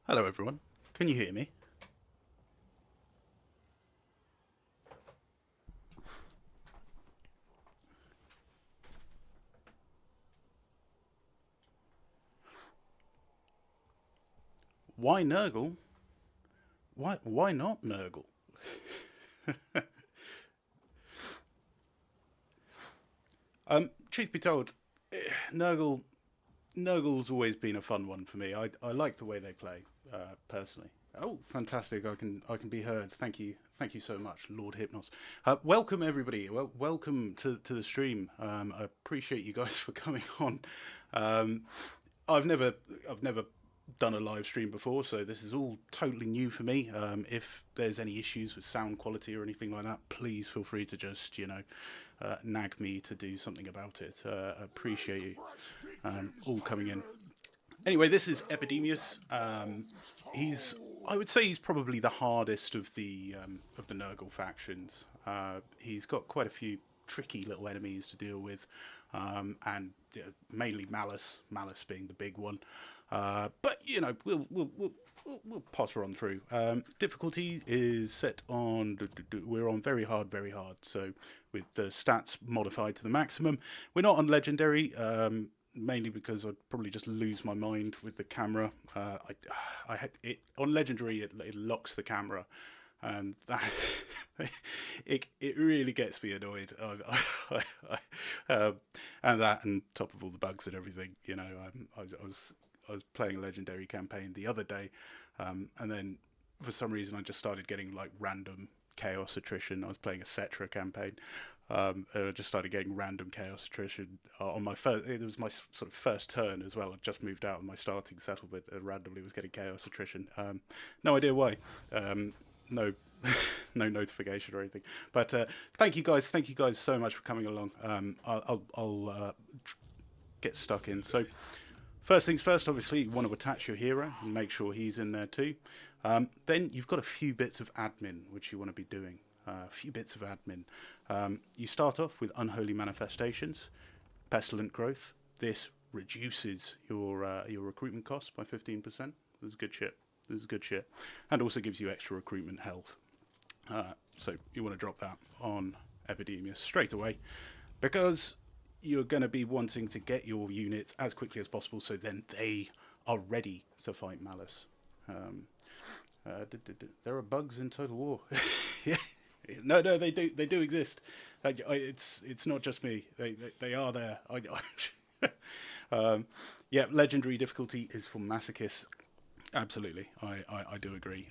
Hello everyone, can you hear me? Why Nurgle? Why not Nurgle? Truth be told, Nurgle Nurgle's always been a fun one for me. I like the way they play, personally. Oh, fantastic! I can be heard. Thank you so much, Lord Hypnos. Welcome everybody. Welcome to the stream. I appreciate you guys for coming on. Um, I've never done a live stream before, so this is all totally new for me. If there's any issues with sound quality or anything like that, please feel free to just nag me to do something about it. I appreciate you all coming in. Anyway, this is Epidemius. He's I would say he's probably the hardest of the Nurgle factions. He's got quite a few tricky little enemies to deal with, and mainly Malice being the big one. But we'll potter on through. Difficulty is set on. We're on very hard, very hard. So with the stats modified to the maximum, we're not on legendary. Mainly because I'd probably just lose my mind with the camera. I had it on legendary. It locks the camera, and that it really gets me annoyed. And that, and top of all the bugs and everything, I was playing a legendary campaign the other day, and then for some reason I just started getting like random chaos attrition. I was playing a Cetra campaign, and I just started getting random chaos attrition on my first. It was my sort of first turn as well. I just moved out of my starting settlement and randomly was getting chaos attrition. No idea why. No, no notification or anything. But thank you guys. Thank you guys so much for coming along. I'll get stuck in. So first things first, obviously you want to attach your hero and make sure he's in there too. Then you've got a few bits of admin which you want to be doing. A few bits of admin. You start off with Unholy Manifestations, Pestilent Growth. This reduces your recruitment costs by 15%. This is good shit. This is good shit. And also gives you extra recruitment health. So you want to drop that on Epidemius straight away, because you're going to be wanting to get your units as quickly as possible so then they are ready to fight Malice. There are bugs in Total War. Yeah. No, they do exist. It's not just me. They are there. Yeah, legendary difficulty is for masochists. Absolutely, I do agree.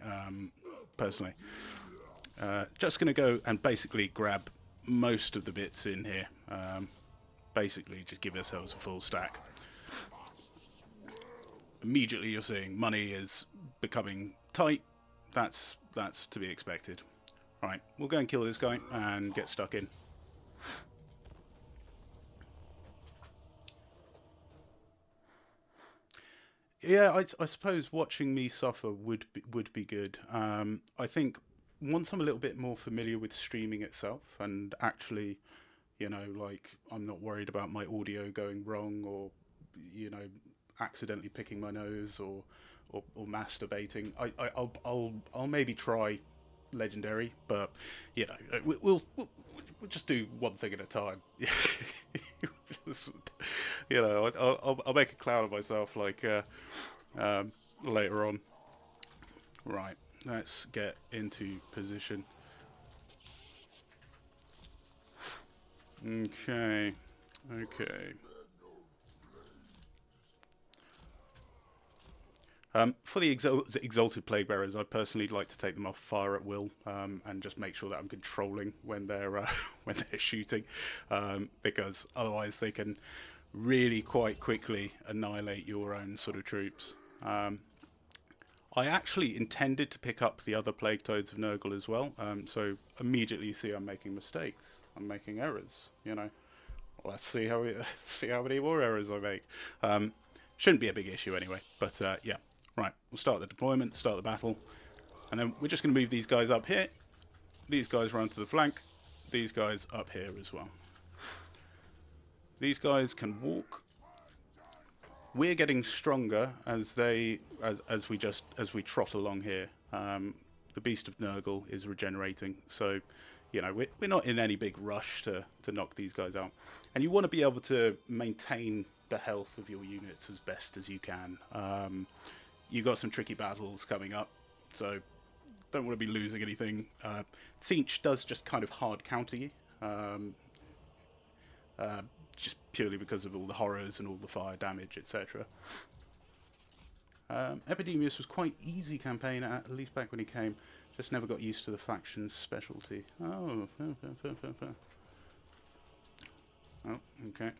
Personally, just gonna go and basically grab most of the bits in here. Basically, just give ourselves a full stack. Immediately, you're seeing money is becoming tight. That's to be expected. Right, we'll go and kill this guy and get stuck in. Yeah, I suppose watching me suffer would be good. I think once I'm a little bit more familiar with streaming itself, and actually, like I'm not worried about my audio going wrong, or accidentally picking my nose, or masturbating. I'll maybe try legendary, but we'll just do one thing at a time. Just, I'll make a clown of myself like later on. Right, let's get into position. Okay. For the exalted plague bearers, I personally like to take them off fire at will, and just make sure that I'm controlling when they're when they're shooting, because otherwise they can really quite quickly annihilate your own sort of troops. I actually intended to pick up the other plague toads of Nurgle as well, so immediately you see I'm making mistakes, I'm making errors. Let's see see how many more errors I make. Shouldn't be a big issue anyway, but yeah. Right, we'll start the deployment, start the battle, and then we're just going to move these guys up here. These guys run to the flank, these guys up here as well. These guys can walk we're getting stronger as we trot along here. The Beast of Nurgle is regenerating, so we're not in any big rush to knock these guys out. And you want to be able to maintain the health of your units as best as you can. You've got some tricky battles coming up, so don't want to be losing anything. Tzeentch does just kind of hard counter you, just purely because of all the horrors and all the fire damage, etc. Epidemius was quite easy campaign, at least back when he came. Just never got used to the faction's specialty. Oh, fair. Oh, okay.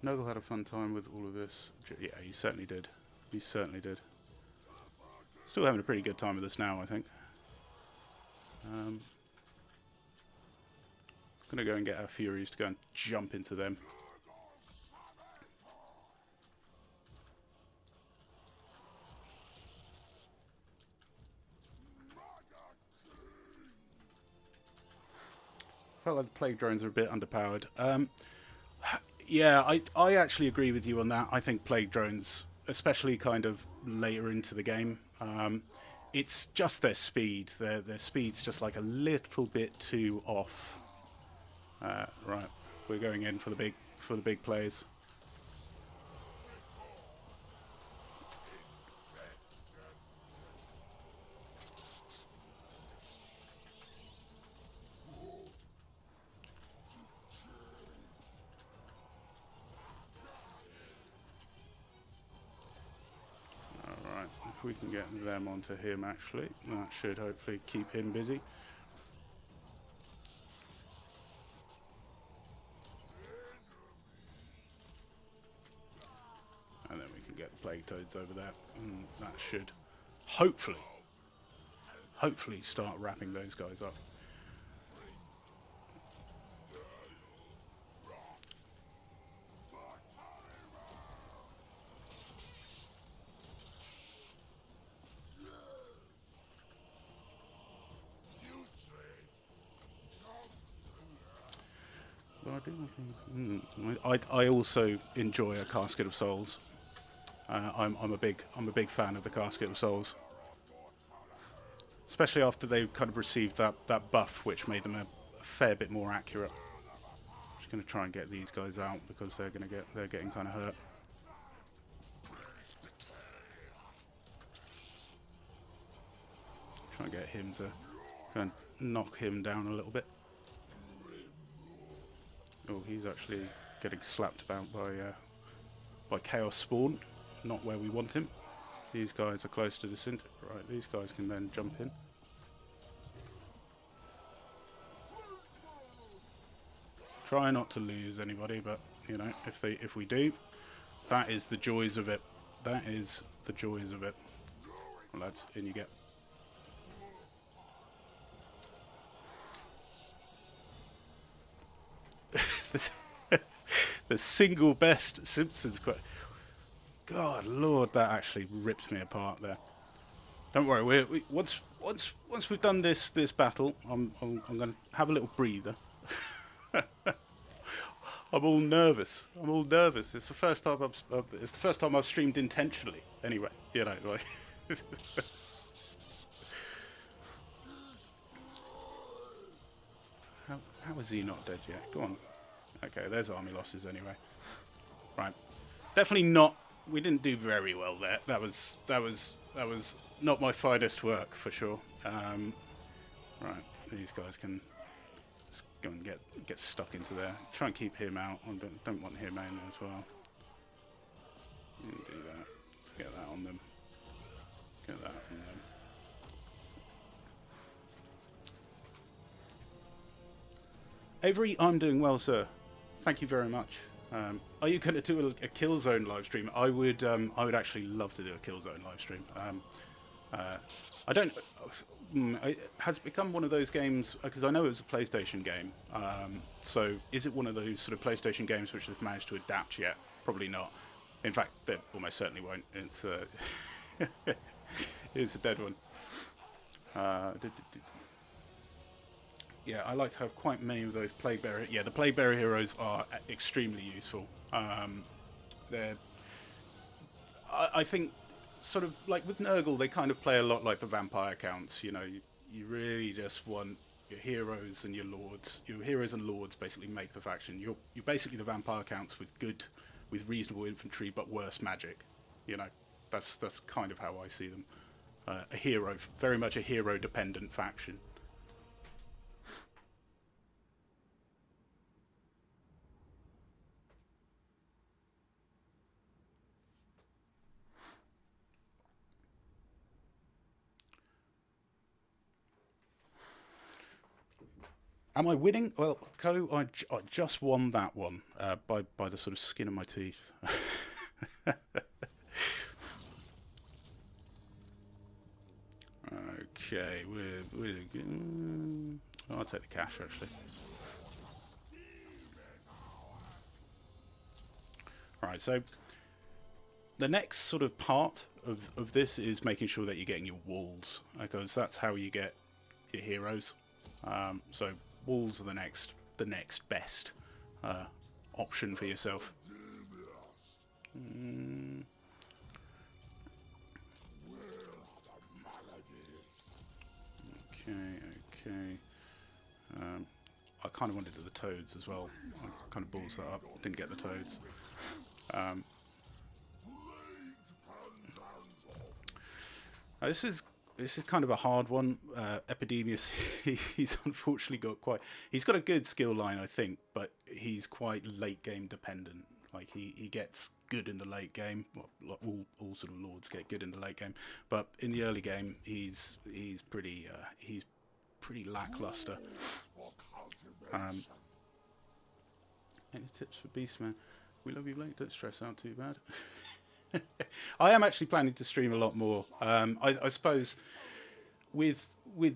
Nurgle had a fun time with all of this. Yeah, he certainly did. He certainly did. Still having a pretty good time with this now, I think. Gonna go and get our Furies to go and jump into them. Felt like the plague drones are a bit underpowered. Yeah, I actually agree with you on that. I think plague drones, especially kind of later into the game, it's just their speed. Their speed's just like a little bit too off. Right, we're going in for the big plays. If we can get them onto him, actually, that should hopefully keep him busy. And then we can get the plague toads over there, and that should hopefully start wrapping those guys up. I also enjoy a Casket of Souls. I'm a big fan of the Casket of Souls, especially after they kind of received that buff, which made them a fair bit more accurate. Just going to try and get these guys out because they're getting kind of hurt. Try and get him to kind of knock him down a little bit. Oh, he's actually getting slapped about by Chaos Spawn, not where we want him. These guys are close to the center. Right, these guys can then jump in. Try not to lose anybody, but if we do, that is the joys of it. That is the joys of it. Well, lads, in you get. The single best Simpsons quote. God, Lord, that actually ripped me apart there. Don't worry, once we've done this battle, I'm going to have a little breather. I'm all nervous. It's the first time I've streamed intentionally. Anyway, like. How is he not dead yet? Go on. Okay, there's army losses anyway. Right, definitely not. We didn't do very well there. That was not my finest work for sure. Right, these guys can just go and get stuck into there. Try and keep him out. I don't want him in as well. Do that. Get that on them. Get that on them. Avery, I'm doing well, sir. Thank you very much. Are you going to do a Killzone live stream? I would actually love to do a Killzone live stream. I don't. It has become one of those games because I know it was a PlayStation game. So is it one of those sort of PlayStation games which have managed to adapt yet? Probably not. In fact, they almost certainly won't. It's it's a dead one. Yeah, I like to have quite many of those Plague Bearer. Yeah, the Plague Bearer heroes are extremely useful. They're, I think, sort of like with Nurgle, they kind of play a lot like the vampire counts. You know, you really just want your heroes and your lords. Your heroes and lords basically make the faction. You're basically the vampire counts with reasonable infantry but worse magic. You know, that's kind of how I see them. A hero, very much a hero-dependent faction. Am I winning? Well, I just won that one by the sort of skin of my teeth. Okay, I'll take the cash actually. Right, so the next sort of part of this is making sure that you're getting your walls, because that's how you get your heroes. So walls are the next best option for yourself. Okay. I kind of wanted the toads as well. I kind of balls that up. Didn't get the toads. This is kind of a hard one. Epidemius, he's unfortunately he's got a good skill line, I think, but he's quite late game dependent. Like he gets good in the late game. Well, all sort of lords get good in the late game, but in the early game, he's pretty lackluster. Any tips for Beastman? We love you, Blake. Don't stress out too bad. I am actually planning to stream a lot more. I suppose with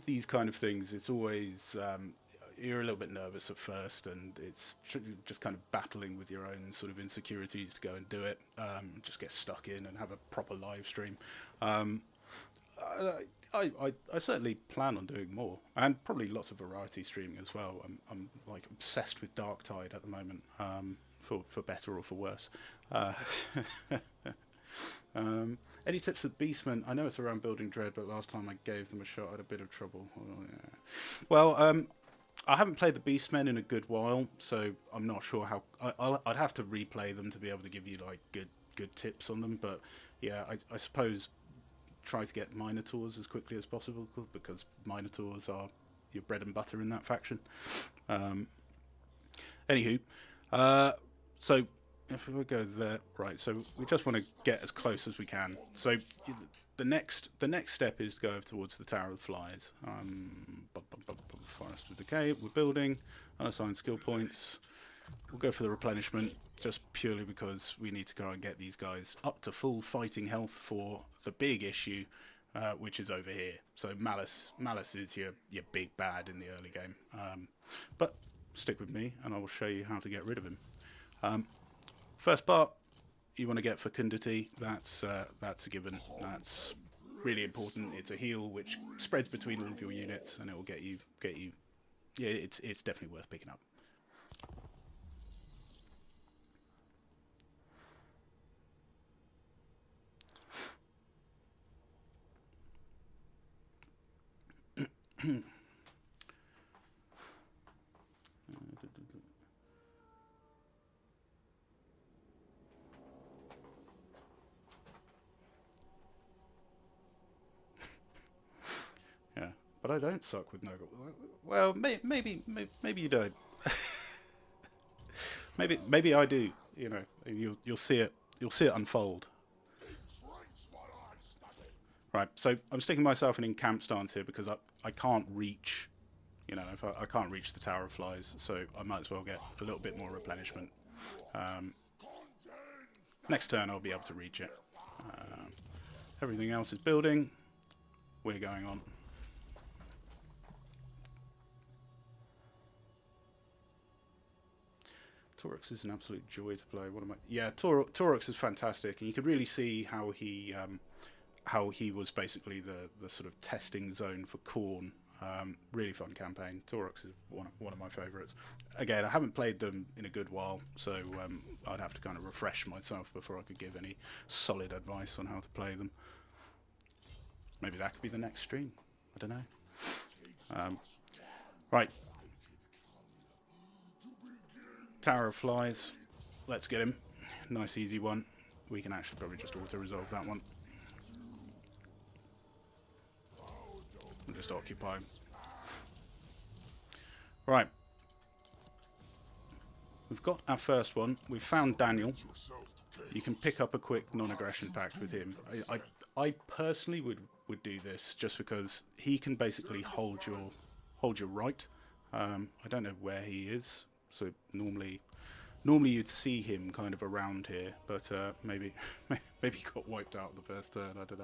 these kind of things, it's always you're a little bit nervous at first, and it's just kind of battling with your own sort of insecurities to go and do it. Just get stuck in and have a proper live stream. I certainly plan on doing more, and probably lots of variety streaming as well. I'm like obsessed with Dark Tide at the moment, for better or for worse. Any tips for Beastmen? I know it's around building dread, but last time I gave them a shot, I had a bit of trouble. Oh, yeah. Well, I haven't played the Beastmen in a good while, so I'm not sure how. I'd have to replay them to be able to give you like good tips on them. But yeah, I suppose try to get Minotaurs as quickly as possible, because Minotaurs are your bread and butter in that faction. Anywho, so if we go there, right, so we just want to get as close as we can. So the next step is to go over towards the Tower of the Flies. Forest of Decay, we're building, unassigned skill points. We'll go for the replenishment, just purely because we need to go and get these guys up to full fighting health for the big issue, which is over here. So Malice is your big bad in the early game. But stick with me, and I will show you how to get rid of him. First part, you want to get Fecundity. That's a given. That's really important. It's a heal which spreads between all of your units, and it will get you. Yeah, it's definitely worth picking up. Yeah, but I don't suck with Nurgle. Well, maybe you don't. maybe I do. You know, you'll see it. You'll see it unfold. Right, so I'm sticking myself in encamp stance here because I can't reach, you know, if I can't reach the Tower of Flies, so I might as well get a little bit more replenishment. Next turn I'll be able to reach it. Everything else is building. we're going on. Torux is an absolute joy to play. What am I? Yeah, Torux is fantastic, and you could really see how he was basically the sort of testing zone for Khorne. Really fun campaign. Torux is one of my favourites. Again, I haven't played them in a good while, so I'd have to kind of refresh myself before I could give any solid advice on how to play them. Maybe that could be the next stream. I don't know. Right. Tower of Flies. Let's get him. Nice easy one. We can actually probably just auto-resolve that one. We'll just occupy. Right. We've got our first one. We've found Daniel. You can pick up a quick non-aggression pact with him. I personally would do this just because he can basically hold your right. I don't know where he is, so normally you'd see him kind of around here, but maybe he got wiped out the first turn. I don't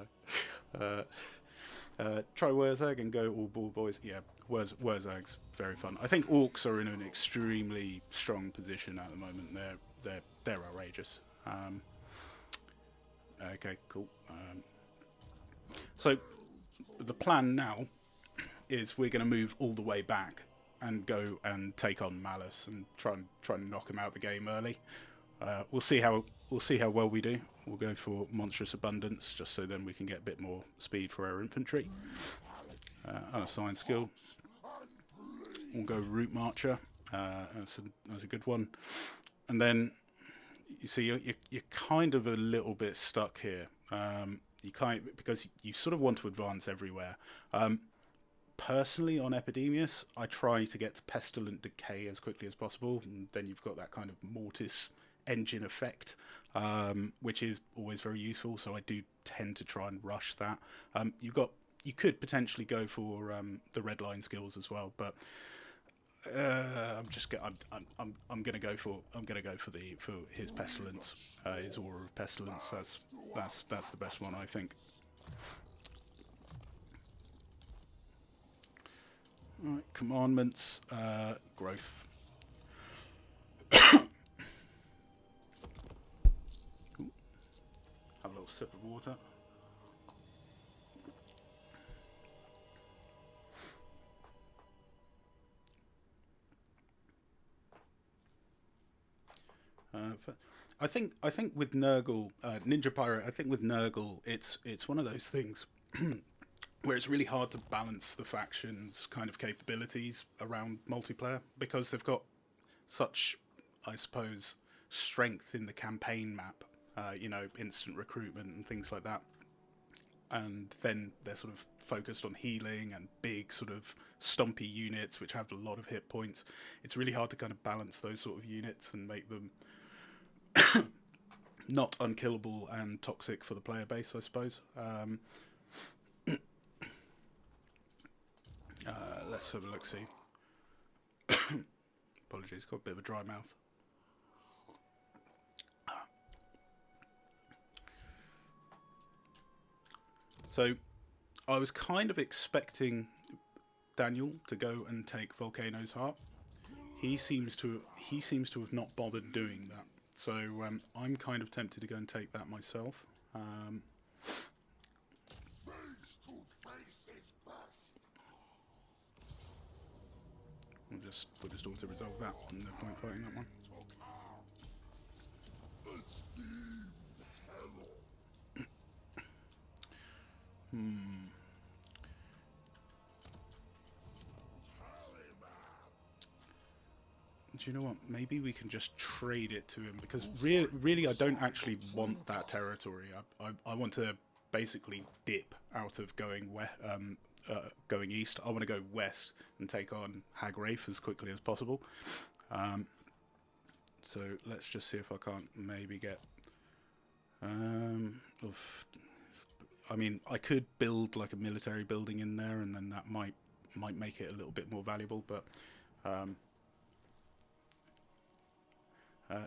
know. Try Wurzag and go all ball boys. Yeah, Wurzag's very fun. I think Orcs are in an extremely strong position at the moment. They're outrageous. Okay, cool. So the plan now is we're going to move all the way back and go and take on Malice and try and knock him out the game early. We'll see how well we do. We'll go for Monstrous Abundance just so then we can get a bit more speed for our infantry. Unassigned skill. We'll go Root Marcher. That's a good one. And then you see you're kind of a little bit stuck here. Because you sort of want to advance everywhere. Personally, on Epidemius, I try to get to Pestilent Decay as quickly as possible, and then you've got that kind of Mortis engine effect, which is always very useful. So I do tend to try and rush that. You could potentially go for the red line skills as well, but I'm gonna go for his Pestilence, his Aura of Pestilence. That's the best one, I think. All right, commandments, growth. Ooh. Have a little sip of water. I think with Nurgle, Ninja Pirate, I think with Nurgle, it's one of those things where it's really hard to balance the factions' kind of capabilities around multiplayer because they've got such, I suppose, strength in the campaign map, instant recruitment and things like that. And then they're sort of focused on healing and big sort of stumpy units which have a lot of hit points. It's really hard to kind of balance those sort of units and make them not unkillable and toxic for the player base, I suppose. Let's have a look-see. Apologies, got a bit of a dry mouth. So, I was kind of expecting Daniel to go and take Volcano's Heart. He seems to have not bothered doing that. So I'm kind of tempted to go and take that myself. We'll just auto resolve that. No point fighting that one. Do you know what? Maybe we can just trade it to him because really, I don't actually want that territory. I want to basically dip out of going going east. I want to go west and take on Hagwraith as quickly as possible. So let's just see if I can't maybe get. I mean, I could build like a military building in there, and then that might make it a little bit more valuable. But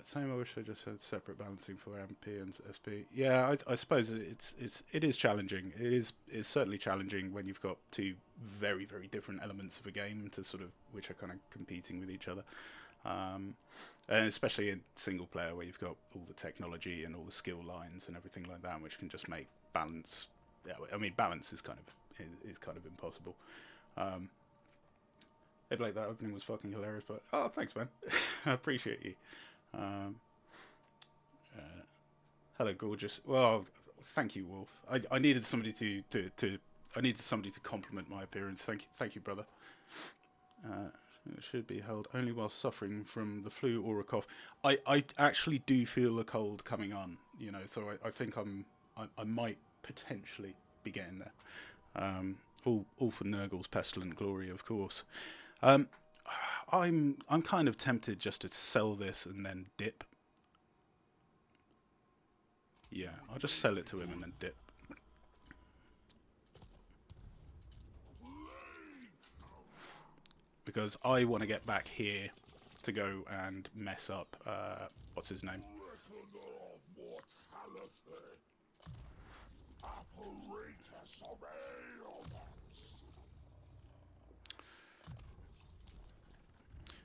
Same. I wish I just had separate balancing for MP and SP. Yeah, I suppose it is challenging. It's certainly challenging when you've got two very different elements of a game to sort of which are kind of competing with each other, and especially in single player where you've got all the technology and all the skill lines and everything like that, which can just make balance. Yeah, I mean balance is kind of impossible. Hey Blake, that opening was fucking hilarious, but oh thanks man, I appreciate you. Um, Hello, gorgeous. Well, thank you, Wolf. I needed somebody to compliment my appearance. Thank you, brother. It should be held only while suffering from the flu or a cough. I actually do feel a cold coming on, you know, so I think I might potentially be getting there. All for Nurgle's pestilent glory, of course. I'm kind of tempted just to sell this and then dip. Yeah, I'll just sell it to him and then dip. Because I want to get back here to go and mess up, what's his name?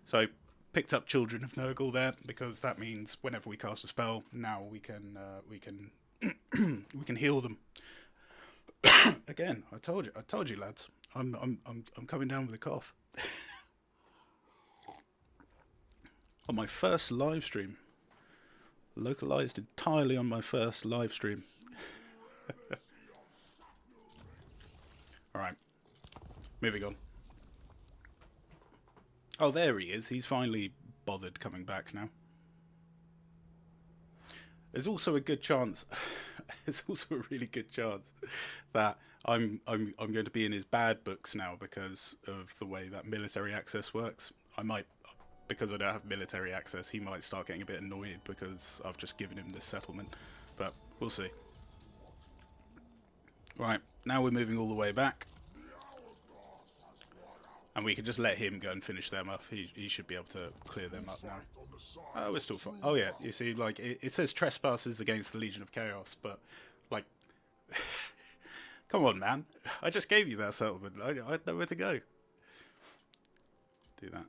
So, picked up Children of Nurgle there because that means whenever we cast a spell, now we can we can heal them. Again, I told you, lads. I'm coming down with a cough. On my first live stream, localized entirely on my first live stream. All right, moving on. Oh, there he is. He's finally bothered coming back now. There's also a good chance. There's also a really good chance that I'm going to be in his bad books now because of the way that military access works. I might, because I don't have military access, he might start getting a bit annoyed because I've just given him this settlement. But we'll see. Right, now we're moving all the way back. And we can just let him go and finish them off. He should be able to clear them up now. Oh, we're still fine. Oh yeah, you see, like, it says trespassers against the Legion of Chaos, but, like, come on, man. I just gave you that settlement. I had nowhere to go. Do that.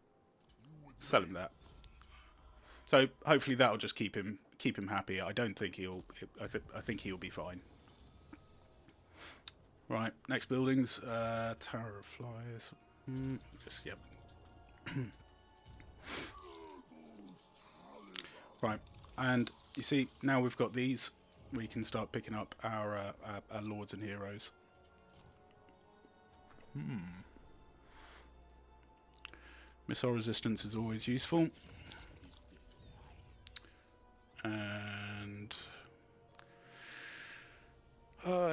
Sell him that. So, hopefully that'll just keep him happy. I don't think he'll... I think he'll be fine. Right, next buildings. Tower of Flies... just, yep. Right, and you see, now we've got these, we can start picking up our lords and heroes. Missile resistance is always useful. And...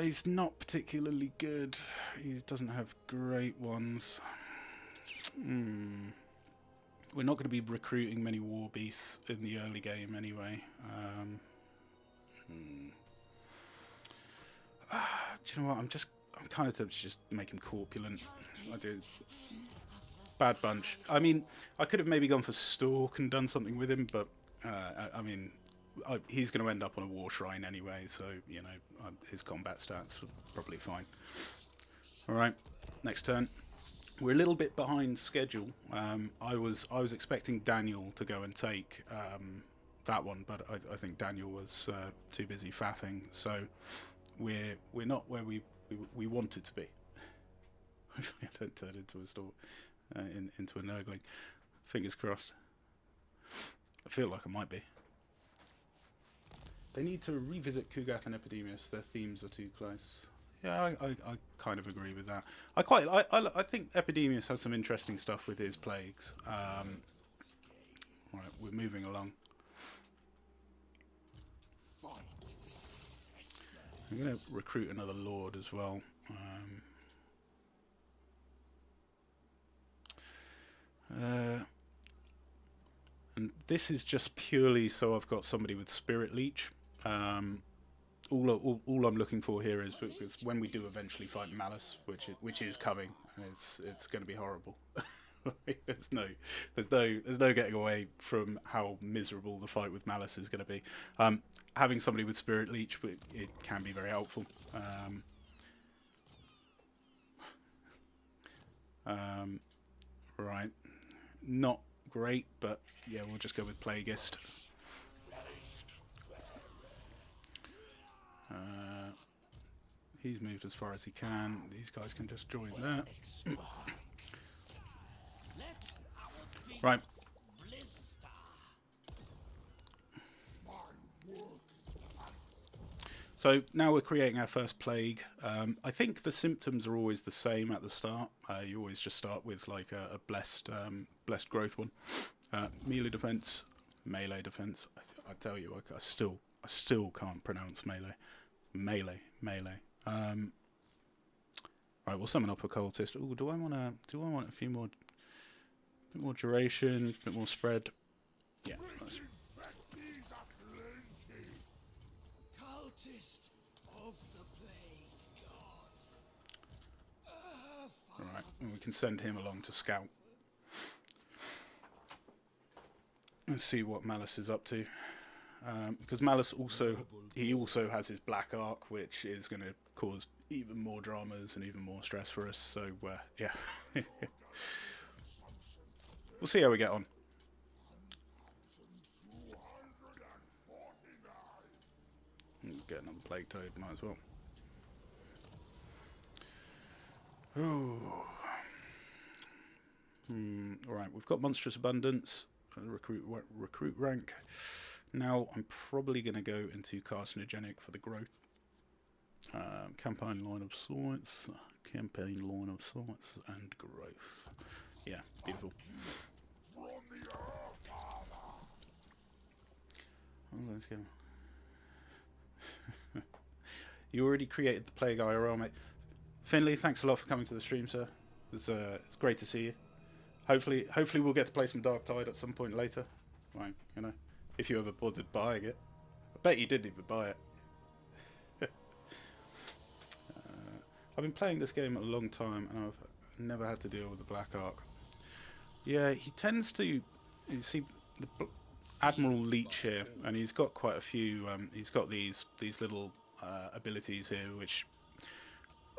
he's not particularly good. He doesn't have great ones. We're not going to be recruiting many war beasts in the early game anyway. Do you know what? I'm kind of tempted to just make him corpulent. I do. Bad bunch. I mean, I could have maybe gone for Stalk and done something with him, but I mean, he's going to end up on a war shrine anyway, so you know his combat stats are probably fine. All right, next turn. We're a little bit behind schedule. I was expecting Daniel to go and take that one, but I think Daniel was too busy faffing, so we're not where we wanted to be. Hopefully, I don't turn into a store into a Nurgling. Fingers crossed. I feel like I might be. They need to revisit Kugath and Epidemius. Their themes are too close. Yeah, I kind of agree with that. I think Epidemius has some interesting stuff with his plagues. Right, we're moving along. I'm going to recruit another lord as well. And this is just purely so I've got somebody with Spirit Leech. All I'm looking for here is because when we do eventually fight Malice, which is coming, and it's going to be horrible. there's no getting away from how miserable the fight with Malice is going to be. Having somebody with Spirit Leech, it can be very helpful. Right, not great, but yeah, we'll just go with Plagueist. He's moved as far as he can. These guys can just join that. Right. So now we're creating our first plague. I think the symptoms are always the same at the start. You always just start with like a blessed growth one. Melee defense, melee defense. I tell you, I still can't pronounce melee. Melee. Right, we'll summon up a cultist. Oh, do I want a few more, bit more duration, bit more spread? Yeah. Nice. Alright, and we can send him along to scout. Let's see what Malice is up to. Because Malice also has his Black Arc, which is going to cause even more dramas and even more stress for us. So yeah, we'll see how we get on. Get another Plague Toad, might as well. Oh. Alright, we've got Monstrous Abundance, recruit rank. Now I'm probably going to go into Carcinogenic for the growth. Campaign line of sights, and growth. Yeah, beautiful. Oh, let's go. You already created the Plague IRL, mate. Finley, thanks a lot for coming to the stream, sir. It's great to see you. Hopefully we'll get to play some Dark Tide at some point later. Right, you know, if you ever bothered buying it. I bet you didn't even buy it. I've been playing this game a long time, and I've never had to deal with the Black Arc. Yeah, he tends to. You see, the Admiral Leech here, and he's got quite a few. He's got these little abilities here, which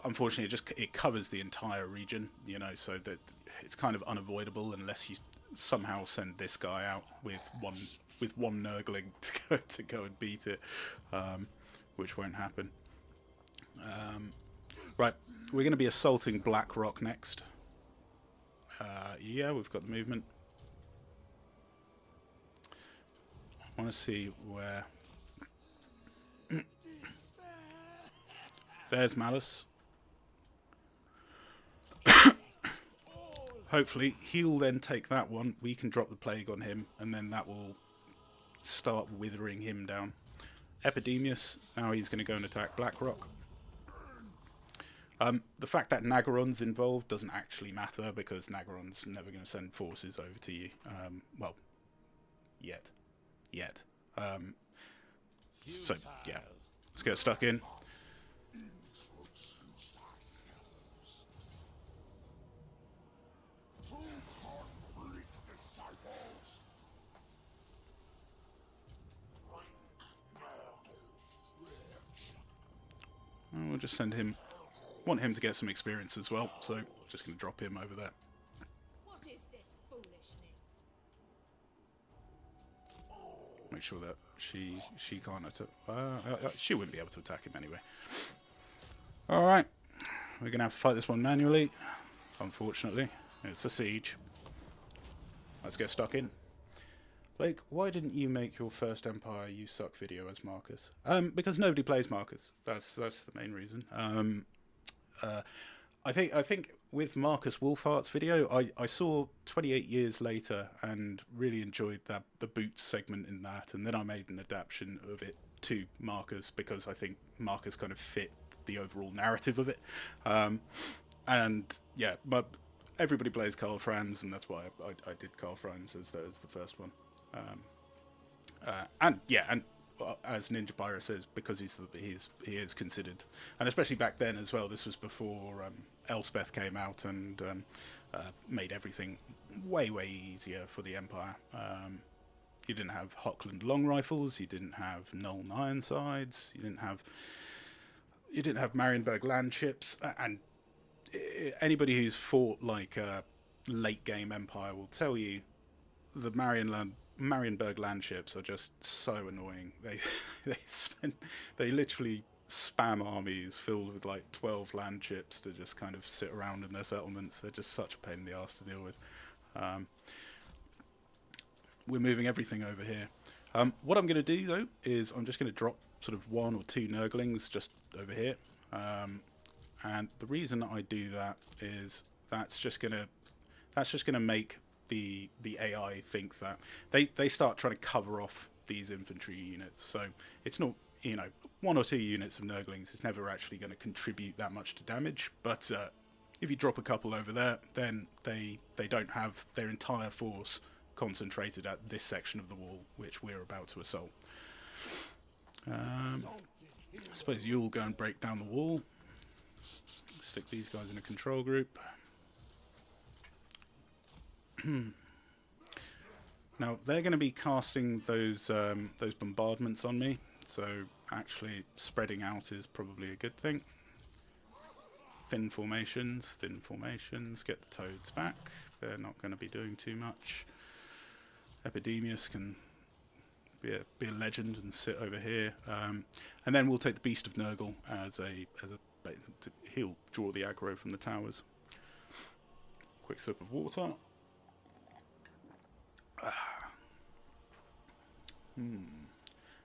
unfortunately it covers the entire region. You know, so that it's kind of unavoidable unless you somehow send this guy out with one Nurgling to go and beat it, which won't happen. Right, we're going to be assaulting Black Rock next. Yeah, we've got the movement. I want to see where... There's Malice. Hopefully, he'll then take that one. We can drop the plague on him, and then that will start withering him down. Epidemius, now he's going to go and attack Black Rock. The fact that Nagaron's involved doesn't actually matter, because Nagaron's never going to send forces over to you. Well, yet. So, yeah. Let's get stuck in. And we'll just send him... Want him to get some experience as well, so just going to drop him over there. What is this foolishness? Make sure that she can't attack. She wouldn't be able to attack him anyway. All right, we're going to have to fight this one manually. Unfortunately, it's a siege. Let's get stuck in. Blake, why didn't you make your first Empire You Suck video as Marcus? Because nobody plays Marcus. That's the main reason. I think with Marcus Wolfhart's video, I saw 28 years later and really enjoyed the boots segment in that, and then I made an adaptation of it to Marcus because I think Marcus kind of fit the overall narrative of it. And yeah, but everybody plays Karl Franz, and that's why I did Karl Franz as the first one. And as Ninja Pyro says, because he is considered, and especially back then as well. This was before Elspeth came out, and made everything way easier for the Empire. You didn't have Hockland long rifles, you didn't have Nuln Ironsides, you didn't have Marienburg land ships, and anybody who's fought like a late game Empire will tell you the Marienburg land ships are just so annoying. They literally spam armies filled with like 12 land ships to just kind of sit around in their settlements. They're just such a pain in the arse to deal with. We're moving everything over here. What I'm going to do though is I'm just going to drop sort of 1 or 2 Nurglings just over here, and the reason I do that is that's just going to make the AI think that they start trying to cover off these infantry units. So it's not, 1 or 2 units of Nurglings is never actually going to contribute that much to damage, but if you drop a couple over there, then they don't have their entire force concentrated at this section of the wall, which we're about to assault. I suppose you'll go and break down the wall. Stick these guys in a control group. Now they're going to be casting those bombardments on me, so actually spreading out is probably a good thing. Thin formations, get the toads back. They're not going to be doing too much. Epidemius can be a legend and sit over here, and then we'll take the Beast of Nurgle he'll draw the aggro from the towers. Quick sip of water.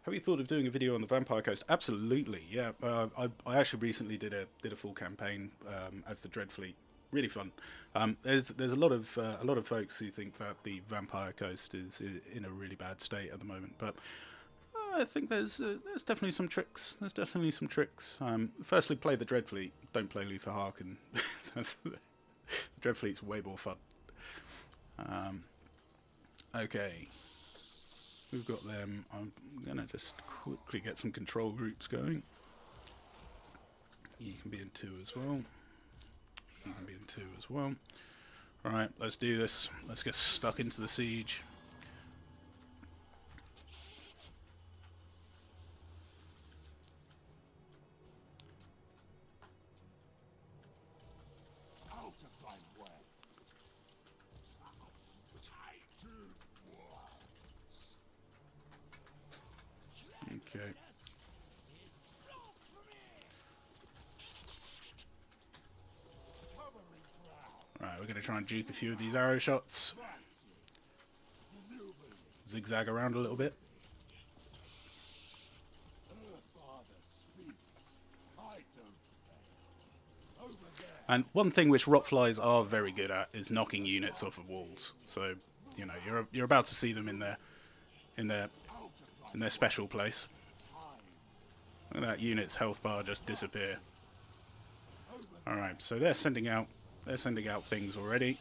Have you thought of doing a video on the Vampire Coast? Absolutely, yeah. I actually recently did a full campaign as the Dreadfleet. Really fun. There's a lot of folks who think that the Vampire Coast is in a really bad state at the moment, but I think there's definitely some tricks. Firstly, play the Dreadfleet. Don't play Luther Harkin. The Dreadfleet's way more fun. Okay. We've got them. I'm going to just quickly get some control groups going. You can be in 2 as well. You can be in 2 as well. Alright, let's do this. Let's get stuck into the siege. Okay. Right, we're going to try and juke a few of these arrow shots. Zigzag around a little bit. And one thing which rotflies are very good at is knocking units off of walls. So, you're about to see them in their special place. Look at that unit's health bar just disappear. Alright, so they're sending out things already.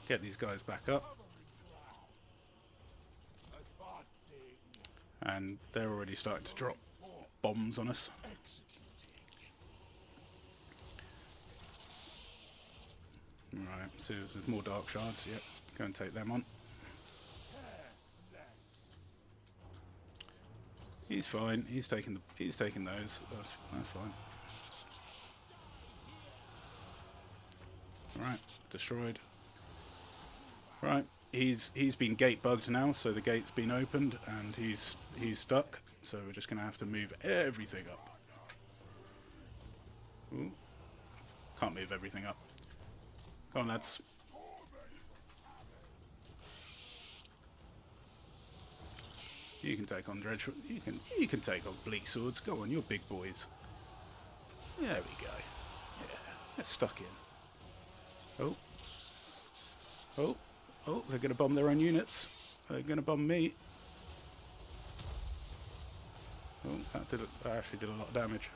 Get these guys back up. And they're already starting to drop bombs on us. Right, so there's more dark shards. Yep, go and take them on. He's fine. He's taking those. That's fine. Right, destroyed. Right, he's been gate bugged now, so the gate's been opened and he's stuck. So we're just gonna have to move everything up. Ooh. Can't move everything up. Come on, lads. You can take on Dreadfleet. You can take on Bleak Swords. Go on, you're big boys. There we go. Yeah, they're stuck in. Oh. Oh. Oh, they're going to bomb their own units. They're going to bomb me. Oh, that actually did a lot of damage.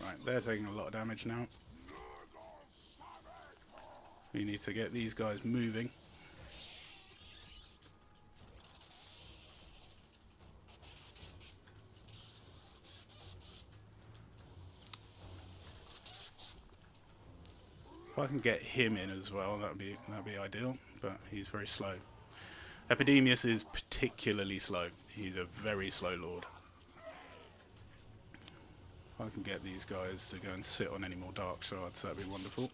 Right, they're taking a lot of damage now. We need to get these guys moving. I can get him in as well, that'd be ideal. But he's very slow. Epidemius is particularly slow. He's a very slow lord. If I can get these guys to go and sit on any more dark shards, that'd be wonderful.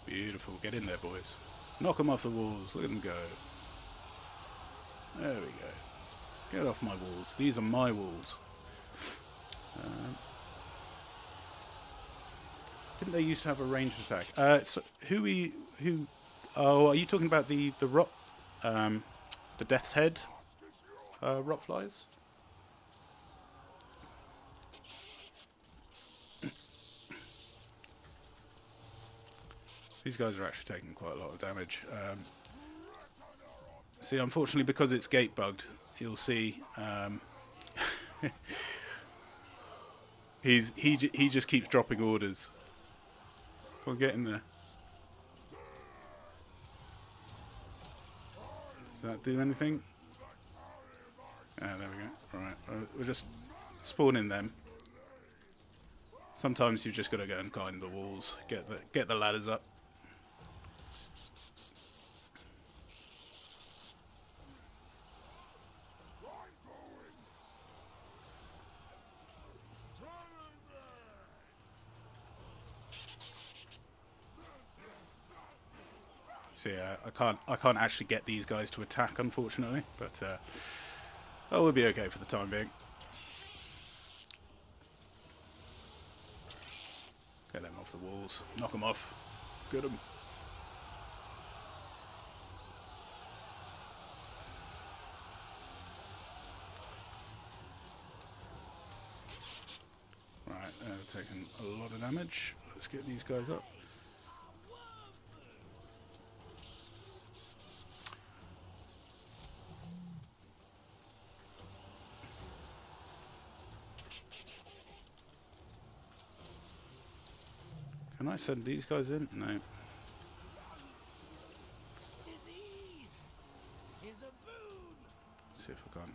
Beautiful. Get in there, boys. Knock them off the walls. Look at them go. There we go. Get off my walls. These are my walls. Didn't they used to have a ranged attack? So oh, are you talking about the Death's Head rot flies? These guys are actually taking quite a lot of damage. See, unfortunately, because it's gate bugged, you'll see he just keeps dropping orders. We'll get in there. Does that do anything? Ah, there we go. Alright, we'll just spawn in them. Sometimes you've just got to go and climb the walls, get the ladders up. So yeah, I can't actually get these guys to attack, unfortunately, but oh, we'll be okay for the time being. Get them off the walls, knock them off, get them. Right, they're taking a lot of damage. Let's get these guys up. Can I send these guys in? No. Disease is a boon. Let's see if I can.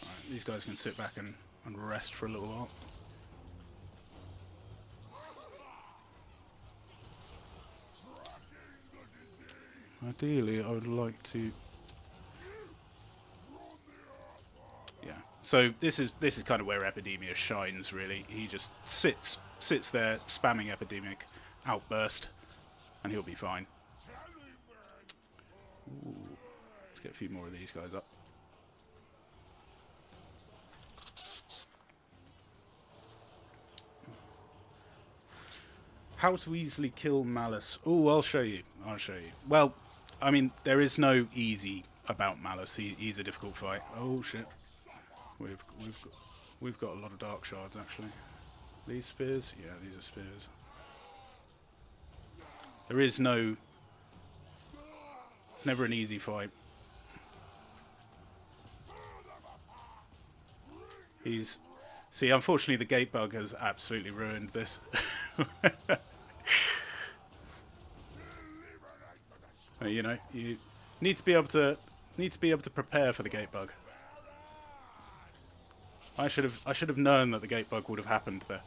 Alright, these guys can sit back and rest for a little while. Ideally, I would like to. So this is kind of where Epidemia shines, really. He just sits there spamming Epidemic Outburst, and he'll be fine. Ooh, let's get a few more of these guys up. How to easily kill Malice? Oh, I'll show you. Well, I mean, there is no easy about Malice. He's a difficult fight. Oh shit. We've got a lot of dark shards, actually. These spears? Yeah, these are spears. There is no... It's never an easy fight. See, unfortunately, the gate bug has absolutely ruined this. You know, you need to be able to prepare for the gate bug. I should have known that the gate bug would have happened there.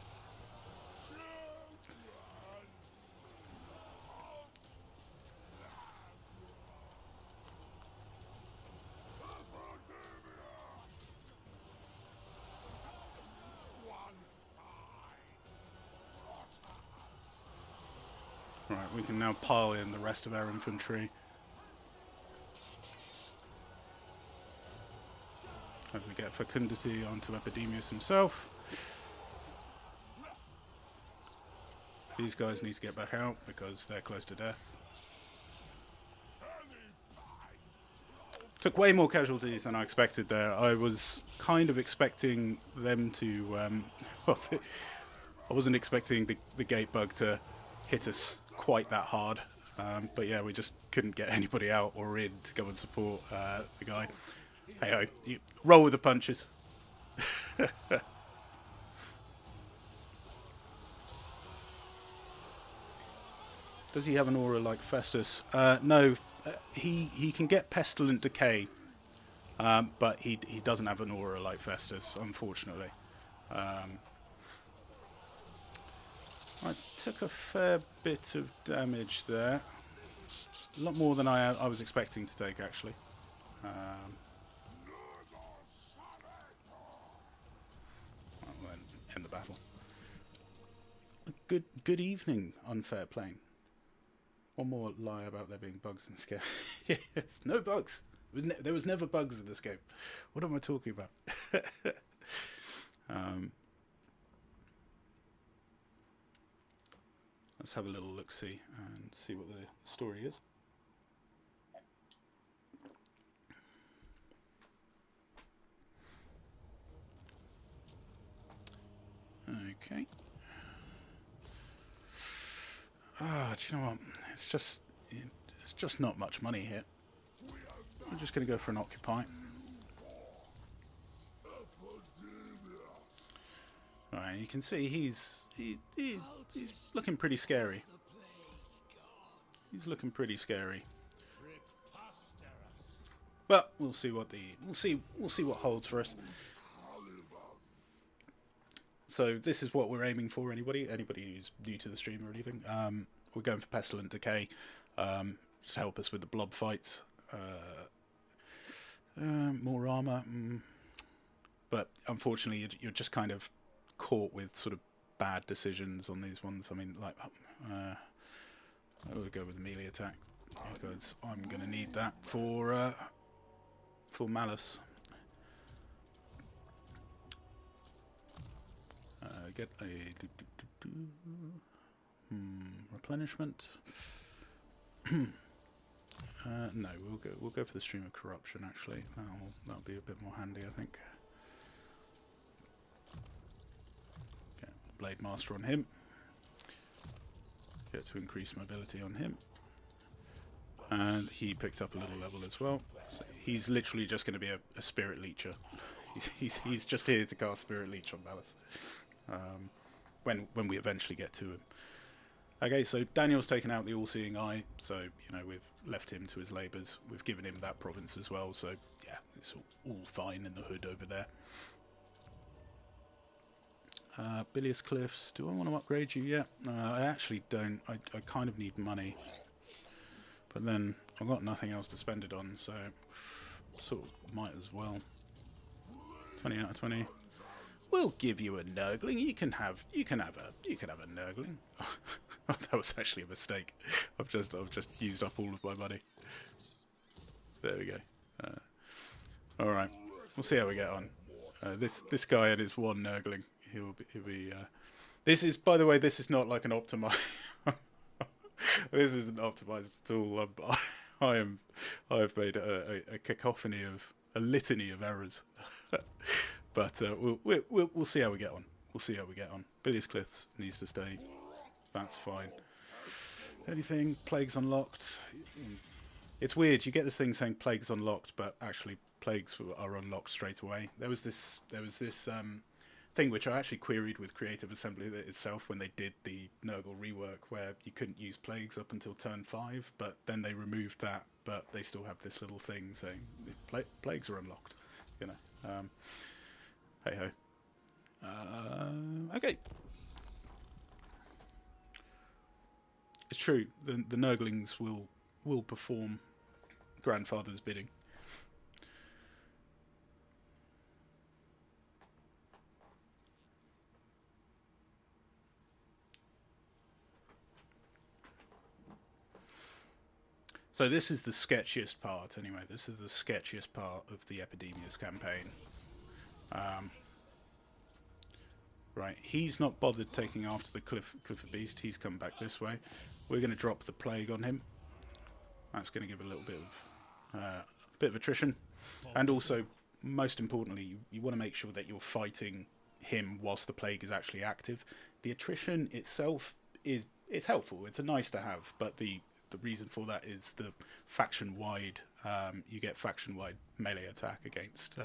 Right, we can now pile in the rest of our infantry. And we get Fecundity onto Epidemius himself. These guys need to get back out because they're close to death. Took way more casualties than I expected there. I was kind of expecting them to... well, I wasn't expecting the gate bug to hit us quite that hard. But yeah, we just couldn't get anybody out or in to go and support the guy. Hey ho, you roll with the punches. Does he have an aura like Festus? No, he can get pestilent decay, but he doesn't have an aura like Festus, unfortunately. I took a fair bit of damage there, a lot more than I was expecting to take, actually. I'll then end the battle. Good evening, unfair plane. One more lie about there being bugs in this game. Yes, no bugs. There was never bugs in this game. What am I talking about? Let's have a little look-see and see what the story is. Okay. Do you know what? It's just not much money here. I'm just going to go for an occupy. Right, you can see he's looking pretty scary. He's looking pretty scary. But we'll see what what holds for us. So this is what we're aiming for. Anybody who's new to the stream or anything, we're going for pestilent decay. Just help us with the blob fights. More armor, but unfortunately, you're just kind of caught with sort of bad decisions on these ones. I mean, like, I would go with melee attack because I'm going to need that for Malice. Get a replenishment. No, we'll go for the stream of corruption. Actually, that'll be a bit more handy, I think. Get Blade Master on him. Get to increase mobility on him, and he picked up a little level as well. So he's literally just going to be a spirit leecher. He's just here to cast spirit leech on Malice. When we eventually get to him. Okay, so Daniel's taken out the all-seeing eye, so we've left him to his labours. We've given him that province as well, so yeah, it's all fine in the hood over there. Bilious Cliffs, do I want to upgrade you yet? I actually don't. I kind of need money, but then I've got nothing else to spend it on, so sort of might as well. 20 out of 20. We'll give you a Nurgling. You can have a Nurgling. That was actually a mistake. I've just used up all of my money. There we go. All right, we'll see how we get on. This guy and his one Nurgling. He'll be. This is, by the way, this is not like an optimized. This isn't optimized at all. I've made a cacophony of a litany of errors. But we'll see how we get on. We'll see how we get on. Bilious Cliffs needs to stay. That's fine. Anything? Plagues unlocked. It's weird. You get this thing saying plagues unlocked, but actually plagues are unlocked straight away. There was this thing which I actually queried with Creative Assembly itself when they did the Nurgle rework, where you couldn't use plagues up until turn 5, but then they removed that. But they still have this little thing saying plagues are unlocked. Hey ho. Okay. It's true. The Nurglings will perform grandfather's bidding. So this is the sketchiest part, anyway. This is the sketchiest part of the Epidemius campaign. Right, he's not bothered taking after the Clifford Beast. He's come back this way. We're going to drop the plague on him. That's going to give a little bit of attrition, and also, most importantly, you want to make sure that you're fighting him whilst the plague is actually active. The attrition itself it's helpful. It's a nice to have, but the the reason for that is the faction-wide. You get faction-wide melee attack against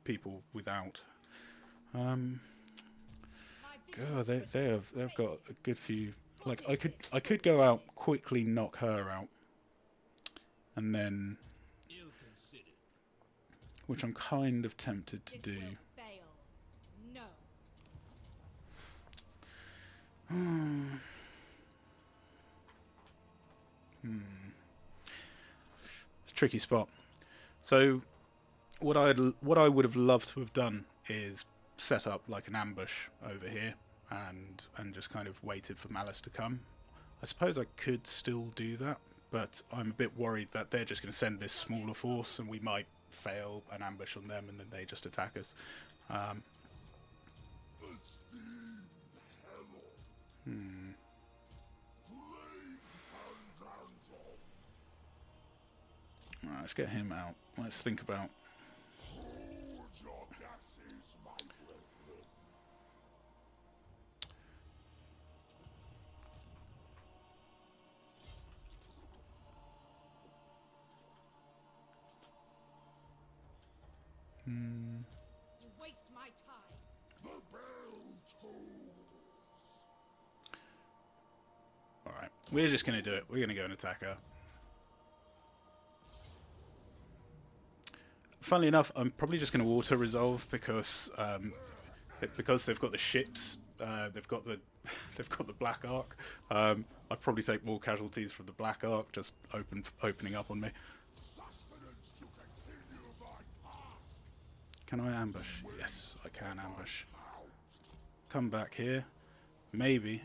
people without. God, they've got a good few. Like I could go out quickly, knock her out, and then, which I'm kind of tempted to do. No. It's a tricky spot. So what I would have loved to have done is set up like an ambush over here and just kind of waited for Malice to come. I suppose I could still do that, but I'm a bit worried that they're just going to send this smaller force and we might fail an ambush on them and then they just attack us. Right, let's get him out. Let's think about. You waste my time. Alright, we're just going to do it. We're going to go and attack her. Funnily enough, I'm probably just going to auto-resolve because they've got the ships, they've got the Black Ark. I'd probably take more casualties from the Black Ark just opening up on me. Can I ambush? Yes, I can ambush. Come back here. Maybe.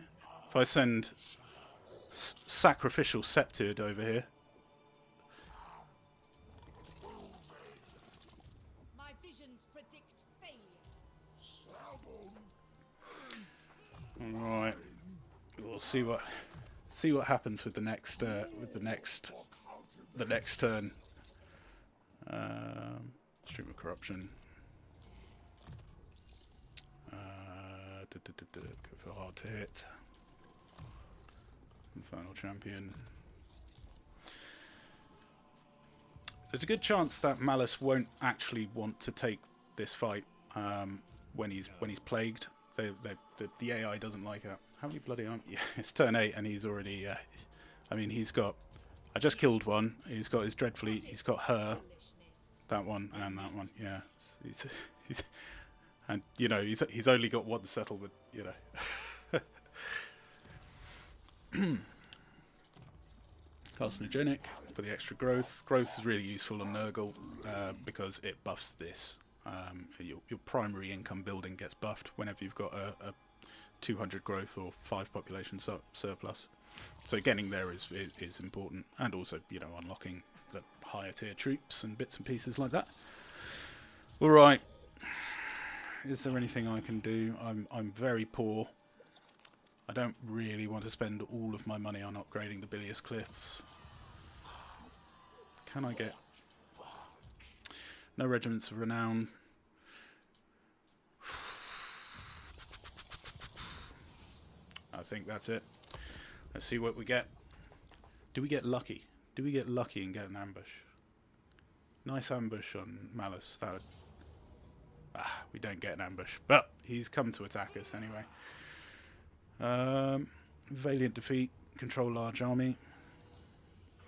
If I send Sacrificial Septuid over here. My visions predict failure. Alright. We'll see what happens with the next turn. Stream of Corruption. Go for hard to hit. Infernal Champion. There's a good chance that Malice won't actually want to take this fight when he's plagued. The AI doesn't like it. How many bloody aren't? Yeah, it's turn 8 and he's already. I mean, he's got. I just killed one. He's got his Dreadfleet. He's got her. That one and that one. Yeah, he's and you know he's only got one settlement. You know. Carcinogenic for the extra growth. Growth is really useful on Nurgle because it buffs this. Your primary income building gets buffed whenever you've got a 200 growth or 5 population surplus. So getting there is important, and also unlocking the higher tier troops and bits and pieces like that. All right. Is there anything I can do? I'm very poor. I don't really want to spend all of my money on upgrading the Bilious Cliffs. Can I get... No regiments of renown. I think that's it. Let's see what we get. Do we get lucky? Do we get lucky and get an ambush? Nice ambush on Malice. That would... we don't get an ambush. But he's come to attack us anyway. Valiant defeat. Control large army.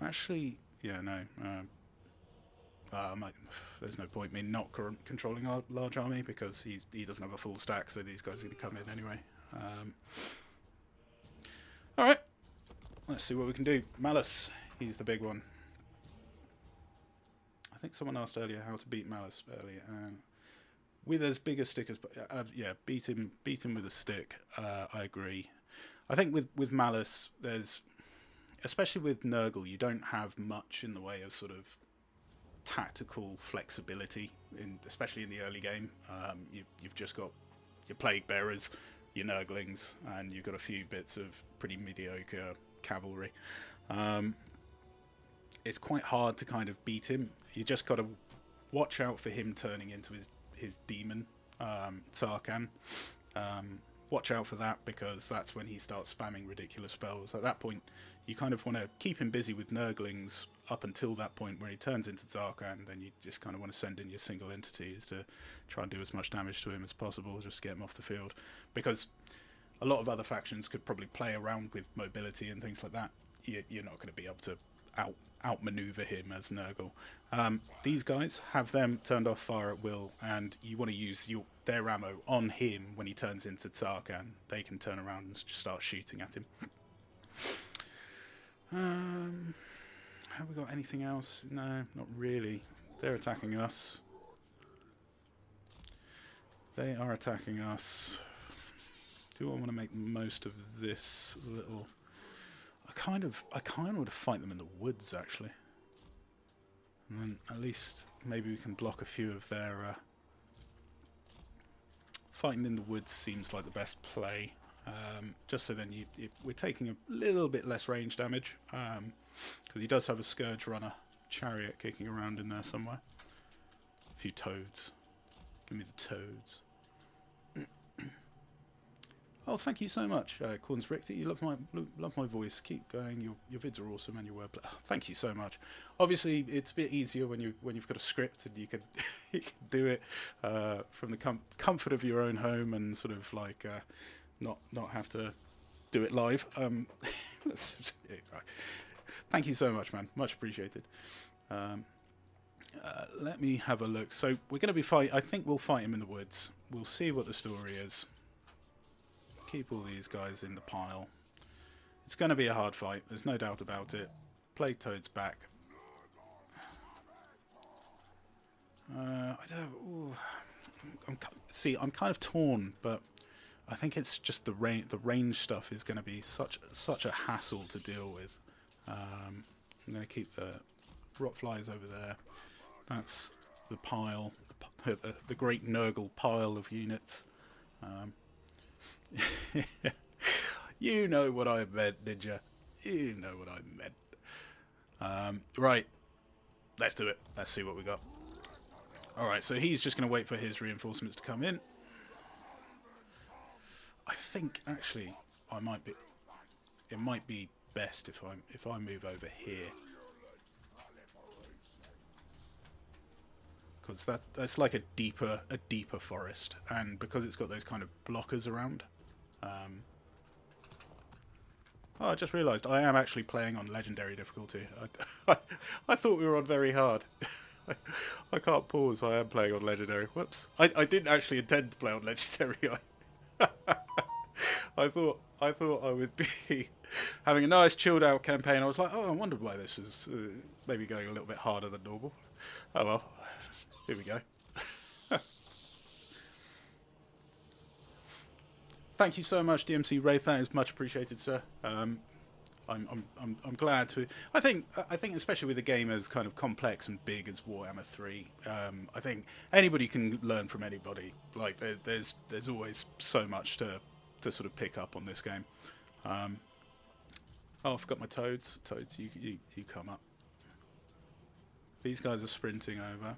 Actually, yeah, no. There's no point in me not controlling our large army because he doesn't have a full stack, so these guys are going to come in anyway. Alright. Let's see what we can do. Malice. He's the big one. I think someone asked earlier how to beat Malice earlier. With as big as stickers, but yeah, beat him with a stick. I agree. I think with Malice, there's, especially with Nurgle, you don't have much in the way of sort of tactical flexibility, especially in the early game. You've just got your Plague Bearers, your Nurglings, and you've got a few bits of pretty mediocre cavalry. It's quite hard to kind of beat him. You just got to watch out for him turning into his demon, Tarkan. watch out for that, because that's when he starts spamming ridiculous spells. At that point, you kind of want to keep him busy with Nurglings up until that point where he turns into Zarkan. Then you just kind of want to send in your single entities to try and do as much damage to him as possible, just to get him off the field. Because a lot of other factions could probably play around with mobility and things like that. You're not going to be able to outmaneuver him as Nurgle. These guys have them turned off fire at will, and you want to use their ammo on him when he turns into Tarkan. They can turn around and just start shooting at him. Have we got anything else? No, not really. They're attacking us. They are attacking us. Do I want to make the most of this little... I kind of want to fight them in the woods, actually. And then at least maybe we can block a few of their... Fighting in the woods seems like the best play. Just so then we're taking a little bit less range damage. Because he does have a Scourge Runner chariot kicking around in there somewhere. A few toads. Give me the toads. Oh, thank you so much, Corns Richter. You love my voice. Keep going. Your vids are awesome, and your wordplay. Oh, thank you so much. Obviously, it's a bit easier when you've got a script and you can you can do it from the comfort of your own home and sort of like not have to do it live. Thank you so much, man. Much appreciated. Let me have a look. So we're going to be I think we'll fight him in the woods. We'll see what the story is. Keep all these guys in the pile. It's going to be a hard fight. There's no doubt about it. Plague Toad's back. I don't. Ooh, I'm kind of torn, but I think it's just the range stuff is going to be such a hassle to deal with. I'm going to keep the rot flies over there. That's the pile, the great Nurgle pile of units. You know what I meant, Ninja. You know what I meant. Right. Let's do it. Let's see what we got. Alright, so he's just going to wait for his reinforcements to come in. I think, actually, it might be best if I move over here. Because that's like a deeper forest. And because it's got those kind of blockers around... Oh, I just realised I am actually playing on legendary difficulty. I thought we were on very hard. I can't pause. I am playing on legendary. Whoops. I didn't actually intend to play on legendary. I thought I would be having a nice chilled out campaign. I was like, oh, I wondered why this was maybe going a little bit harder than normal. Oh well. Here we go. Thank you so much, DMC Wraith. That is much appreciated, sir. I'm glad to. I think especially with a game as kind of complex and big as Warhammer 3, I think anybody can learn from anybody. Like there's always so much to sort of pick up on this game. Oh, I forgot my toads. Toads, you come up. These guys are sprinting over.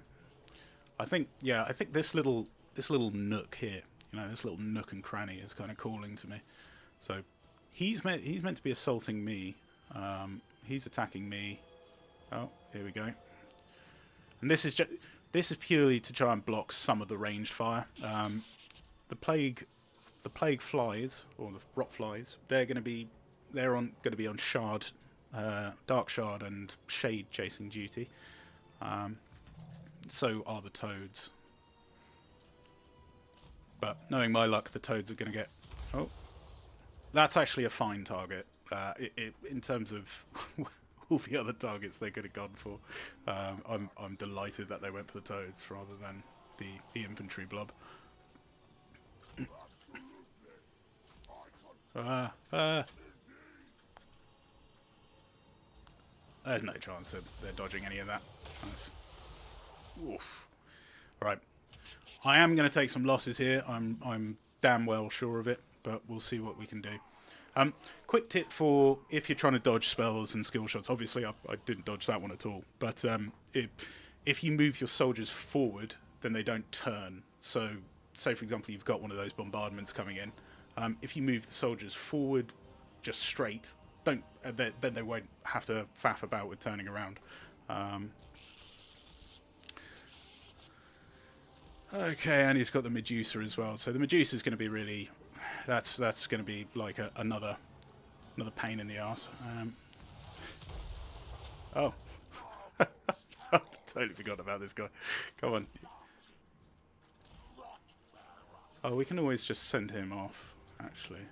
I think this little nook here. You know, this little nook and cranny is kind of calling to me. So he's meant to be assaulting me. He's attacking me. Oh, here we go. And this is purely to try and block some of the ranged fire. The plague flies, or the rot flies, they're going to be on shard, dark shard and shade chasing duty. So are the toads. But knowing my luck, the toads are going to get... Oh, that's actually a fine target. In terms of all the other targets they could have gone for, I'm delighted that they went for the toads rather than the infantry blob. There's no chance that they're dodging any of that. Nice. Oof. Right. I am going to take some losses here. I'm damn well sure of it, but we'll see what we can do. Quick tip for if you're trying to dodge spells and skill shots. Obviously, I didn't dodge that one at all. But if you move your soldiers forward, then they don't turn. So, say for example, you've got one of those bombardments coming in. If you move the soldiers forward just straight, then they won't have to faff about with turning around. Okay, and he's got the Medusa as well. So the Medusa is going to be really, that's going to be like another pain in the ass. Oh, totally forgot about this guy. Come on. Oh, we can always just send him off, actually.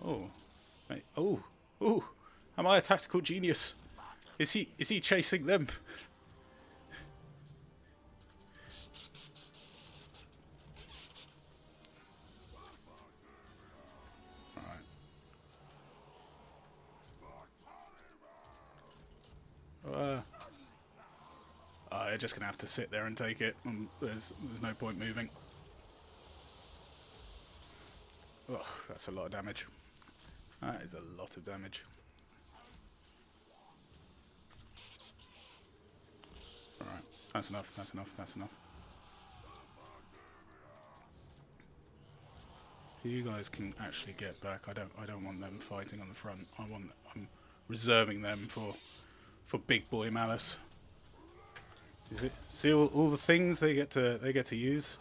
Oh, mate. Oh, am I a tactical genius? Is he chasing them? They're just gonna have to sit there and take it. There's no point moving. Oh, that's a lot of damage. That is a lot of damage. Alright, that's enough, that's enough, that's enough. You guys can actually get back. I don't want them fighting on the front. I'm reserving them for big boy Malice. See all the things they get to use.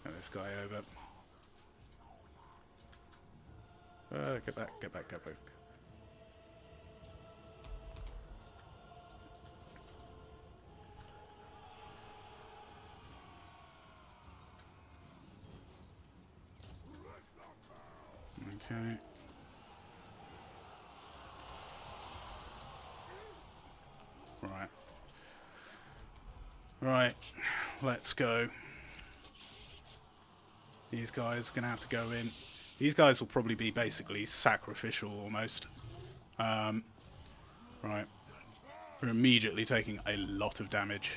Get this guy over. Get back. Okay. Right, let's go. These guys are going to have to go in. These guys will probably be basically sacrificial almost. Right. We're immediately taking a lot of damage.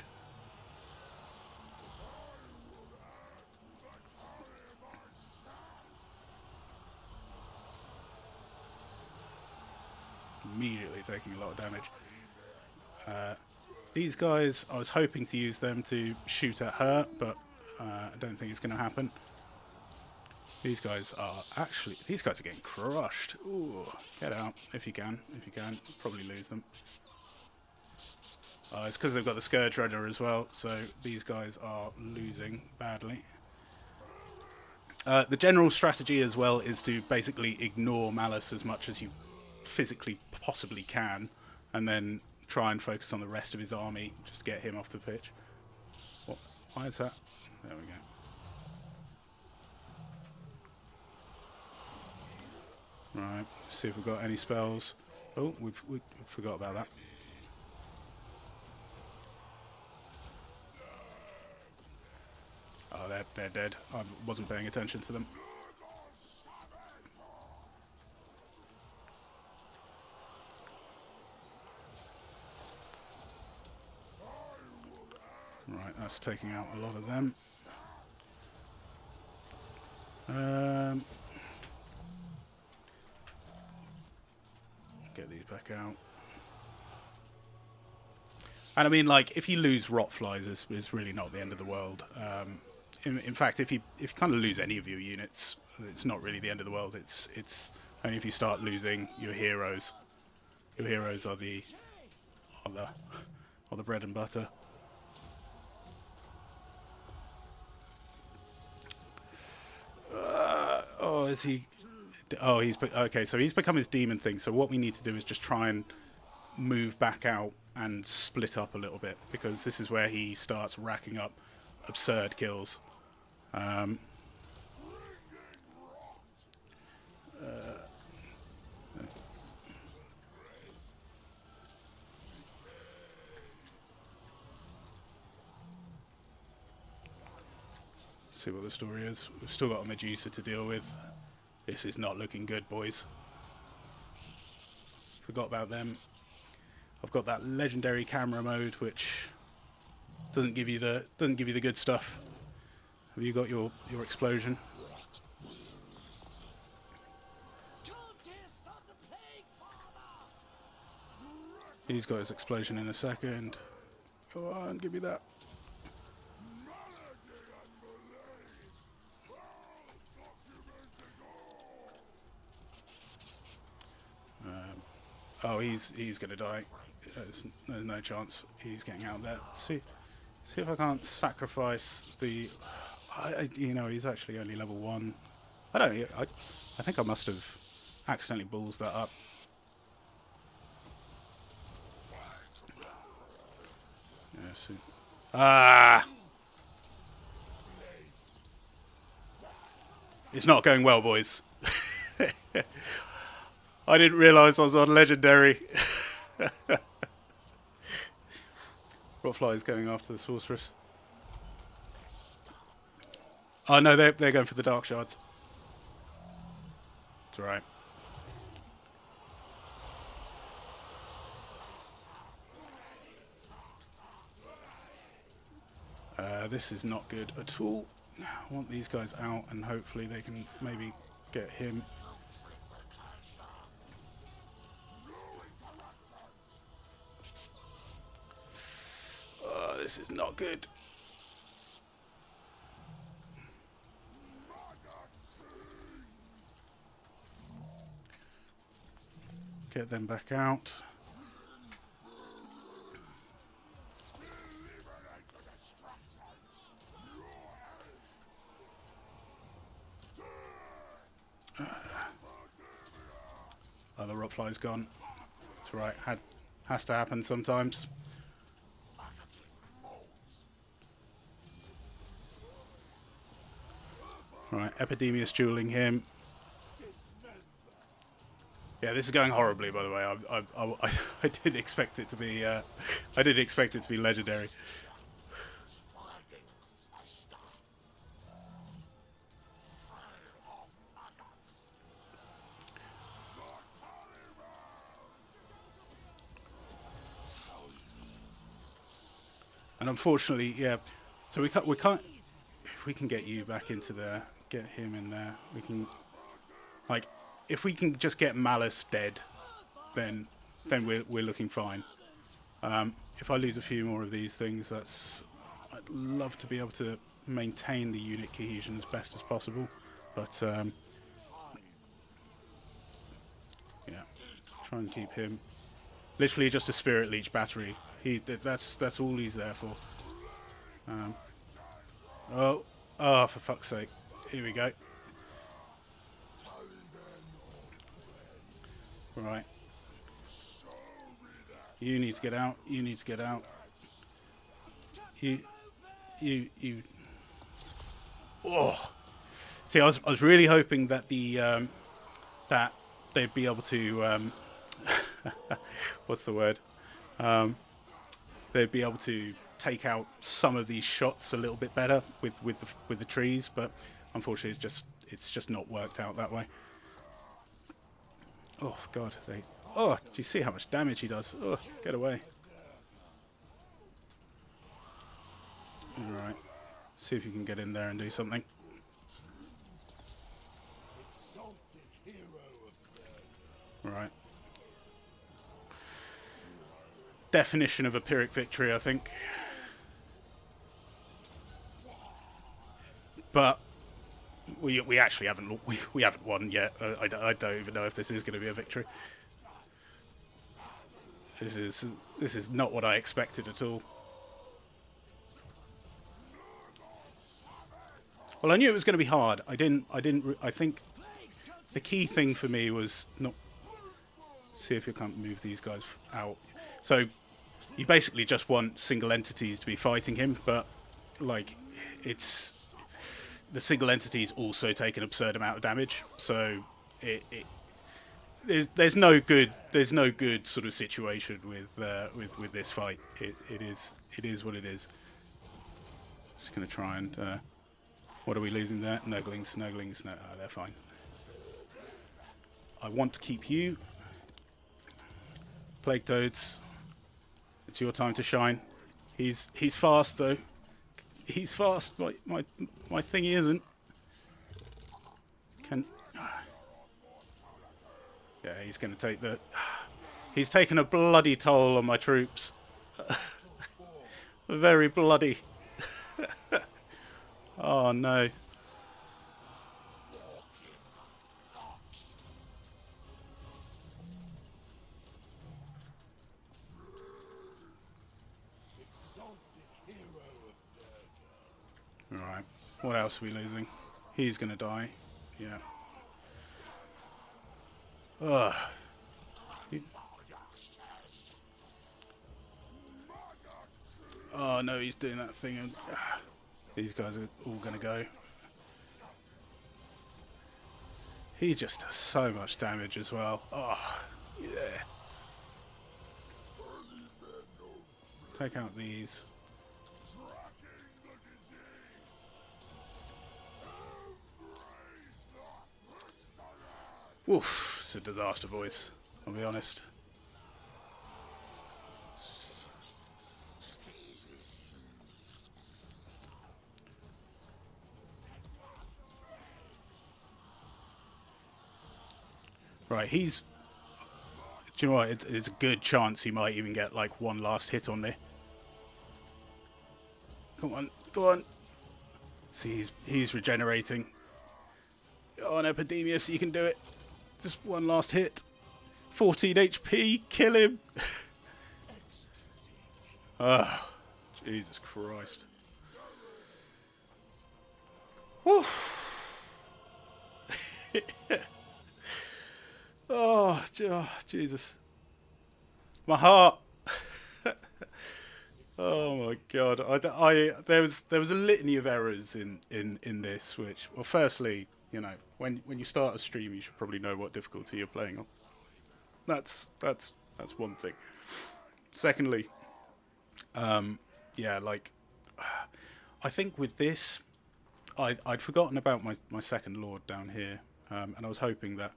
Immediately taking a lot of damage. These guys, I was hoping to use them to shoot at her, but I don't think it's going to happen. These guys are getting crushed. Ooh, get out if you can. Probably lose them. It's because they've got the Scourge Rider as well, so these guys are losing badly. The general strategy as well is to basically ignore Malice as much as you physically possibly can, and then try and focus on the rest of his army, just get him off the pitch. What? Why is that? There we go. Right, see if we've got any spells. Oh, we forgot about that. Oh, they're dead. I wasn't paying attention to them. Right, that's taking out a lot of them. Get these back out. And I mean, like, if you lose Rotflies, it's really not the end of the world. In fact, if you kind of lose any of your units, it's not really the end of the world. It's only if you start losing your heroes. Your heroes are the bread and butter. Is he? Oh, he's okay. So he's become his demon thing. So what we need to do is just try and move back out and split up a little bit, because this is where he starts racking up absurd kills. See what the story is. We've still got a Medusa to deal with. This is not looking good, boys. Forgot about them. I've got that legendary camera mode, which doesn't give you the good stuff. Have you got your explosion? He's got his explosion in a second. Go on, give me that. Oh, he's gonna die. There's no chance he's getting out of there. See if I can't sacrifice the. You know, he's actually only level 1. I don't. I think I must have accidentally balls that up. Yeah, so. Ah! It's not going well, boys. I didn't realise I was on legendary. Rotfly is going after the sorceress. Oh no, they're going for the dark shards. It's alright. This is not good at all. I want these guys out, and hopefully they can maybe get him. This is not good. Get them back out. Oh, the Rotfly's gone. It's right. Has to happen sometimes. Right, Epidemius dueling him. Yeah, this is going horribly, by the way. I didn't expect it to be. I didn't expect it to be legendary. And unfortunately, yeah. So we can't. If we can get you back into there, get him in there. We can, like, if we can just get Malice dead, then we're looking fine. If I lose a few more of these things, I'd love to be able to maintain the unit cohesion as best as possible, but yeah, try and keep him. Literally just a Spirit Leech battery. That's all he's there for. Oh, for fuck's sake! Here we go. Right. You need to get out. You need to get out. You. Oh. See, I was really hoping that that they'd be able to what's the word? They'd be able to take out some of these shots a little bit better with the trees, but unfortunately, it's just not worked out that way. Oh God! Oh, do you see how much damage he does? Oh, get away! All right, see if you can get in there and do something. Right. Definition of a Pyrrhic victory, I think. But we actually haven't we haven't won yet. I don't even know if this is going to be a victory. This is not what I expected at all. Well, I knew it was going to be hard. I think the key thing for me was not. See if you can't move these guys out. So you basically just want single entities to be fighting him, but like it's the single entities also take an absurd amount of damage. So there's no good sort of situation with this fight. It is what it is. Just gonna try and what are we losing there? Nurglings. No, they're fine. I want to keep you. Plague Toads, it's your time to shine. He's fast though. He's fast. My thingy isn't. Yeah, he's going to take the. He's taken a bloody toll on my troops. Very bloody. Oh no. What else are we losing? He's gonna die. Yeah. Ugh. Oh no, he's doing that thing. And, these guys are all gonna go. He just does so much damage as well. Oh, yeah. Take out these. Oof, it's a disaster, boys. I'll be honest. Right, he's... Do you know what? It's a good chance he might even get, like, one last hit on me. Come on, go on. See, he's regenerating. Go on, Epidemius, you can do it. Just one last hit. 14 HP, kill him. Ah, Jesus Christ. Whew. Oh, Jesus. My heart. Oh my God. There was a litany of errors in this, which, well, firstly, you know, when you start a stream, you should probably know what difficulty you're playing on. That's one thing. Secondly, yeah, like, I think with this, I'd forgotten about my second lord down here, and I was hoping that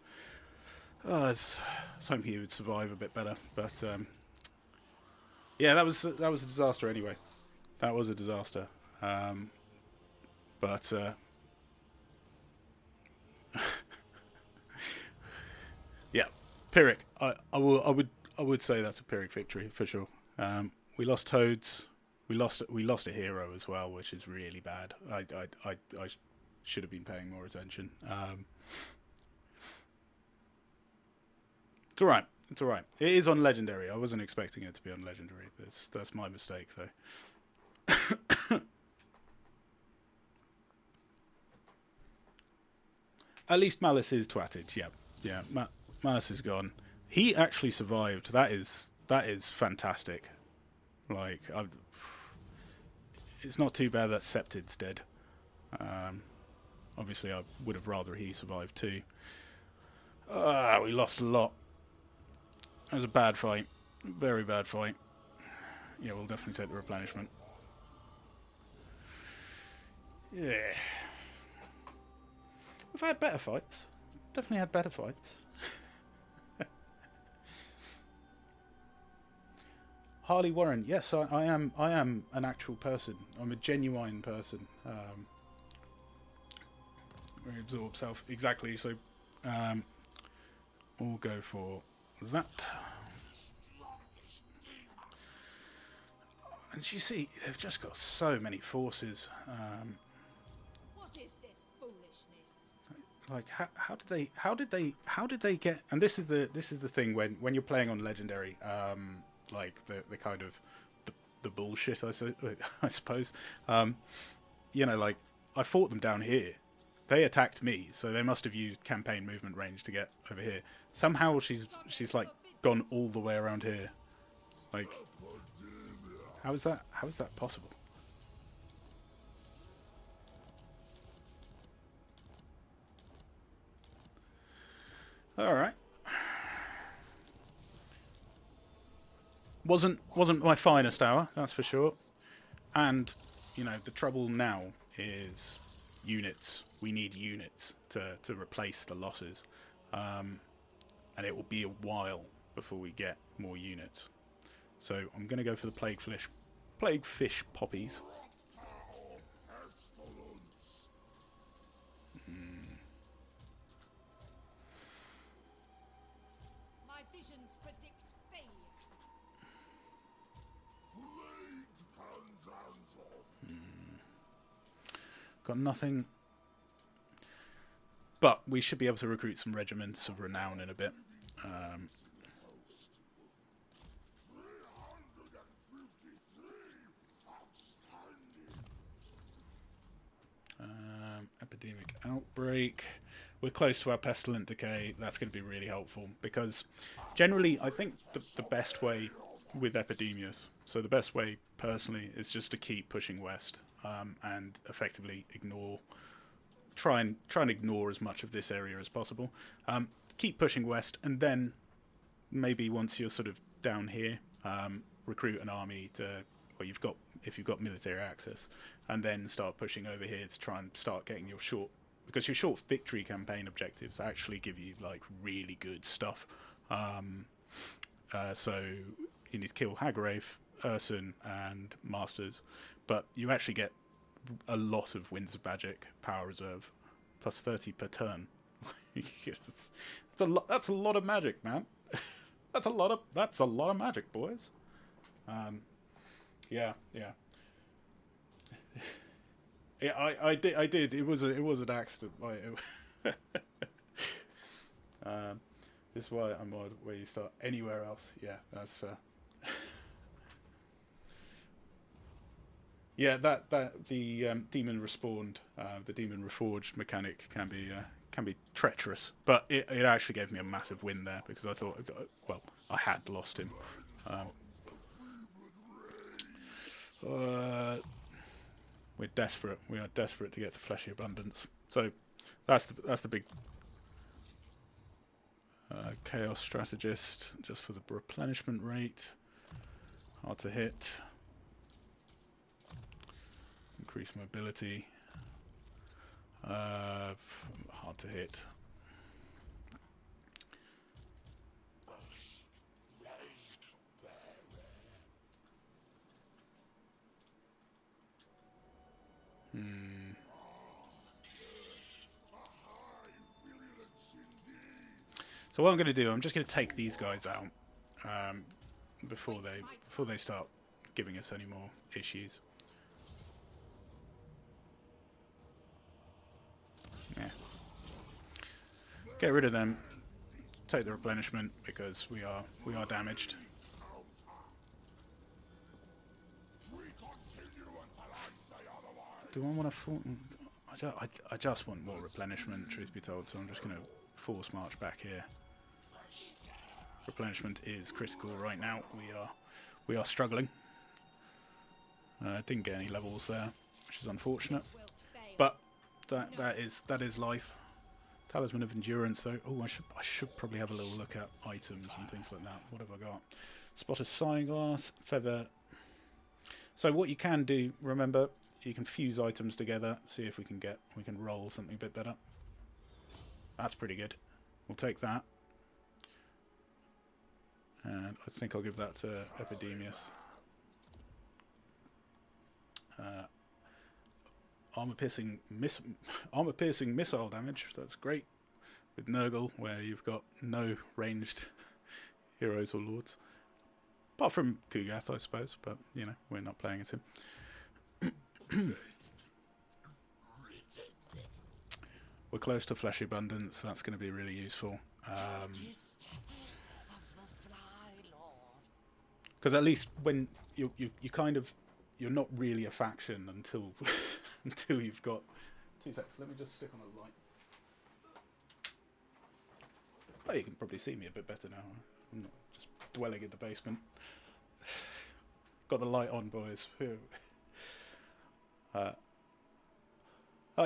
I was hoping he would survive a bit better, but yeah, that was a disaster anyway. That was a disaster, but yeah, Pyrrhic. I would say that's a Pyrrhic victory for sure. We lost Toads. We lost a hero as well, which is really bad. I should have been paying more attention. It's alright. It's alright. It is on legendary. I wasn't expecting it to be on legendary. That's my mistake though. At least Malice is twatted. Yeah, yeah. Malice is gone. He actually survived. That is fantastic. Like, it's not too bad that Septid's dead. Obviously, I would have rather he survived too. We lost a lot. That was a bad fight. Very bad fight. Yeah, we'll definitely take the replenishment. Yeah. We've had better fights. Definitely had better fights. Harley Warren. Yes, I am an actual person. I'm a genuine person. Very absorbed self. Exactly. So, we'll go for that. And you see, they've just got so many forces. What is this foolishness? Like, how did they get? And this is the thing when you're playing on legendary, like the kind of the bullshit I suppose. You know, like, I fought them down here. They attacked me, so they must have used campaign movement range to get over here. Somehow she's like gone all the way around here. Like, how is that possible? All right. Wasn't my finest hour, that's for sure. And, you know, the trouble now is units. We need units to replace the losses. And it will be a while before we get more units. So I'm going to go for the plague fish poppies. My visions predict failure. Got nothing. But we should be able to recruit some regiments of renown in a bit. epidemic outbreak. We're close to our pestilent decay. That's going to be really helpful because generally I think the best way with epidemius, so the best way personally is just to keep pushing west and effectively try and ignore as much of this area as possible. Keep pushing west, and then maybe once you're sort of down here, recruit an army to, well, if you've got military access, and then start pushing over here to try and start getting your short, because your short victory campaign objectives actually give you like really good stuff. So you need to kill Hagraith, Ursun, and Masters, but you actually get a lot of Winds of Magic power reserve, plus 30 per turn. That's a lot of magic, man. That's a lot of magic, boys. Yeah. Yeah, I did. It was an accident. This is why I'm odd where you start anywhere else. Yeah, that's fair. Yeah, the demon respawned, the demon reforged mechanic can be treacherous, but it actually gave me a massive win there because I thought, well, I had lost him. We're desperate. We are desperate to get to fleshy abundance. So that's the big chaos strategist just for the replenishment rate. Hard to hit. Increase mobility. Hard to hit. So what I'm going to do, I'm just going to take these guys out before they start giving us any more issues. Yeah. Get rid of them. Take the replenishment because we are damaged. Do I want to? I just want more replenishment, truth be told. So I'm just going to force march back here. Replenishment is critical right now. We are struggling. Didn't get any levels there, which is unfortunate. But that is life. Talisman of Endurance, though. Oh, I should probably have a little look at items and things like that. What have I got? Spot of Signglass, Feather. So what you can do, remember, you can fuse items together. See if we can roll something a bit better. That's pretty good. We'll take that. And I think I'll give that to Epidemius. Armor-piercing missile damage. That's great. With Nurgle, where you've got no ranged heroes or lords. Apart from Kugath, I suppose. But, you know, we're not playing as him. We're close to Flesh Abundance. That's going to be really useful. Because at least when you kind of, you're not really a faction until until you've got 2 seconds. Let me just stick on a light. Oh, you can probably see me a bit better now. I'm not just dwelling in the basement. Got the light on, boys. Hi,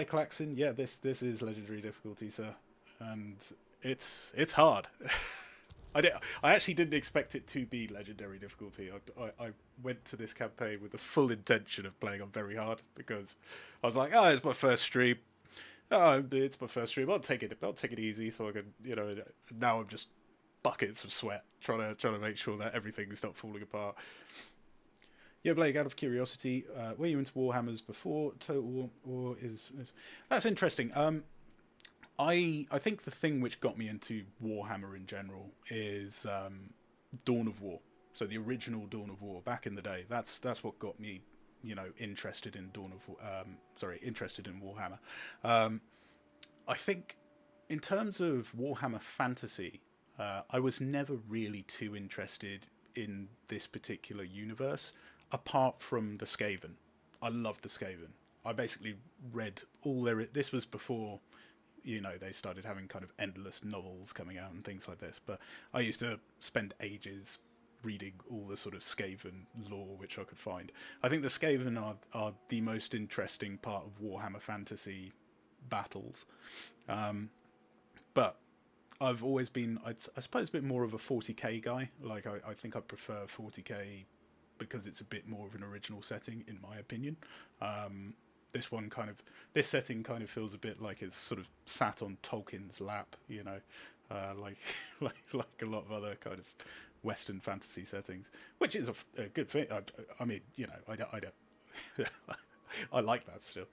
Klaxon. Yeah, this is legendary difficulty, sir, and it's hard. I actually didn't expect it to be legendary difficulty. I went to this campaign with the full intention of playing on very hard because I was like, oh, it's my first stream. Oh, it's my first stream. I'll take it easy, so I can, you know. Now I'm just buckets of sweat trying to make sure that everything's not falling apart. Yeah, Blake, out of curiosity, were you into Warhammers before Total War, or is that's interesting. I think the thing which got me into Warhammer in general is Dawn of War. So the original Dawn of War back in the day. That's what got me, you know, interested in interested in Warhammer. I think in terms of Warhammer Fantasy, I was never really too interested in this particular universe, apart from the Skaven. I love the Skaven. I basically read all their. This was before, they started having kind of endless novels coming out and things like this. But I used to spend ages reading all the sort of Skaven lore which I could find. I think the Skaven are the most interesting part of Warhammer Fantasy battles. But I've always been, I suppose, a bit more of a 40k guy. Like, I think I prefer 40k because it's a bit more of an original setting, in my opinion. This setting kind of feels a bit like it's sort of sat on Tolkien's lap, like a lot of other kind of Western fantasy settings, which is a good thing. I mean, I don't, I like that still.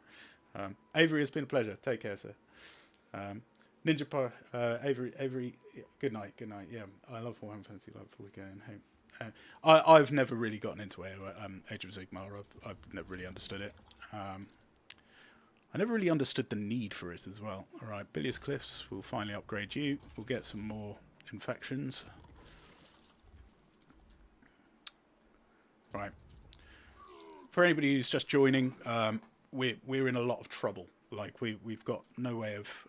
Avery, it's been a pleasure. Take care, sir. Ninja Pie, Avery, good night. Yeah, I love Warhammer Fantasy like before we go home. I've never really gotten into Age of Sigmar. I've never really understood it. I never really understood the need for it as well. All right, Bilious Cliffs, we'll finally upgrade you. We'll get some more infections. Right. For anybody who's just joining, we're in a lot of trouble. Like we've got no way of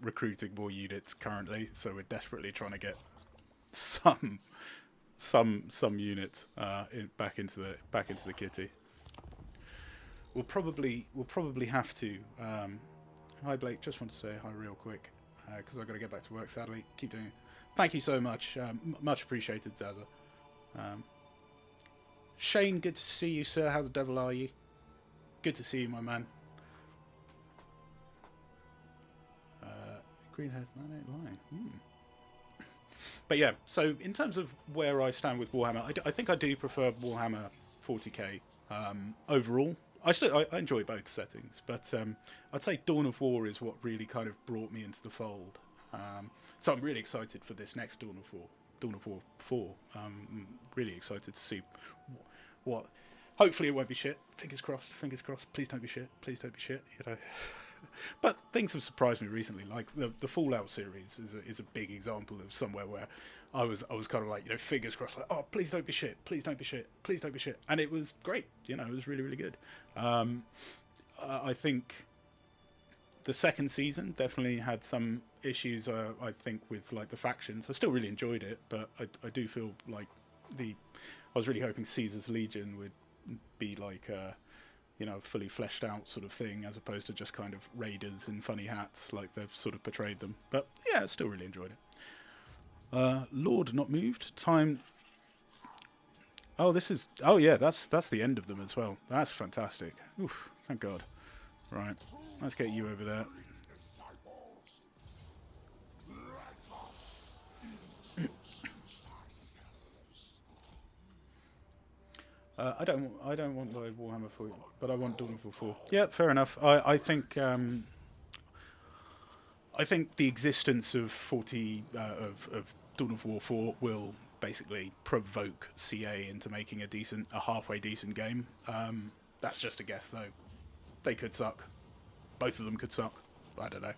recruiting more units currently, so we're desperately trying to get some units back into the kitty. We'll probably have to. Hi Blake, just want to say hi real quick because I've got to get back to work. Sadly, keep doing it. Thank you so much, much appreciated, Zaza. Shane, good to see you, sir. How the devil are you? Good to see you, my man. Greenhead man ain't lying. But yeah, so in terms of where I stand with Warhammer, I think I do prefer Warhammer 40k overall. I enjoy both settings, but I'd say Dawn of War is what really kind of brought me into the fold. So I'm really excited for this next Dawn of War 4. I'm really excited to see what. Hopefully it won't be shit. Fingers crossed. Please don't be shit. But things have surprised me recently. Like the Fallout series is a big example of somewhere where I was kind of like, fingers crossed, like, oh, please don't be shit, and it was great. It was really, really good. I think the second season definitely had some issues. I think with like the factions. I still really enjoyed it, but I do feel like I was really hoping Caesar's Legion would be like fully fleshed out sort of thing, as opposed to just kind of raiders in funny hats like they've sort of portrayed them. But yeah, I still really enjoyed it. Lord not moved. Time. Oh, yeah, that's the end of them as well. That's fantastic. Oof, thank God. Right, let's get you over there. I don't want the Warhammer 4, but I want Dawn of War 4. Yeah, fair enough. I think the existence of of Dawn of War 4 will basically provoke CA into making a halfway decent game. That's just a guess though. They could suck. Both of them could suck. I don't know.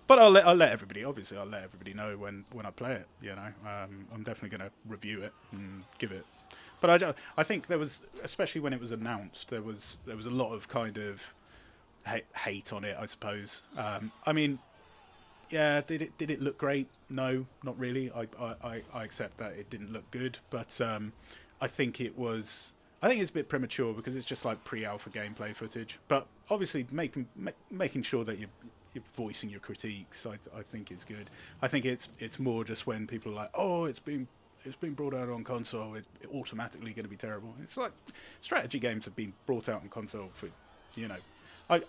But I'll let everybody. Obviously, I'll let everybody know when I play it. I'm definitely going to review it and give it. But I think there was, especially when it was announced, there was a lot of kind of hate on it, I suppose. I mean, yeah, did it look great? No, not really. I accept that it didn't look good, but I think it's a bit premature because it's just like pre-alpha gameplay footage. But obviously, making sure that you're voicing your critiques, I think is good. I think it's more just when people are like, oh, it's been brought out on console, it's automatically going to be terrible. It's like strategy games have been brought out on console for, I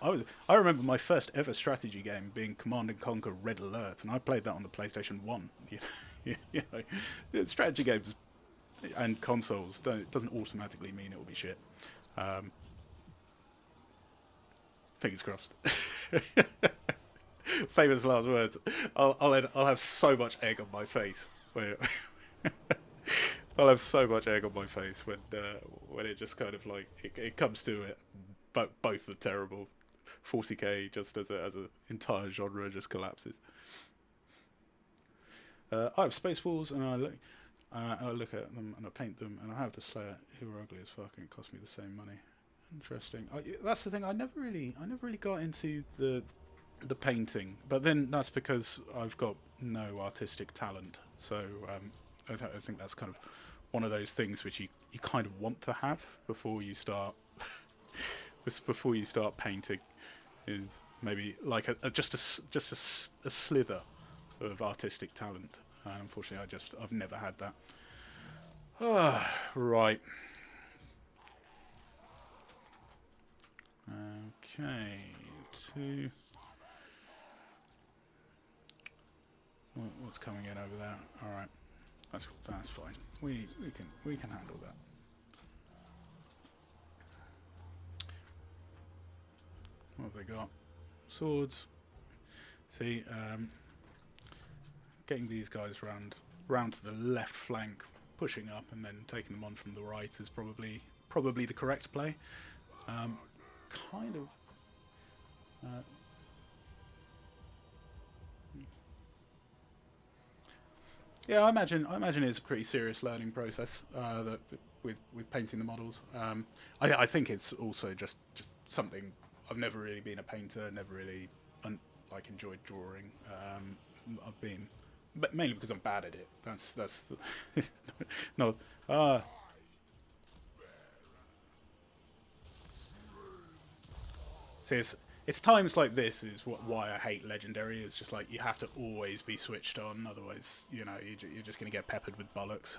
remember my first ever strategy game being Command and Conquer Red Alert, and I played that on the PlayStation 1. Strategy games and consoles doesn't automatically mean it will be shit. Fingers crossed. Famous last words. I'll have so much egg on my face. I'll have so much egg on my face when it just kind of like it comes to it. But both are terrible. 40k just as a entire genre just collapses. I have Space Walls and I look at them and I paint them and I have the Slayer who are ugly as fuck and it cost me the same money. Interesting. That's the thing. I never really got into the painting, but then that's because I've got no artistic talent. So I think that's kind of one of those things which you kind of want to have before you start before you start painting, is maybe like just a slither of artistic talent. And unfortunately, I've never had that. Right. Okay. What's coming in over there? All right. That's fine. We can handle that. What have they got? Swords. See, getting these guys round to the left flank, pushing up, and then taking them on from the right is probably the correct play. Kind of. Yeah, I imagine it's a pretty serious learning process with painting the models. I think it's also just something. I've never really been a painter, never really enjoyed drawing. I've been, but mainly because I'm bad at it. That's no. See, it's times like this is why I hate Legendary. It's just like you have to always be switched on, otherwise, you know, you're just going to get peppered with bollocks.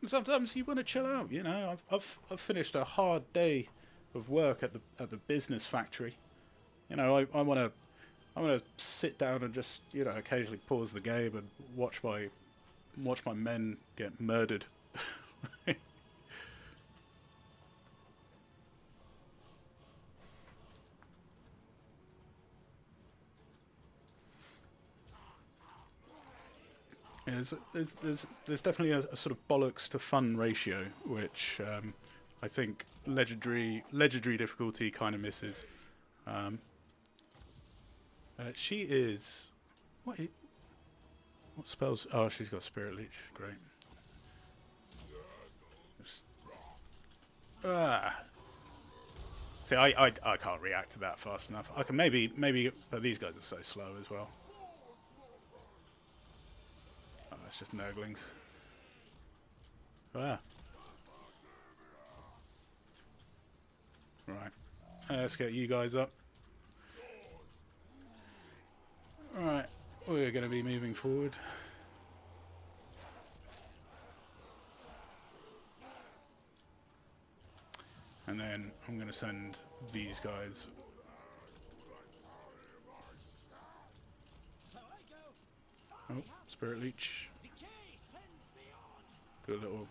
Sometimes you want to chill out, you know. I've finished a hard day of work at the business factory. You know, I want to sit down and just, you know, occasionally pause the game and watch my men get murdered. Yeah, there's definitely a sort of bollocks to fun ratio, which I think legendary difficulty kind of misses. She is what spells? Oh, she's got Spirit Leech. Great. See, I can't react to that fast enough. I can maybe, but these guys are so slow as well. Oh, it's just Nurglings. Right. Let's get you guys up. Right. We're going to be moving forward. And then I'm going to send these guys. Oh, Spirit Leech. Do a little,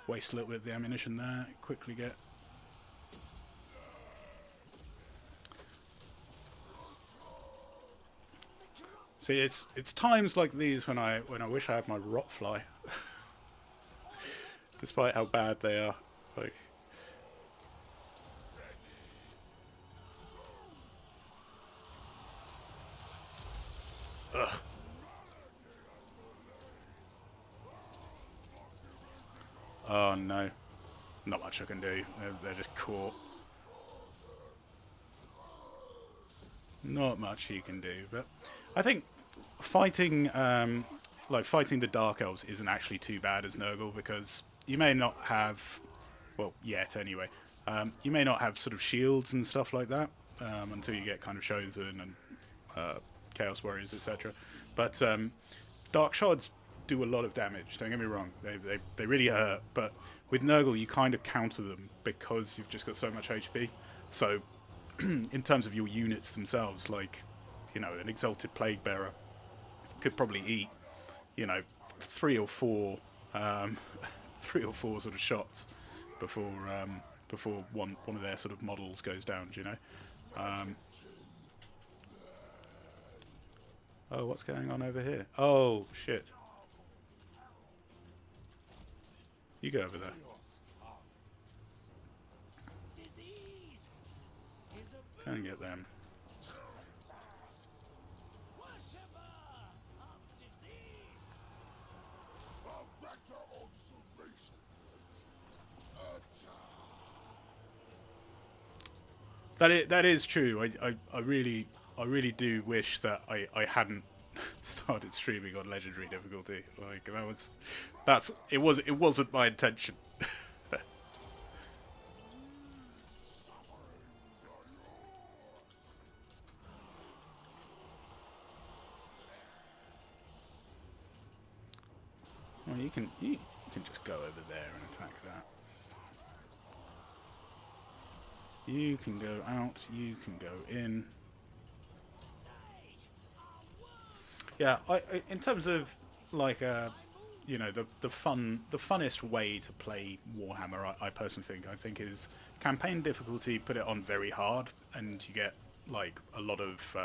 waste a little bit of the ammunition there. Quickly get. See, it's times like these when I wish I had my Rotfly. Despite how bad they are, like. Ugh. Oh no, not much I can do. They're just caught. Not much you can do, but I think fighting fighting the Dark Elves isn't actually too bad as Nurgle, because you may not have, well, yet anyway, you may not have sort of shields and stuff like that until you get kind of Chosen and Chaos Warriors, etc. But Dark Shards do a lot of damage, don't get me wrong, they really hurt, but with Nurgle you kind of counter them because you've just got so much HP. So in terms of your units themselves, like, you know, an Exalted Plague Bearer could probably eat, you know, three or four sort of shots before one of their sort of models goes down, you know. Oh, what's going on over here? Oh, shit. You go over there. Can't get them. That is true. I really do wish that I hadn't started streaming on legendary difficulty. Like it wasn't my intention. Well, you can just go over there and attack that. You can go out. You can go in. Yeah, in terms of like you know, the funnest way to play Warhammer, I personally think is campaign difficulty. Put it on very hard, and you get like a lot of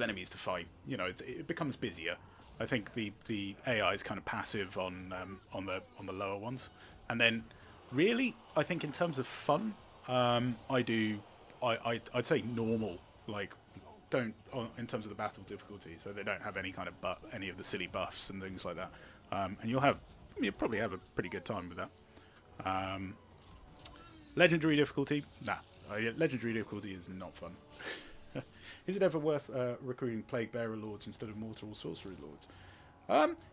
enemies to fight. You know, it becomes busier. I think the AI is kind of passive on the lower ones, and then really I think in terms of fun, I'd say normal, like don't in terms of the battle difficulty, so they don't have any kind of any of the silly buffs and things like that, and you'll probably have a pretty good time with that. Legendary difficulty, nah, legendary difficulty is not fun. Is it ever worth recruiting Plague Bearer Lords instead of Mortal or Sorcery Lords?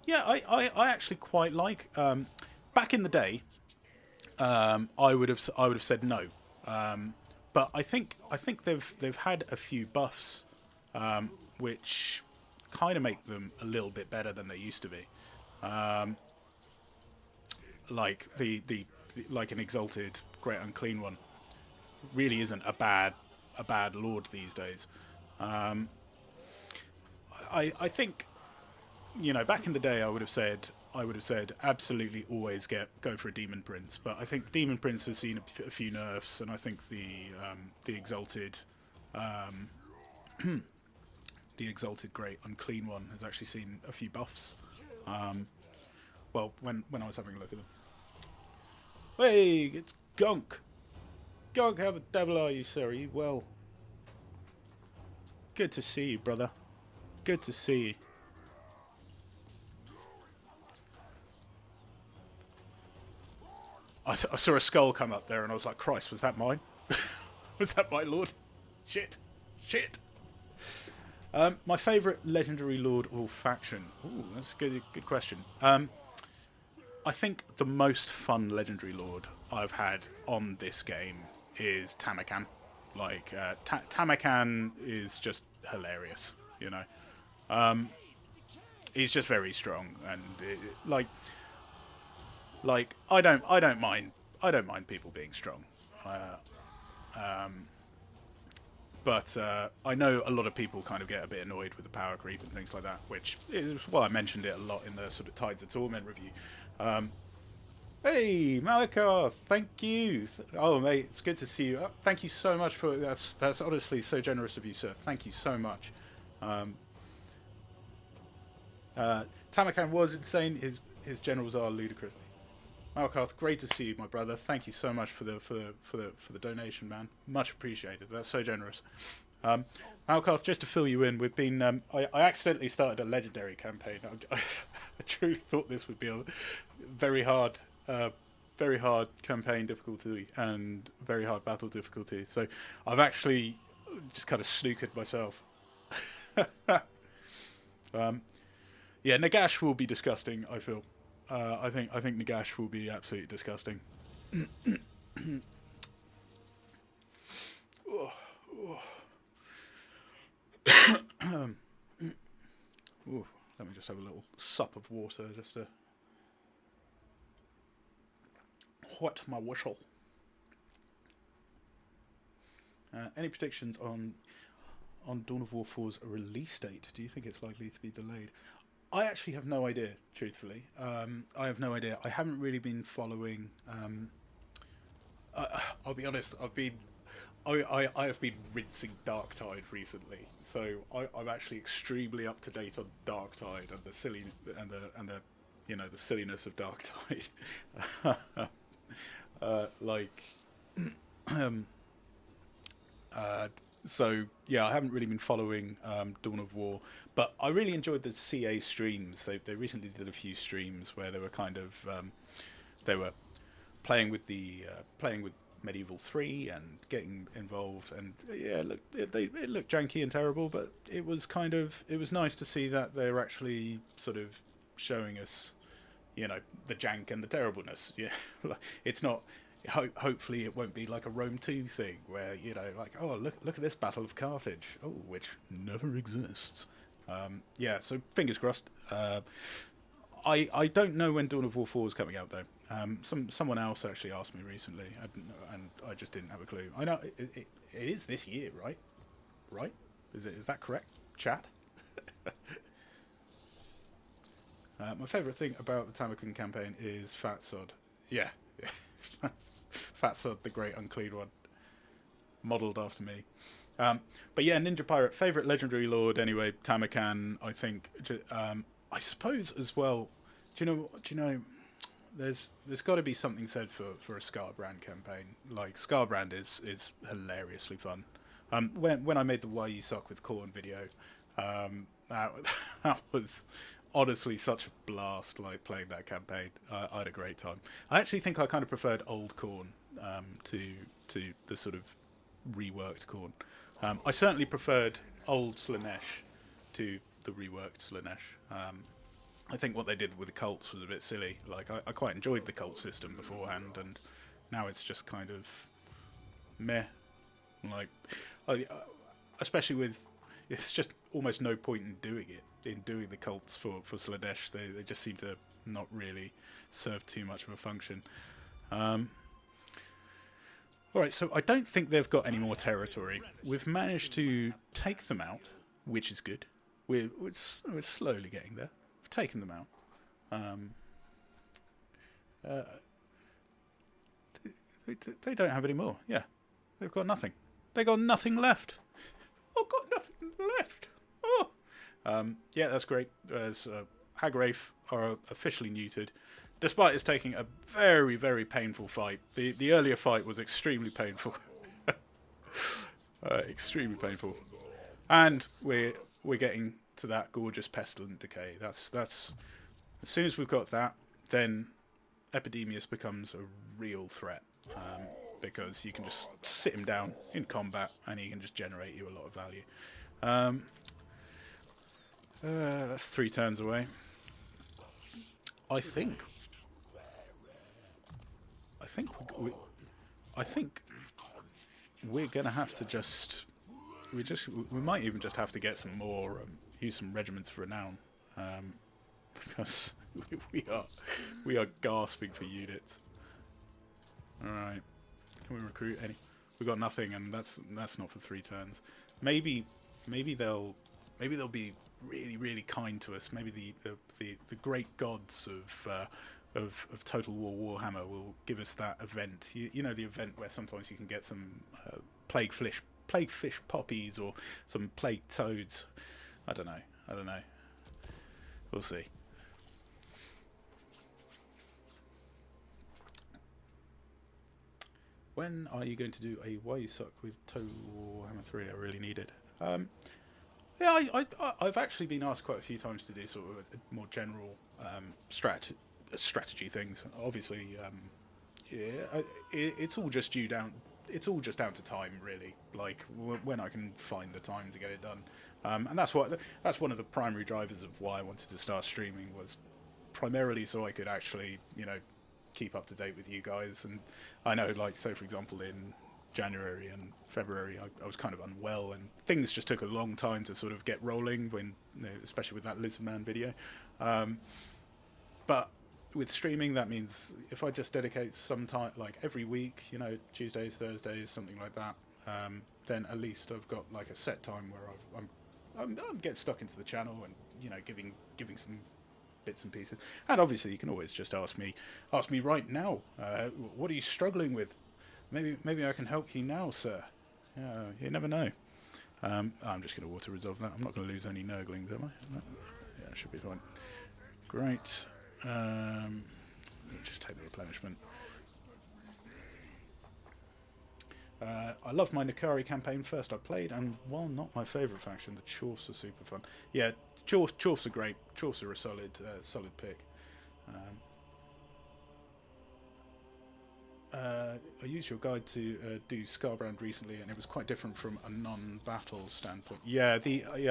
Yeah, I actually quite like. Back in the day, I would have said no, but I think they've had a few buffs, which kind of make them a little bit better than they used to be. Like like an Exalted Great Unclean One really isn't a bad lord these days. I think, you know, back in the day I would have said absolutely always go for a Demon Prince, but I think Demon Prince has seen a few nerfs, and I think the Exalted the Exalted Great Unclean One has actually seen a few buffs. Well, when I was having a look at them. Hey, it's Gunk. Gunk, how the devil are you, sir? Are you well? Good to see you, brother. Good to see you. I saw a skull come up there and I was like, Christ, was that mine? Was that my lord? Shit. My favourite legendary lord or faction? Ooh, that's a good question. I think the most fun legendary lord I've had on this game is Tamakan. Like, Tamakan is just hilarious, you know. He's just very strong, and like I don't mind people being strong, but I know a lot of people kind of get a bit annoyed with the power creep and things like that, which is why I mentioned it a lot in the sort of Tides of Torment review. Hey, Malakar, thank you. Oh, mate, it's good to see you. Thank you so much for that's honestly so generous of you, sir. Thank you so much. Tamakan was insane. His generals are ludicrous. Malkarth, great to see you, my brother. Thank you so much for the donation, man. Much appreciated. That's so generous. Malkarth, just to fill you in, we've been. I accidentally started a legendary campaign. I truly thought this would be a very hard campaign difficulty and very hard battle difficulty. So I've actually just kind of snookered myself. Yeah, Nagash will be disgusting, I feel. I think Nagash will be absolutely disgusting. Ooh, let me just have a little sup of water just to wet my whistle. Any predictions on Dawn of War 4's release date? Do you think it's likely to be delayed? I actually have no idea, truthfully. I have no idea. I haven't really been following. I'll be honest. I have been rinsing Darktide recently, so I'm actually extremely up to date on Darktide and the silly and the you know, the silliness of Darktide. So yeah, I haven't really been following Dawn of War, but I really enjoyed the CA streams. They recently did a few streams where they were kind of they were playing with Medieval 3 and getting involved, and yeah, look, it looked janky and terrible, but it was nice to see that they're actually sort of showing us, you know, the jank and the terribleness. Yeah, it's not. Hopefully, it won't be like a Rome 2 thing where, you know, like, oh, look at this Battle of Carthage, oh, which never exists. Yeah, so fingers crossed. I don't know when Dawn of War 4 is coming out though. Someone else actually asked me recently, and I just didn't have a clue. I know it is this year, right? Right? Is that correct, chat? My favourite thing about the Tamakan campaign is Fat Sod. Yeah. Fat Sod, the great unclean one. Modelled after me. But yeah, Ninja Pirate, favourite legendary lord anyway, Tamakan, I think. I suppose as well, do you know there's got to be something said for a Scarbrand campaign. Like, Scarbrand is hilariously fun. When I made the Why You Suck with Corn video, that was honestly such a blast, like, playing that campaign. I had a great time. I actually think I kind of preferred old Corn to the sort of reworked Corn. I certainly preferred old Slanesh to the reworked Slanesh. I think what they did with the cults was a bit silly. Like, I quite enjoyed the cult system beforehand, and now it's just kind of meh. Like, especially with, it's just almost no point in doing the cults for Slanesh. They just seem to not really serve too much of a function. Alright, so I don't think they've got any more territory. We've managed to take them out, which is good. We're slowly getting there. We've taken them out. They don't have any more. Yeah, they've got nothing. They got nothing left. Oh, got nothing left. Oh, yeah, that's great. As Hagrafe are officially neutered, despite us taking a very, very painful fight. The earlier fight was extremely painful. Extremely painful. And we're getting to that gorgeous pestilent decay. That's as soon as we've got that, then Epidemius becomes a real threat. Because you can just sit him down in combat and he can just generate you a lot of value. That's 3 turns away. I think we're gonna have to we might even just have to get some more, use some regiments for renown, because we are gasping for units. All right, can we recruit any? We got nothing, and that's not for 3 turns. Maybe they'll be really, really kind to us. Maybe the great gods of Total War Warhammer will give us that event. You know, the event where sometimes you can get some plague fish poppies or some plague toads. I don't know. We'll see. When are you going to do a Why You Suck with Total War Warhammer 3? I really need it. Yeah, I've actually been asked quite a few times to do sort of a more general strategy things. Obviously, yeah, it's all just down to time, really. Like, when I can find the time to get it done, and that's one of the primary drivers of why I wanted to start streaming, was primarily so I could actually, you know, keep up to date with you guys. And I know, like, so for example, in January and February I was kind of unwell, and things just took a long time to sort of get rolling, when, you know, especially with that Lizardman video. But with streaming, that means if I just dedicate some time, like every week, you know, Tuesdays, Thursdays, something like that, then at least I've got like a set time where I'm getting stuck into the channel and, you know, giving some bits and pieces. And obviously you can always just ask me right now, what are you struggling with? Maybe I can help you now, sir. Yeah, you never know. I'm just going to auto resolve that. I'm not going to lose any Nurglings, am I? No. Yeah, I should be fine. Great. Just take the replenishment. I love my Nikari campaign. First I played, and while not my favourite faction, the Chorfs are super fun. Yeah, Chorfs are great. Chorfs are a solid pick. I used your guide to do Scarbrand recently, and it was quite different from a non-battle standpoint. Yeah,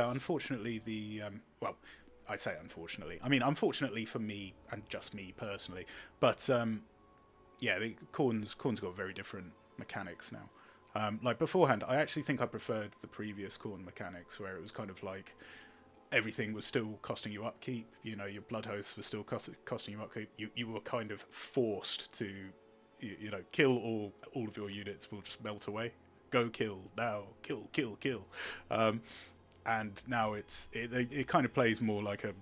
unfortunately, well, I say unfortunately. I mean, unfortunately for me and just me personally, but yeah, the Khorne's got very different mechanics now. Like beforehand, I actually think I preferred the previous Khorne mechanics, where it was kind of like everything was still costing you upkeep. You know, your blood hosts were still costing you upkeep. You were kind of forced to, you know, kill all of your units will just melt away. Go kill now, kill. And now it kind of plays more like a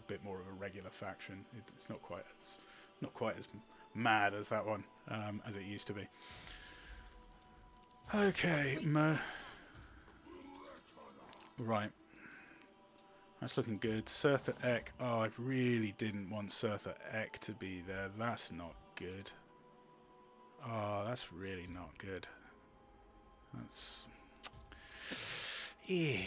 bit more of a regular faction. It's not quite as mad as that one as it used to be. Okay, right. That's looking good. Surtha Ek. Oh, I really didn't want Surtha Ek to be there. That's not good. Oh, that's really not good. That's... Yeah.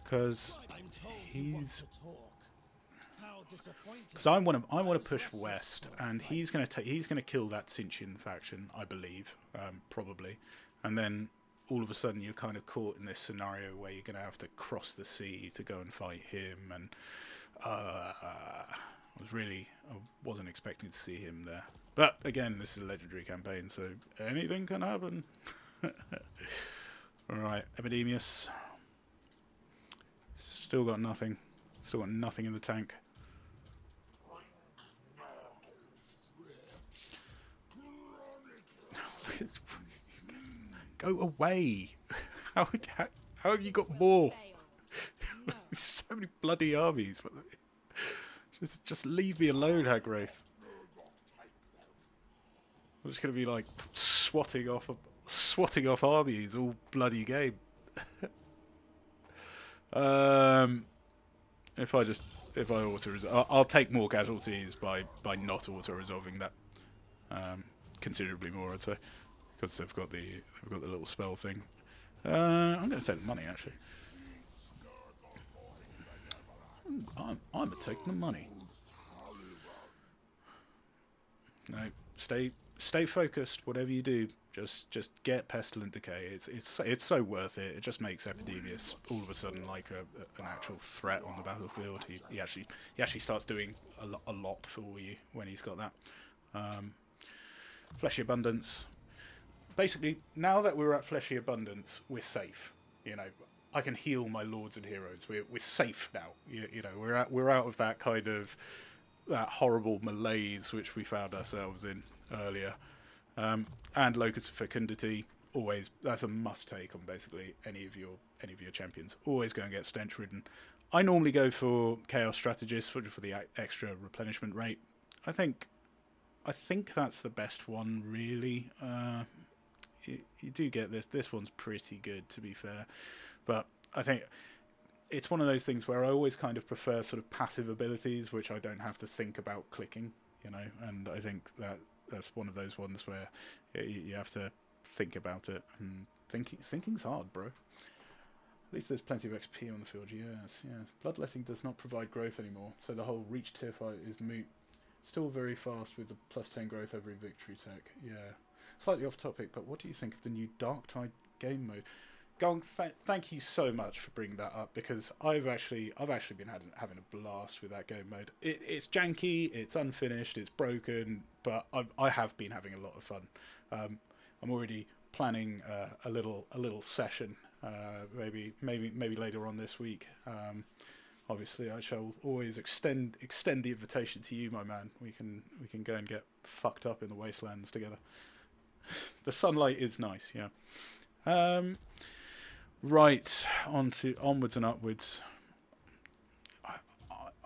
Because he's... Because I want to push west, and he's going to kill that Tzeentchian faction, I believe, probably, and then all of a sudden you're kind of caught in this scenario where you're going to have to cross the sea to go and fight him, and I wasn't expecting to see him there. But again, this is a legendary campaign, so anything can happen. All right, Epidemius. Still got nothing. Still got nothing in the tank. Go away! How have you got more? So many bloody armies. Just leave me alone, Hagraith. I'm just gonna be like swatting off armies all bloody game. If I auto-resolve, I'll take more casualties by not auto-resolving that. Considerably more, I'd say, because they've got the little spell thing. I'm going to take the money actually. I'm going to take the money. No, stay focused. Whatever you do, just get Pestilent Decay. It's so worth it. It just makes Epidemius all of a sudden like an actual threat on the battlefield. He actually starts doing a lot for you when he's got that. Fleshy Abundance. Basically, now that we're at Fleshy Abundance, we're safe. You know, I can heal my lords and heroes. We're safe now. You know, we're out of that kind of that horrible malaise which we found ourselves in earlier. And Locus of Fecundity, always, that's a must take on basically any of your champions. Always go and get Stench Ridden. I normally go for Chaos Strategist for the extra replenishment rate. I think that's the best one, really. You do get this. This one's pretty good, to be fair. But I think it's one of those things where I always kind of prefer sort of passive abilities, which I don't have to think about clicking, you know. And I think that's one of those ones where you have to think about it. And thinking's hard, bro. At least there's plenty of XP on the field. Yes. Bloodletting does not provide growth anymore, so the whole Reach tier fight is moot. Still very fast with the +10 growth every victory tech. Yeah. Slightly off topic, but what do you think of the new Darktide game mode? Gong, thank you so much for bringing that up, because I've actually been having a blast with that game mode. It's janky, it's unfinished, it's broken, but I have been having a lot of fun. I'm already planning a little session, maybe later on this week. Obviously, I shall always extend the invitation to you, my man. We can go and get fucked up in the wastelands together. The sunlight is nice, yeah. Right, onwards and upwards.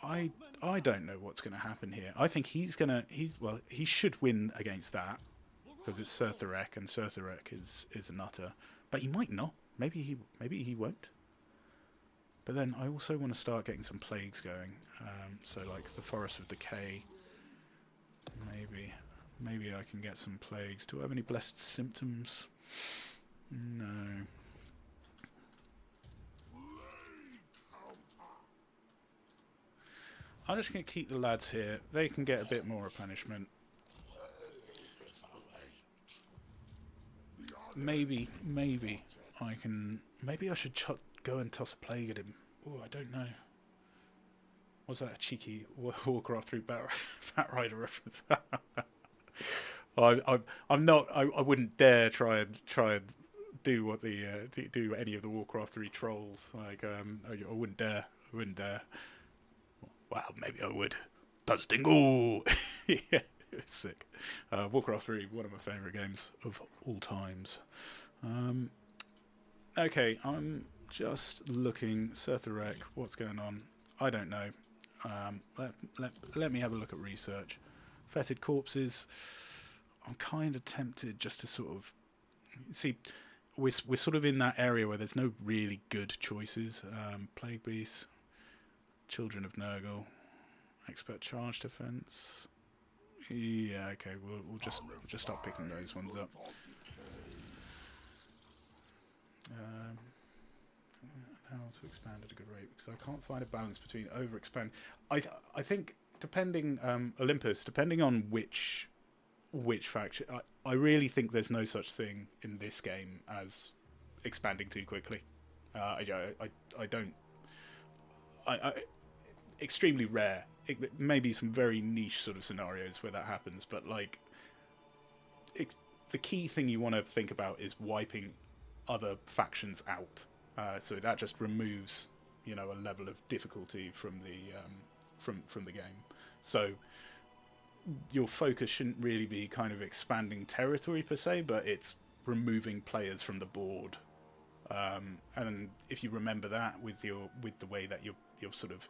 I don't know what's going to happen here. I think he should win against that, because it's Surtha Ek, and Surtha Ek is a nutter. But he might not. Maybe he won't. But then I also want to start getting some plagues going. So like the Forest of Decay. Maybe I can get some plagues. Do I have any blessed symptoms? No. I'm just going to keep the lads here. They can get a bit more replenishment. Maybe I can... Maybe I should go and toss a plague at him. Oh, I don't know. Was that a cheeky Warcraft 3 Bat Rider reference? I'm not. I wouldn't dare try and do what the do any of the Warcraft 3 trolls. Like I wouldn't dare. I wouldn't dare. Well, maybe I would. Does dingle. Yeah, it's sick. Warcraft 3, one of my favourite games of all times. Okay, I'm just looking. Sertharek, what's going on? I don't know. Let me have a look at research. Fetid corpses. I'm kind of tempted just to sort of see. We're sort of in that area where there's no really good choices. Plague beasts, children of Nurgle, expert charge defense. Yeah, okay. We'll just start picking those ones up. How to expand at a good rate, because I can't find a balance between overexpand. I think depending Olympus, depending on which faction, I really think there's no such thing in this game as expanding too quickly. I don't. Extremely rare. It may be some very niche sort of scenarios where that happens, but like, the key thing you want to think about is wiping other factions out. So that just removes, a level of difficulty from the game. So your focus shouldn't really be kind of expanding territory per se, but it's removing players from the board. And if you remember that with the way that you're sort of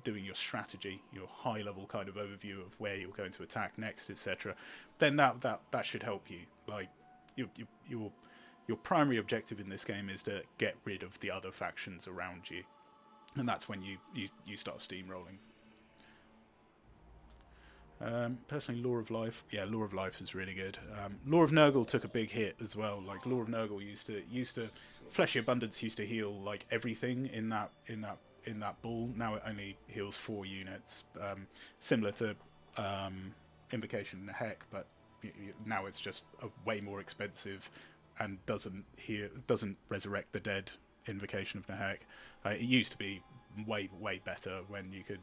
doing your strategy, your high level kind of overview of where you're going to attack next, etc., then that should help you. Like your primary objective in this game is to get rid of the other factions around you, and that's when you start steamrolling. Personally, Law of Life. Yeah, Law of Life is really good. Law of Nurgle took a big hit as well. Like Law of Nurgle used to Fleshy Abundance used to heal like everything in that ball. Now it only heals 4 units, similar to Invocation in the Heck, but now it's just a way more expensive and doesn't resurrect the dead Invocation of Nahek. It used to be way better when you could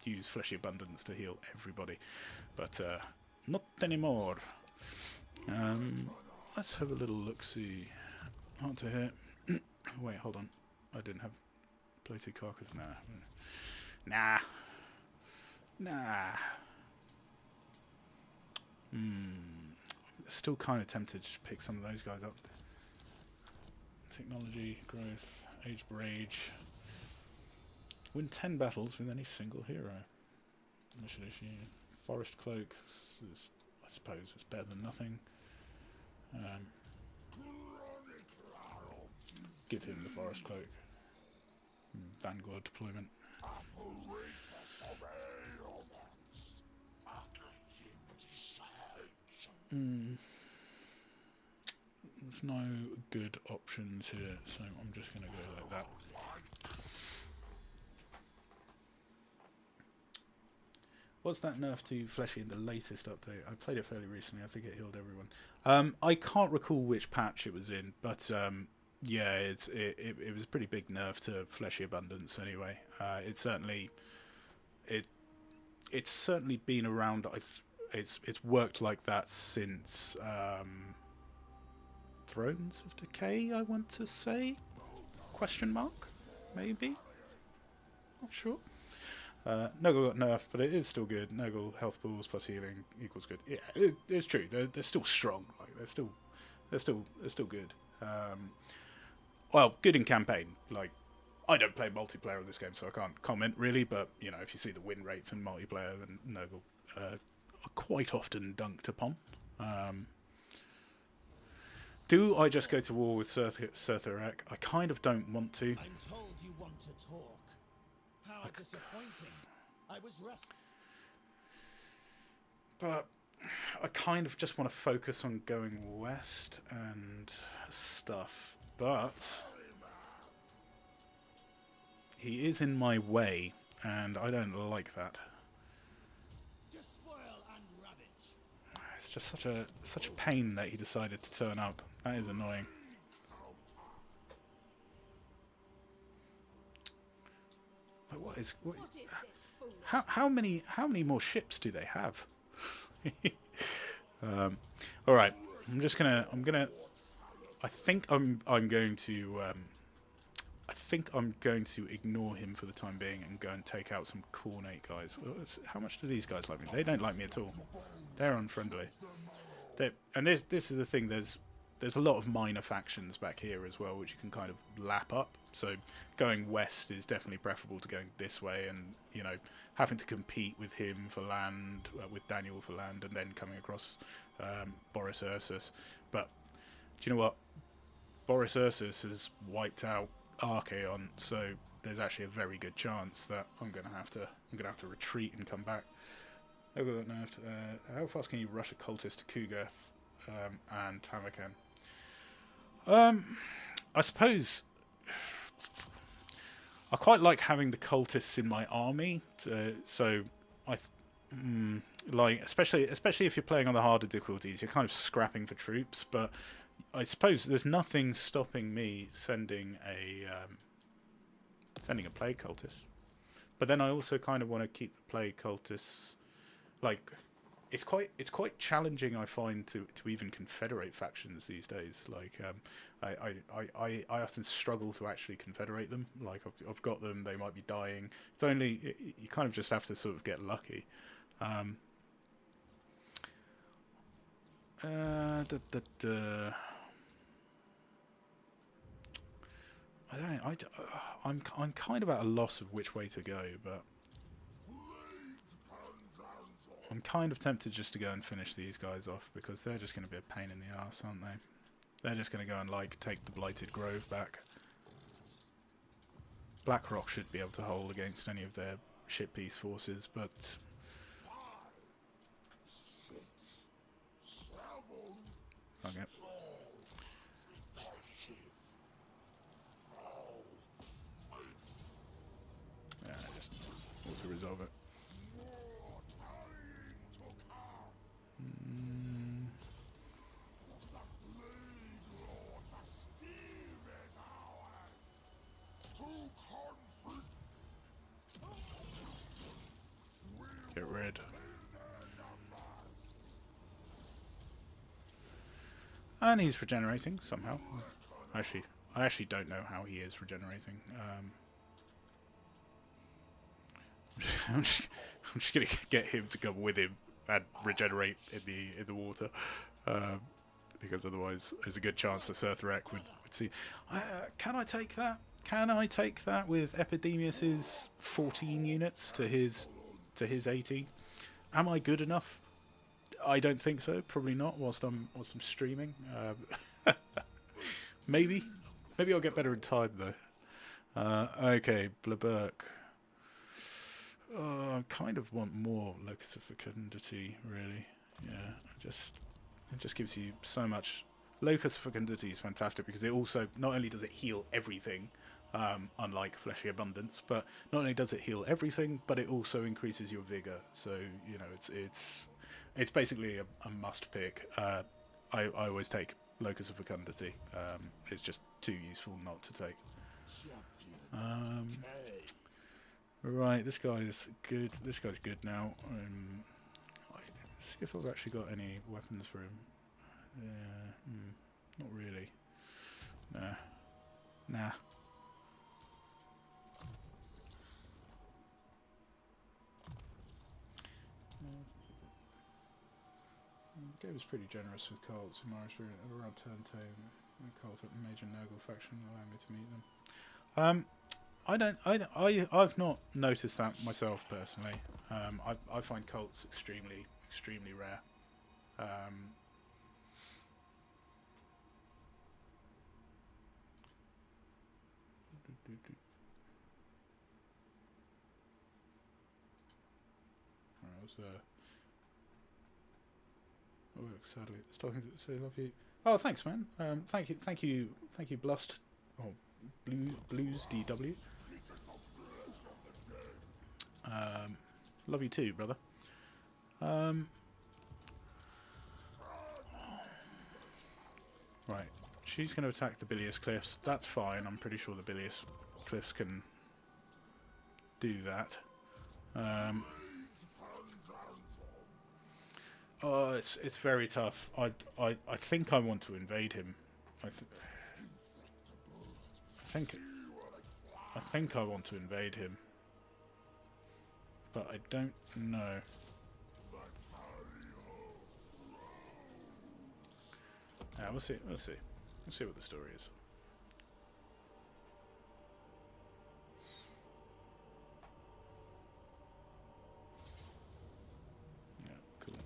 use Fleshy Abundance to heal everybody, but not anymore. Let's have a little look-see. Hard to hit. Wait, hold on. I didn't have plated carcass. Nah. Still kind of tempted to pick some of those guys up. Technology, growth, age of rage. Win 10 battles with any single hero. Forest cloak. I suppose it's better than nothing. Give him the forest cloak. Vanguard deployment. There's no good options here, so I'm just going to go like that. What's that nerf to Fleshy in the latest update? I played it fairly recently. I think it healed everyone. I can't recall which patch it was in, but yeah, it was a pretty big nerf to Fleshy Abundance anyway. It's certainly been around. It's worked like that since Thrones of Decay, I want to say? Question mark? Maybe? Not sure. Nurgle got nerfed, but it is still good. Nurgle health pools plus healing equals good. Yeah, it's true. They're still strong. Like they're still good. Well, good in campaign. Like, I don't play multiplayer of this game, so I can't comment really. But if you see the win rates in multiplayer, then Nurgle are quite often dunked upon. Do I just go to war with Sertharek? I kind of don't want to. I'm told you want to talk. How disappointing. I was But I kind of just want to focus on going west and stuff. But he is in my way, and I don't like that. Despoil and ravage. It's just such a pain that he decided to turn up. That is annoying. Like, what is What is this foolish? how many more ships do they have? All right, I think I'm going to ignore him for the time being and go and take out some Cornate guys. How much do these guys like me? They don't like me at all. They're unfriendly. And this is the thing. There's a lot of minor factions back here as well, which you can kind of lap up. So going west is definitely preferable to going this way, and having to compete with him for land, with Daniel for land, and then coming across Boris Ursus. But do you know what? Boris Ursus has wiped out Archaon, so there's actually a very good chance that I'm gonna have to retreat and come back. How fast can you rush a cultist to Kugath and Tamakan? I suppose I quite like having the cultists in my army, especially if you're playing on the harder difficulties, you're kind of scrapping for troops. But I suppose there's nothing stopping me sending a plague cultist. But then I also kind of want to keep the plague cultists. Like, it's quite challenging, I find, to even confederate factions these days. Like, I often struggle to actually confederate them. Like, I've got them, they might be dying. It's only you kind of just have to sort of get lucky. I'm kind of at a loss of which way to go, but I'm kind of tempted just to go and finish these guys off, because they're just going to be a pain in the arse, aren't they? They're just going to go and take the Blighted Grove back. Blackrock should be able to hold against any of their ship piece forces, but okay. Yeah, just also resolve it. Get rid. And he's regenerating somehow. I actually don't know how he is regenerating. I'm just gonna get him to come with him and regenerate in the water, because otherwise there's a good chance that Surthrek would see. Can I take that? Can I take that with Epidemius's 14 units to his 18? Am I good enough? I don't think so. Probably not. Whilst I'm streaming, maybe I'll get better in time though. Okay, Blaberk. I kind of want more Locus of Fecundity, really. Yeah, it just gives you so much. Locus of Fecundity is fantastic because it also, not only does it heal everything, unlike Fleshy Abundance, but not only does it heal everything, but it also increases your vigor. So it's basically a must pick. I always take Locus of Fecundity. It's just too useful not to take. Right, this guy's good. This guy's good now. See if I've actually got any weapons for him. Not really. Nah. The game is pretty generous with cults in Morris around turn 2. Cult at the major Nurgle faction allow me to meet them. I've not noticed that myself personally. I find cults extremely rare. Sadly, it's talking to say love you. Oh, thanks, man. Thank you, Blust. Oh, Blues DW. Love you too, brother. Right, she's going to attack the bilious cliffs. That's fine. I'm pretty sure the bilious cliffs can do that. Oh, it's very tough. I think I want to invade him. I think I want to invade him, but I don't know. We'll see. We'll see. We'll see what the story is. Yeah, cool.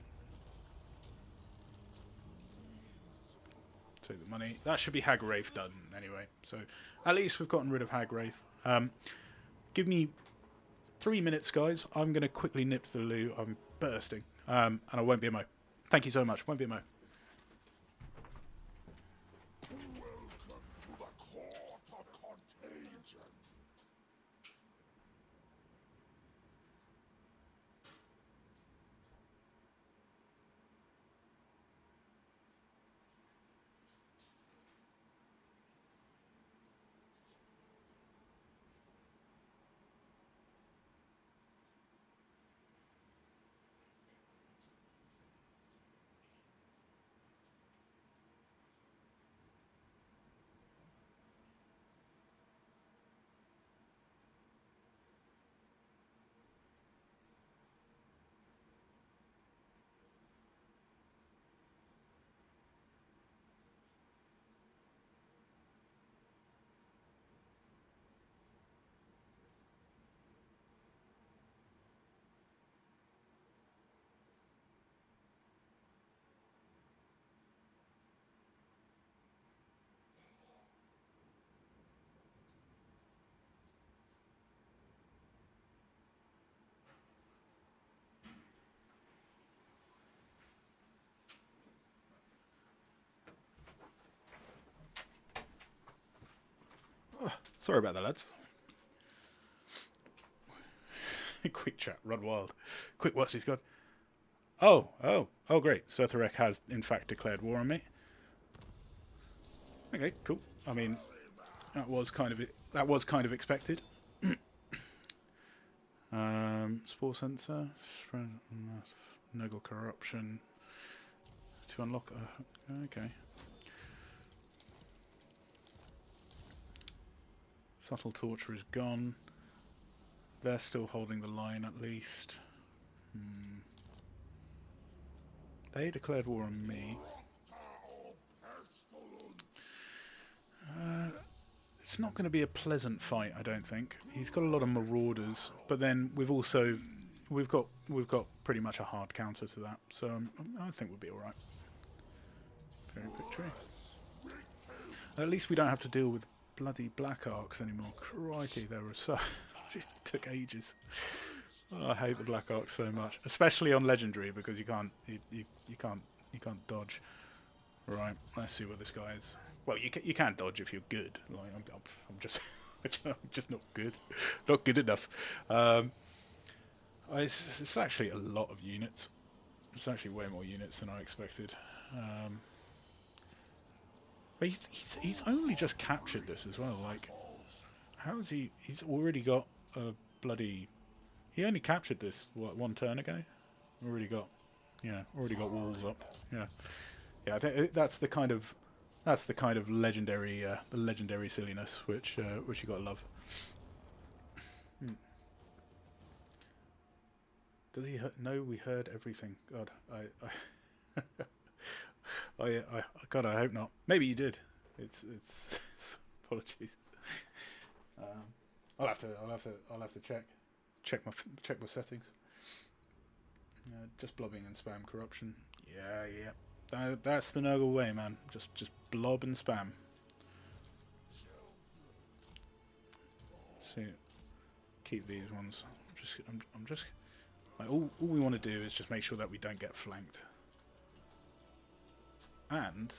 Take the money. That should be Hagwraith done anyway. So at least we've gotten rid of Hagwraith. Give me 3 minutes, guys. I'm going to quickly nip to the loo. I'm bursting. And I won't be a mo. Thank you so much. Won't be a mo. Welcome to the court of contagion. Sorry about that, lads. Quick chat, run wild. Quick, what's he's got? Oh, great. Surtharek has, in fact, declared war on me. Okay, cool. I mean, that was kind of expected. Spore sensor, spread Nurgle corruption to unlock. Okay. Subtle torture is gone. They're still holding the line, at least. They declared war on me. It's not going to be a pleasant fight, I don't think. He's got a lot of marauders, but then we've got pretty much a hard counter to that. So I think we'll be all right. Very victory. And at least we don't have to deal with bloody black arcs anymore. Crikey, they were so it took ages. Oh, I hate the black arcs so much, especially on legendary, because you can't dodge. Right, let's see what this guy is. Well, you can dodge if you're good. Like I'm just I'm just not good, not good enough. It's actually a lot of units. It's actually way more units than I expected. But he's only just captured this as well. Like, how is he? He's already got a bloody. He only captured this one turn ago. Already got walls up. Yeah. I think that's the kind of legendary the legendary silliness which you gotta love. Does he know we heard everything? God, God, I hope not. Maybe you did. It's apologies. I'll have to check my settings. Just blobbing and spam corruption. Yeah. That's the Nurgle way, man. Just blob and spam. See, keep these ones. I'm just. Like, all we want to do is just make sure that we don't get flanked. And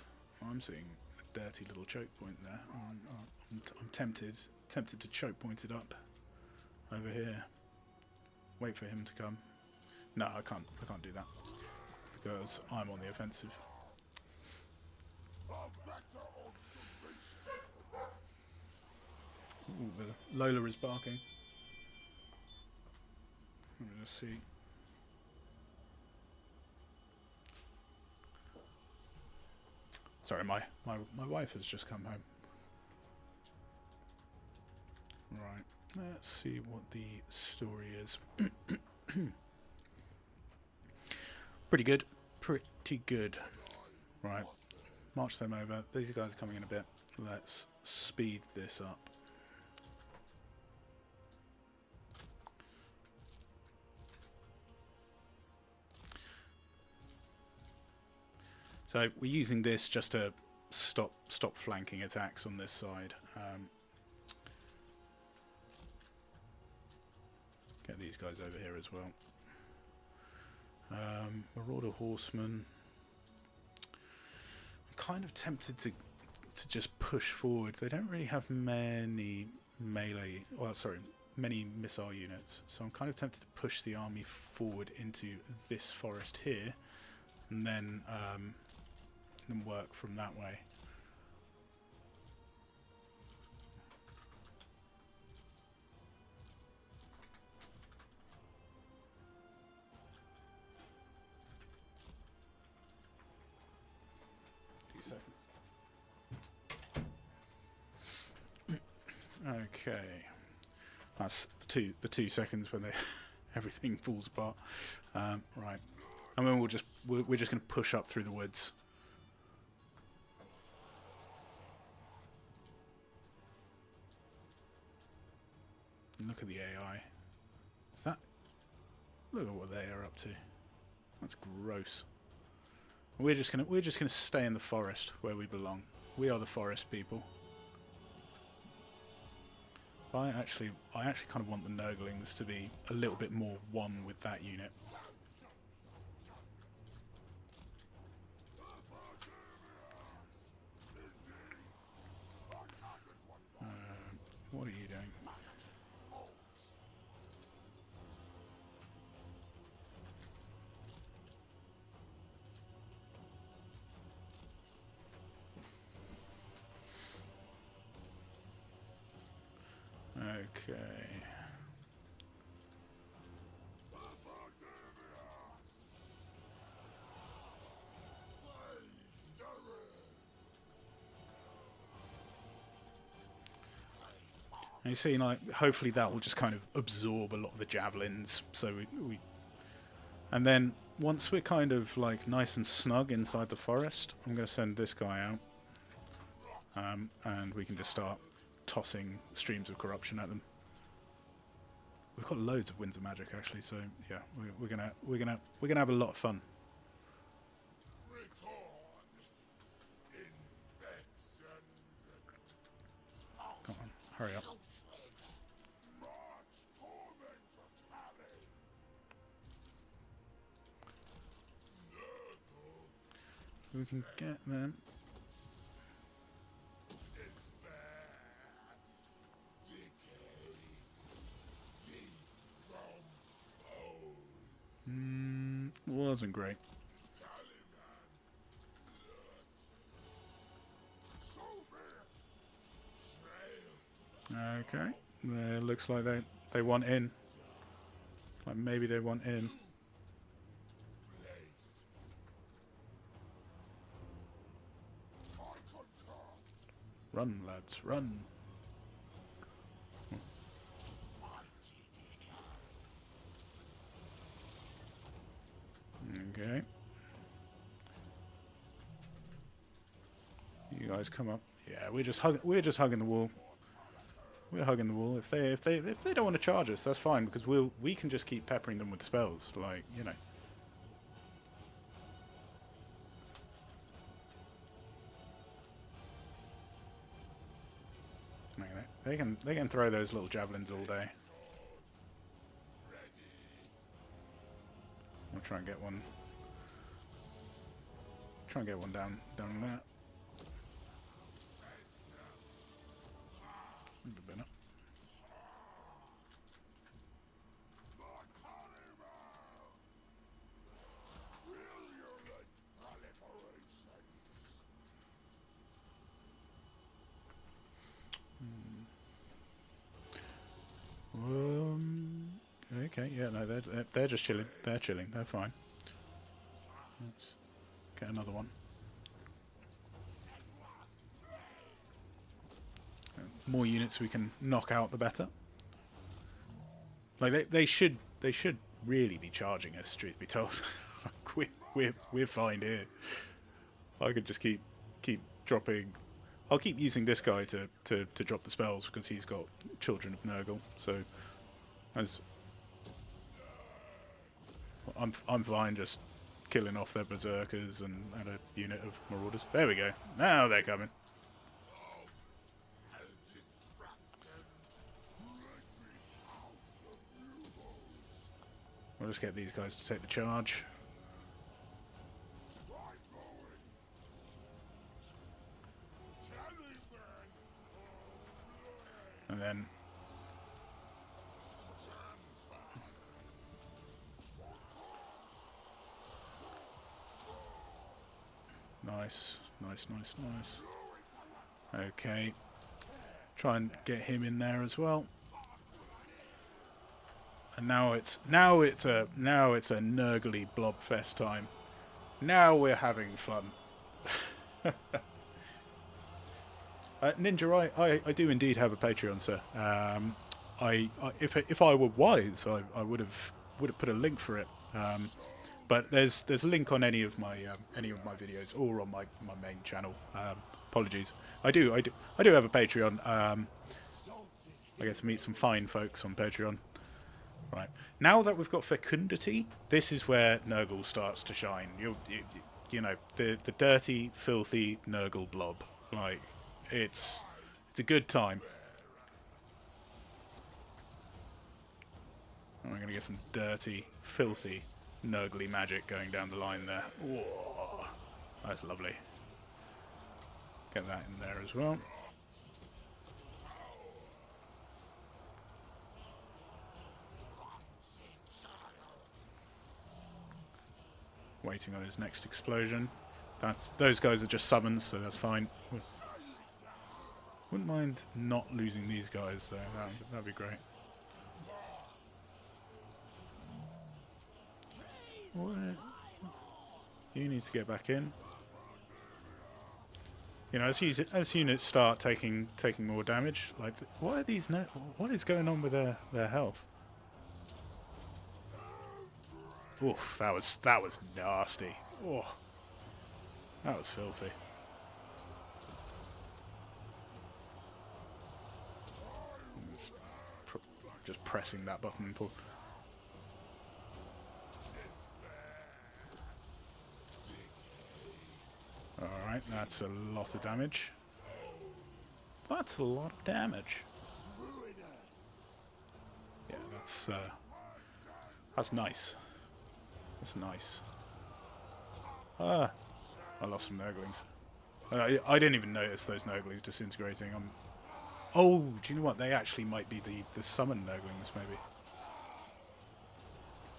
I'm seeing a dirty little choke point there. I'm tempted to choke point it up over here. Wait for him to come. No, I can't do that because I'm on the offensive. Ooh, the Lola is barking. Let me just see. Sorry, my wife has just come home. Right, let's see what the story is. Pretty good. Pretty good. Right, march them over. These guys are coming in a bit. Let's speed this up. So we're using this just to stop flanking attacks on this side. Get these guys over here as well. Marauder Horsemen. I'm kind of tempted to just push forward. They don't really have many melee, well, sorry, many missile units. So I'm kind of tempted to push the army forward into this forest here, and then work from that way. Okay, that's the 2 seconds when they everything falls apart. Right, and then we're just going to push up through the woods. Look at the AI. Is that? Look at what they are up to. That's gross. We're just gonna stay in the forest where we belong. We are the forest people. I actually kind of want the Nurglings to be a little bit more one with that unit. What are you doing? Okay. And you see, like, hopefully that will just kind of absorb a lot of the javelins. So we and then once we're kind of like nice and snug inside the forest, I'm going to send this guy out, and we can just start tossing streams of corruption at them. We've got loads of winds of magic actually, so yeah, we're gonna have a lot of fun. Come on, hurry up. We can get them. Wasn't great. Okay, looks like they want in. Like maybe they want in. Run, lads, run. Okay. You guys come up. Yeah, we're just hugging the wall. We're hugging the wall. If they don't want to charge us, that's fine because we can just keep peppering them with spells, like, you know. They can throw those little javelins all day. I'll try and get one. Try and get one down there. okay. Yeah, no, they're just chilling. They're chilling. They're fine. Let's get another one. More units we can knock out, the better. Like they should really be charging us. Truth be told, we're fine here. I could just keep dropping. I'll keep using this guy to drop the spells because he's got Children of Nurgle. So as I'm fine just killing off their berserkers and a unit of marauders. There we go. Now they're coming. We'll just get these guys to take the charge. And then nice. Okay. Try and get him in there as well. And now it's a Nurgly blobfest time. Now we're having fun. Ninja, I do indeed have a Patreon, sir. If I were wise, I would have put a link for it. But there's a link on any of my videos or on my main channel. Apologies. I do have a Patreon. I get to meet some fine folks on Patreon. Right. Now that we've got fecundity, this is where Nurgle starts to shine. You know, the dirty, filthy Nurgle blob. Like, it's a good time. And we're going to get some dirty, filthy, Nurgly magic going down the line there. Whoa, that's lovely. Get that in there as well. Waiting on his next explosion. Those guys are just summons, so that's fine. Wouldn't mind not losing these guys though. That'd be great. What? You need to get back in. You know, as units start taking more damage, like what are these? What is going on with their health? Oof, that was nasty. Oh, that was filthy. Just pressing that button and pull. Alright, that's a lot of damage. That's a lot of damage. Yeah, that's nice. That's nice. I lost some Nurglings. I didn't even notice those Nurglings disintegrating. Oh, do you know what? They actually might be the summoned Nurglings, maybe.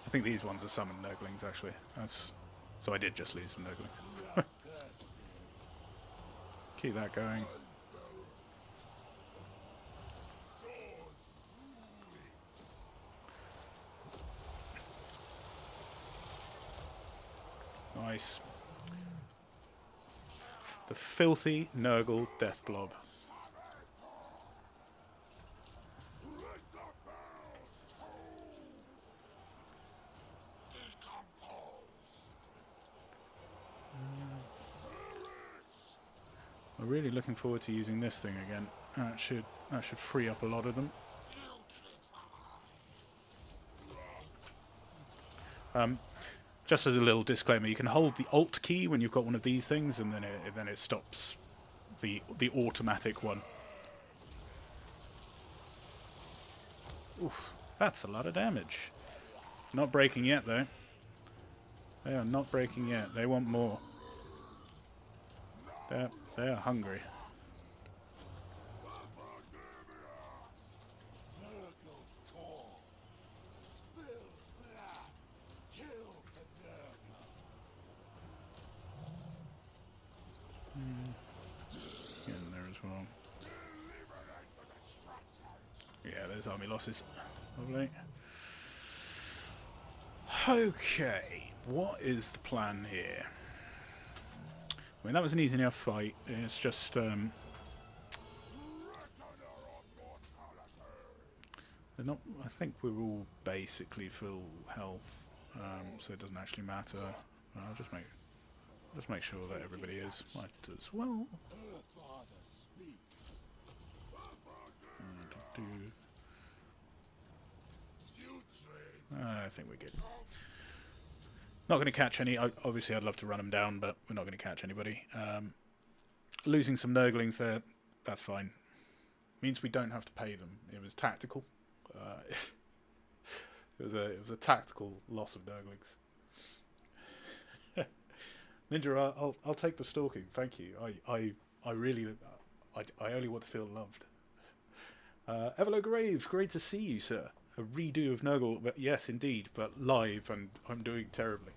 I think these ones are summoned Nurglings, actually. So I did just lose some Nurglings. Keep that going. Nice. The filthy Nurgle death blob. I'm really looking forward to using this thing again. That should free up a lot of them. Just as a little disclaimer, you can hold the Alt key when you've got one of these things, and then it stops the automatic one. Oof, that's a lot of damage. Not breaking yet, though. They are not breaking yet. They want more. They are hungry. Get in there as well. Yeah, there's army losses. Lovely. Okay, what is the plan here? I mean, that was an easy enough fight. It's just they're not. I think we're all basically full health, so it doesn't actually matter. I'll just make sure that everybody is. Might as well. I think we're good. Not going to catch any. Obviously, I'd love to run them down, but we're not going to catch anybody. Losing some Nurglings there, that's fine. Means we don't have to pay them. It was tactical. It was a tactical loss of Nurglings. Ninja, I'll take the stalking. Thank you. I really I only want to feel loved. Evelo Graves, great to see you, sir. A redo of Nurgle, but yes, indeed, but live, and I'm doing terribly.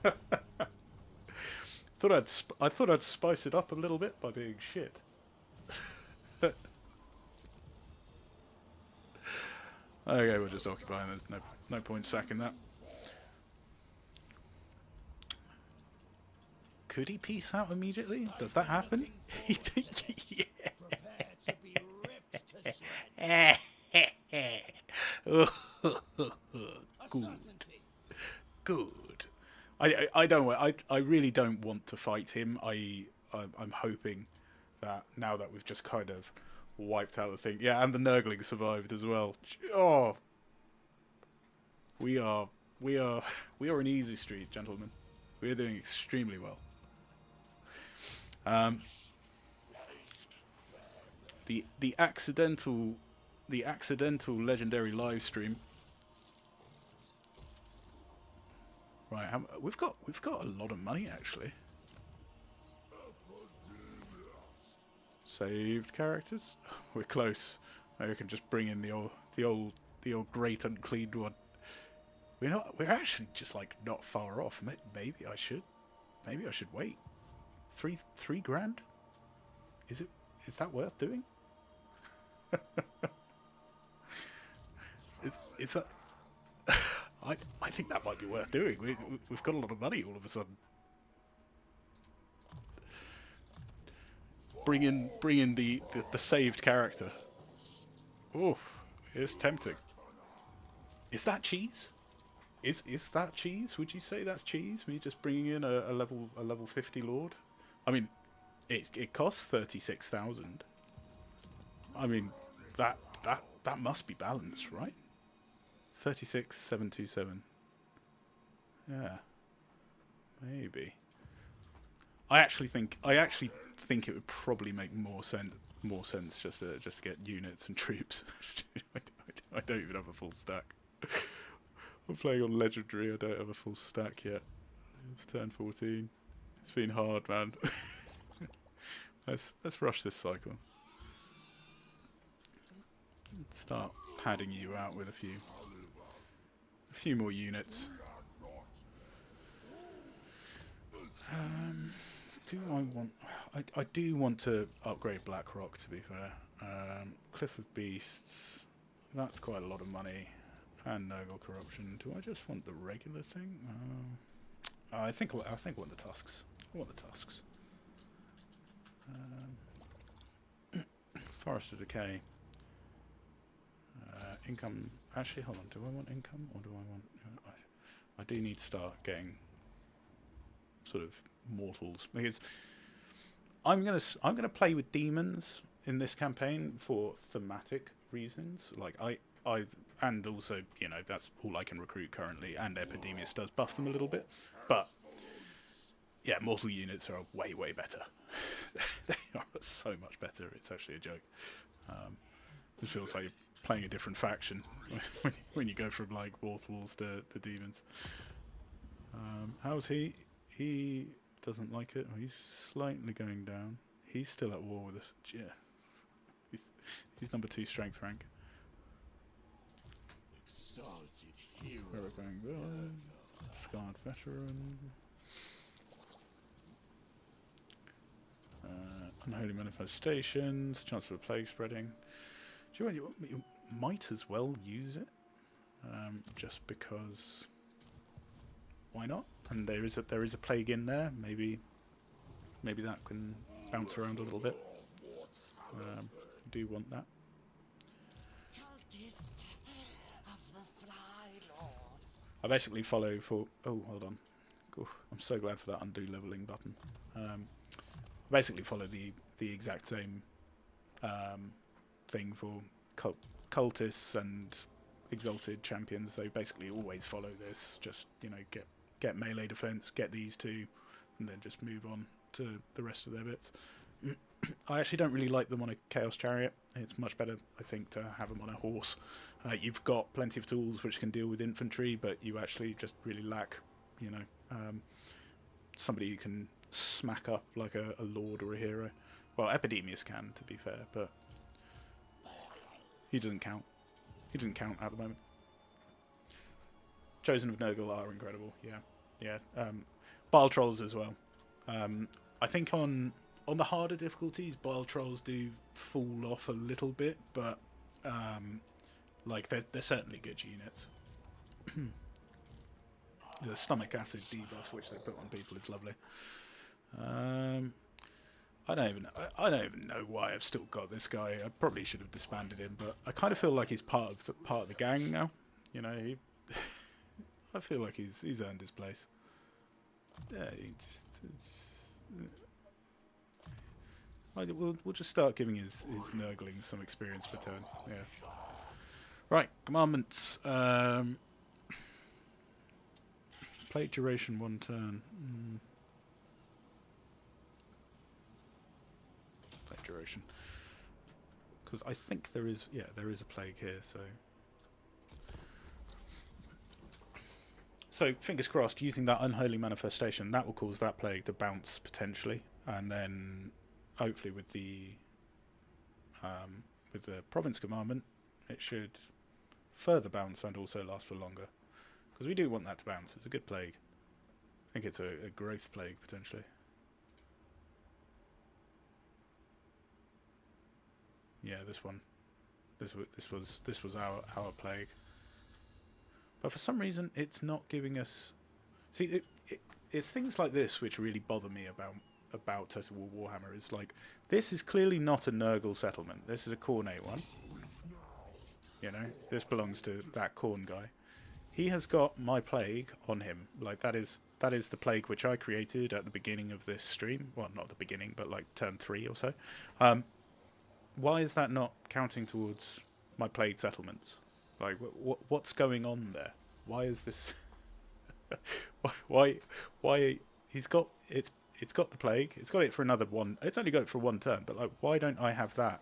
I thought I'd spice it up a little bit by being shit. Okay, we're just occupying. There's no point sacking that. Could he peace out immediately? Does that happen? Yeah. Prepare to be ripped to shreds. Good. I really don't want to fight him. I'm hoping that now that we've just kind of wiped out the thing. Yeah, and the Nurgling survived as well. Oh, we are in easy street, gentlemen. We are doing extremely well. The accidental legendary live stream. Right, we've got a lot of money actually. Saved characters. We're close. I can just bring in the old great unclean one. We're actually just like not far off. Maybe I should wait. Three grand? Is that worth doing? is that? I think that might be worth doing. We've got a lot of money all of a sudden. Bring in the saved character. Oof, it's tempting. Is that cheese? Is that cheese? Would you say that's cheese? Me just bringing in a level 50 lord? I mean, it costs 36,000. I mean, that must be balanced, right? 36,727. Yeah, maybe. I actually think it would probably make more sense just to get units and troops. I don't even have a full stack. I'm playing on legendary. I don't have a full stack yet. It's turn 14. It's been hard, man. Let's rush this cycle. Start padding you out with a few more units. Do I want? I do want to upgrade Blackrock, to be fair. Cliff of Beasts. That's quite a lot of money. And Nurgle Corruption. Do I just want the regular thing? I think I want the tusks. I want the tusks. Forest of Decay. Income. Actually, hold on. Do I want income or do I want? I do need to start getting sort of mortals, because I'm gonna play with demons in this campaign for thematic reasons. Like and also, you know, that's all I can recruit currently, and Epidemius does buff them a little bit, but yeah, mortal units are way better. They are so much better. It's actually a joke. It feels like you're playing a different faction when you go from like mortals to demons. How's he? He doesn't like it. He's slightly going down. He's still at war with us. Yeah, he's number 2 strength rank. Exalted hero. Where we're going? Scarred veteran. Unholy manifestations. Chance of a plague spreading. Do you might as well use it, just because why not? And there is a plague in there. Maybe that can bounce around a little bit. Do want that. Cultist of the Fly Lord. I basically follow for... Oh, hold on. Ooh, I'm so glad for that undo leveling button. I basically follow the exact same thing for cultists and exalted champions. They basically always follow this. Just, you know, get melee defense, get these two, and then just move on to the rest of their bits. I actually don't really like them on a Chaos Chariot. It's much better, I think, to have them on a horse. You've got plenty of tools which can deal with infantry, but you actually just really lack, you know, somebody you can smack up like a lord or a hero. Well, Epidemius can, to be fair, but he doesn't count. He doesn't count at the moment. Chosen of Nurgle are incredible, yeah. Bile Trolls as well. I think on the harder difficulties, Bile Trolls do fall off a little bit, but like they're certainly good units. The stomach acid debuff which they put on people is lovely. I don't even know why I've still got this guy. I probably should have disbanded him, but I kind of feel like he's part of the gang now. You know, I feel like he's earned his place. Yeah, we'll just start giving his Nurglings some experience per turn. Yeah. Right, commandments. Plate duration 1 turn. Plate duration. Because I think there is a plague here. So fingers crossed. Using that unholy manifestation, that will cause that plague to bounce potentially, and then hopefully with the province commandment, it should further bounce and also last for longer. Because we do want that to bounce. It's a good plague. I think it's a growth plague potentially. Yeah, this one. This was our plague. But for some reason, it's not giving us. See, it's things like this which really bother me about Total War Warhammer. It's like, this is clearly not a Nurgle settlement. This is a Khornate one. You know, this belongs to that Khorn guy. He has got my plague on him. Like, that is the plague which I created at the beginning of this stream. Well, not the beginning, but like turn 3 or so. Why is that not counting towards my plague settlements? Like, what's going on there? Why is this? why he's got it's got the plague. It's got it for another one. It's only got it for 1 turn. But like, why don't I have that?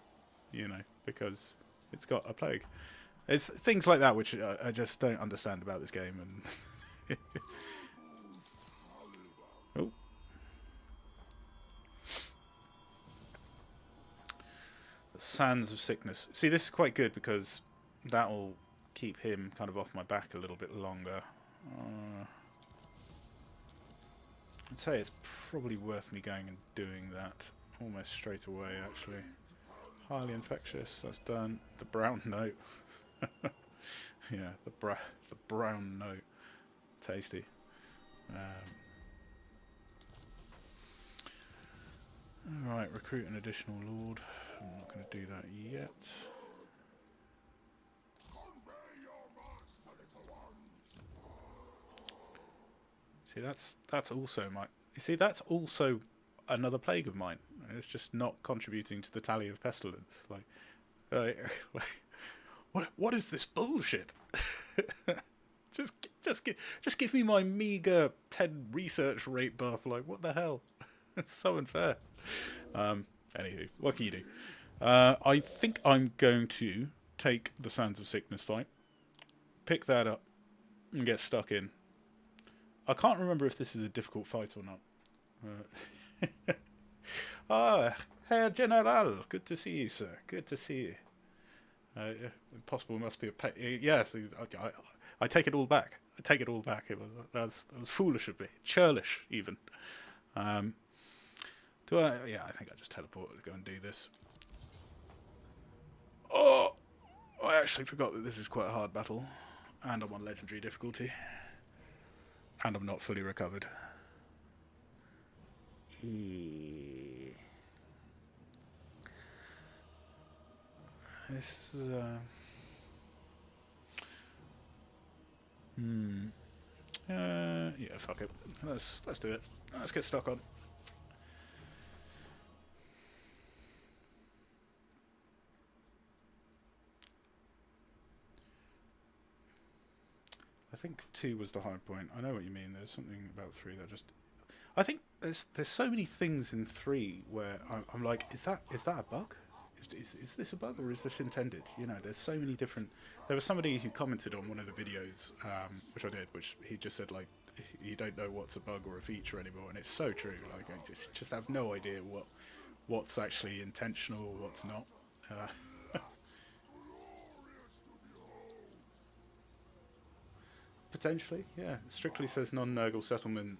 You know, because it's got a plague. It's things like that which I just don't understand about this game. And oh, the Sands of Sickness. See, this is quite good because that will keep him kind of off my back a little bit longer. I'd say it's probably worth me going and doing that almost straight away, actually. Highly infectious, that's done. The brown note. Yeah, the brown note. Tasty. Alright, recruit an additional lord. I'm not going to do that yet. See, that's also my. You see, that's also another plague of mine. It's just not contributing to the tally of pestilence. Like what is this bullshit? just give me my meager 10 research rate buff. Like, what the hell? It's so unfair. Anywho, what can you do? I think I'm going to take the Sands of Sickness fight, pick that up, and get stuck in. I can't remember if this is a difficult fight or not. Herr General, good to see you, sir. Good to see you. Impossible must be a pay. Yes, I take it all back. I take it all back. That was foolish of me, churlish even. Do I? Yeah, I think I just teleported to go and do this. Oh, I actually forgot that this is quite a hard battle, and I'm on legendary difficulty. And I'm not fully recovered. Yeah. This is yeah, fuck it. Let's do it. Let's get stuck on. I think 2 was the high point. I know what you mean. There's something about 3 that just. I think there's so many things in 3 where I'm like, is that a bug? Is this a bug or is this intended? You know, there's so many different. There was somebody who commented on one of the videos, which I did, which he just said like, you don't know what's a bug or a feature anymore, and it's so true. Like I just have no idea what's actually intentional, what's not. Potentially, yeah. Strictly says non-Nurgle settlement,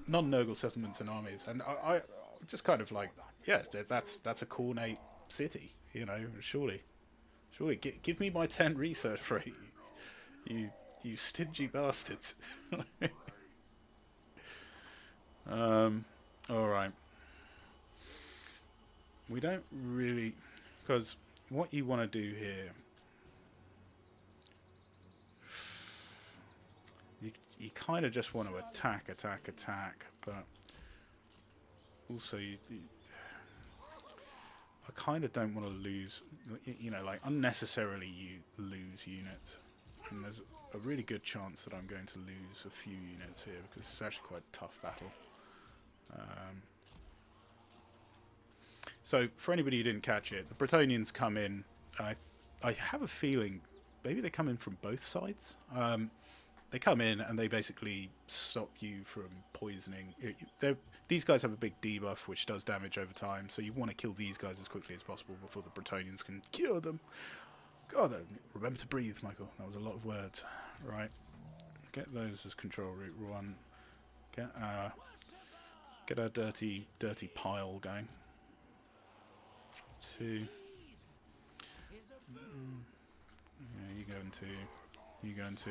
non-Nurgle settlements and armies, and I just kind of like, yeah, that's a cornate city, you know. Surely, give me my 10 research rate, you stingy bastards. All right. We don't really, because what you want to do here. You kind of just want to attack, but also I kind of don't want to lose, you know, like unnecessarily you lose units, and there's a really good chance that I'm going to lose a few units here because it's actually quite a tough battle. So for anybody who didn't catch it, the Bretonnians come in. I have a feeling maybe they come in from both sides. They come in and they basically stop you from poisoning. These guys have a big debuff which does damage over time, so you want to kill these guys as quickly as possible before the Bretonnians can cure them. God, remember to breathe, Michael. That was a lot of words. Right. Get those as control route 1. Get our dirty pile going. 2. Yeah, you go into. You go into.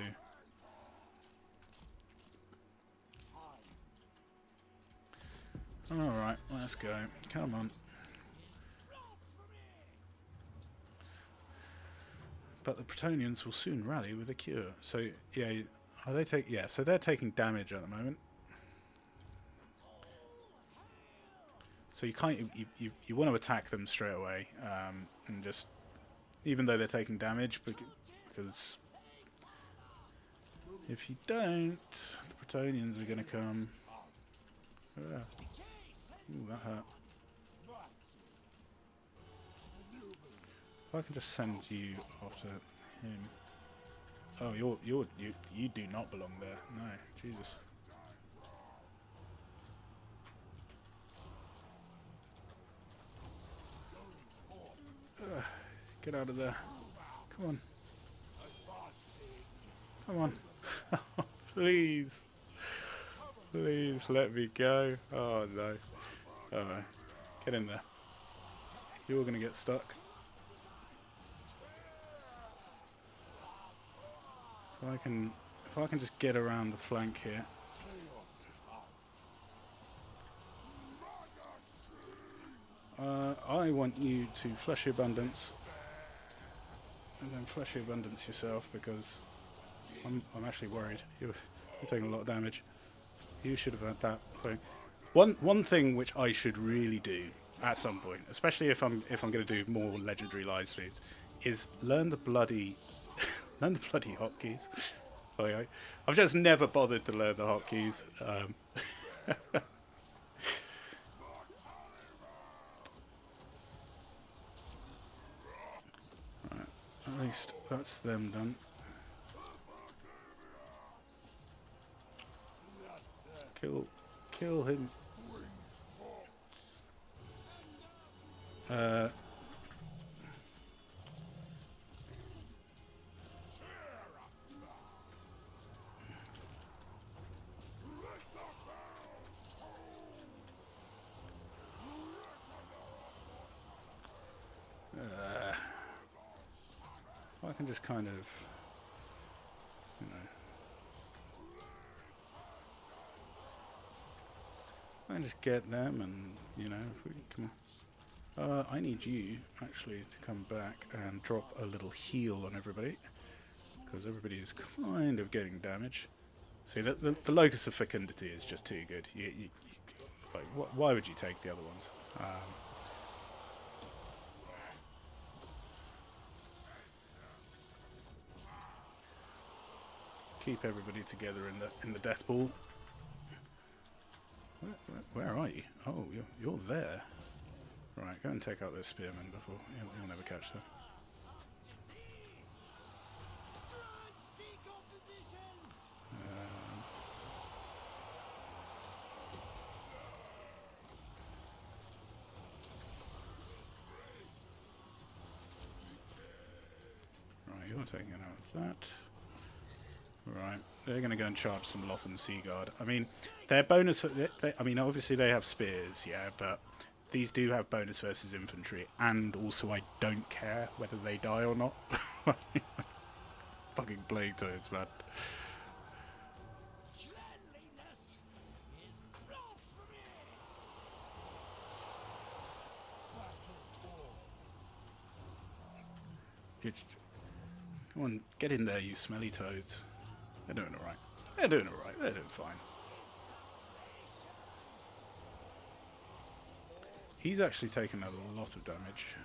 Alright, let's go. Come on. But the Bretonnians will soon rally with a cure. So, yeah, so they're taking damage at the moment. So you can't, you want to attack them straight away, and just, even though they're taking damage, because if you don't, the Bretonnians are going to come. Ooh, that hurt. If I can just send you after him. Oh, you do not belong there. No, Jesus. Get out of there. Come on. Come on. Please. Please let me go. Oh no. Alright. Get in there. You're gonna get stuck. If I can just get around the flank here. I want you to flush your abundance. And then flush your abundance yourself, because I'm actually worried. You're taking a lot of damage. You should have had that thing. One thing which I should really do at some point, especially if I'm going to do more legendary live streams, is learn the bloody hotkeys. Like, I've just never bothered to learn the hotkeys. Right, at least that's them done. Kill him. I can just kind of, you know. I just get them and, you know, if we come on. I need you, actually, to come back and drop a little heal on everybody. Because everybody is kind of getting damage. See, the Locus of Fecundity is just too good. Like, why would you take the other ones? Keep everybody together in the death ball. Where are you? Oh, you're there. Right, go and take out those spearmen before you'll never catch them. Right, you're taking out that. Right, they're going to go and charge some Lothan Seaguard. I mean, their bonus... I mean, obviously they have spears, yeah, but these do have bonus versus infantry, and also I don't care whether they die or not. Fucking Plague Toads, man. Come on, get in there, you smelly toads. They're doing alright. They're doing alright. They're doing fine. He's actually taken a lot of damage.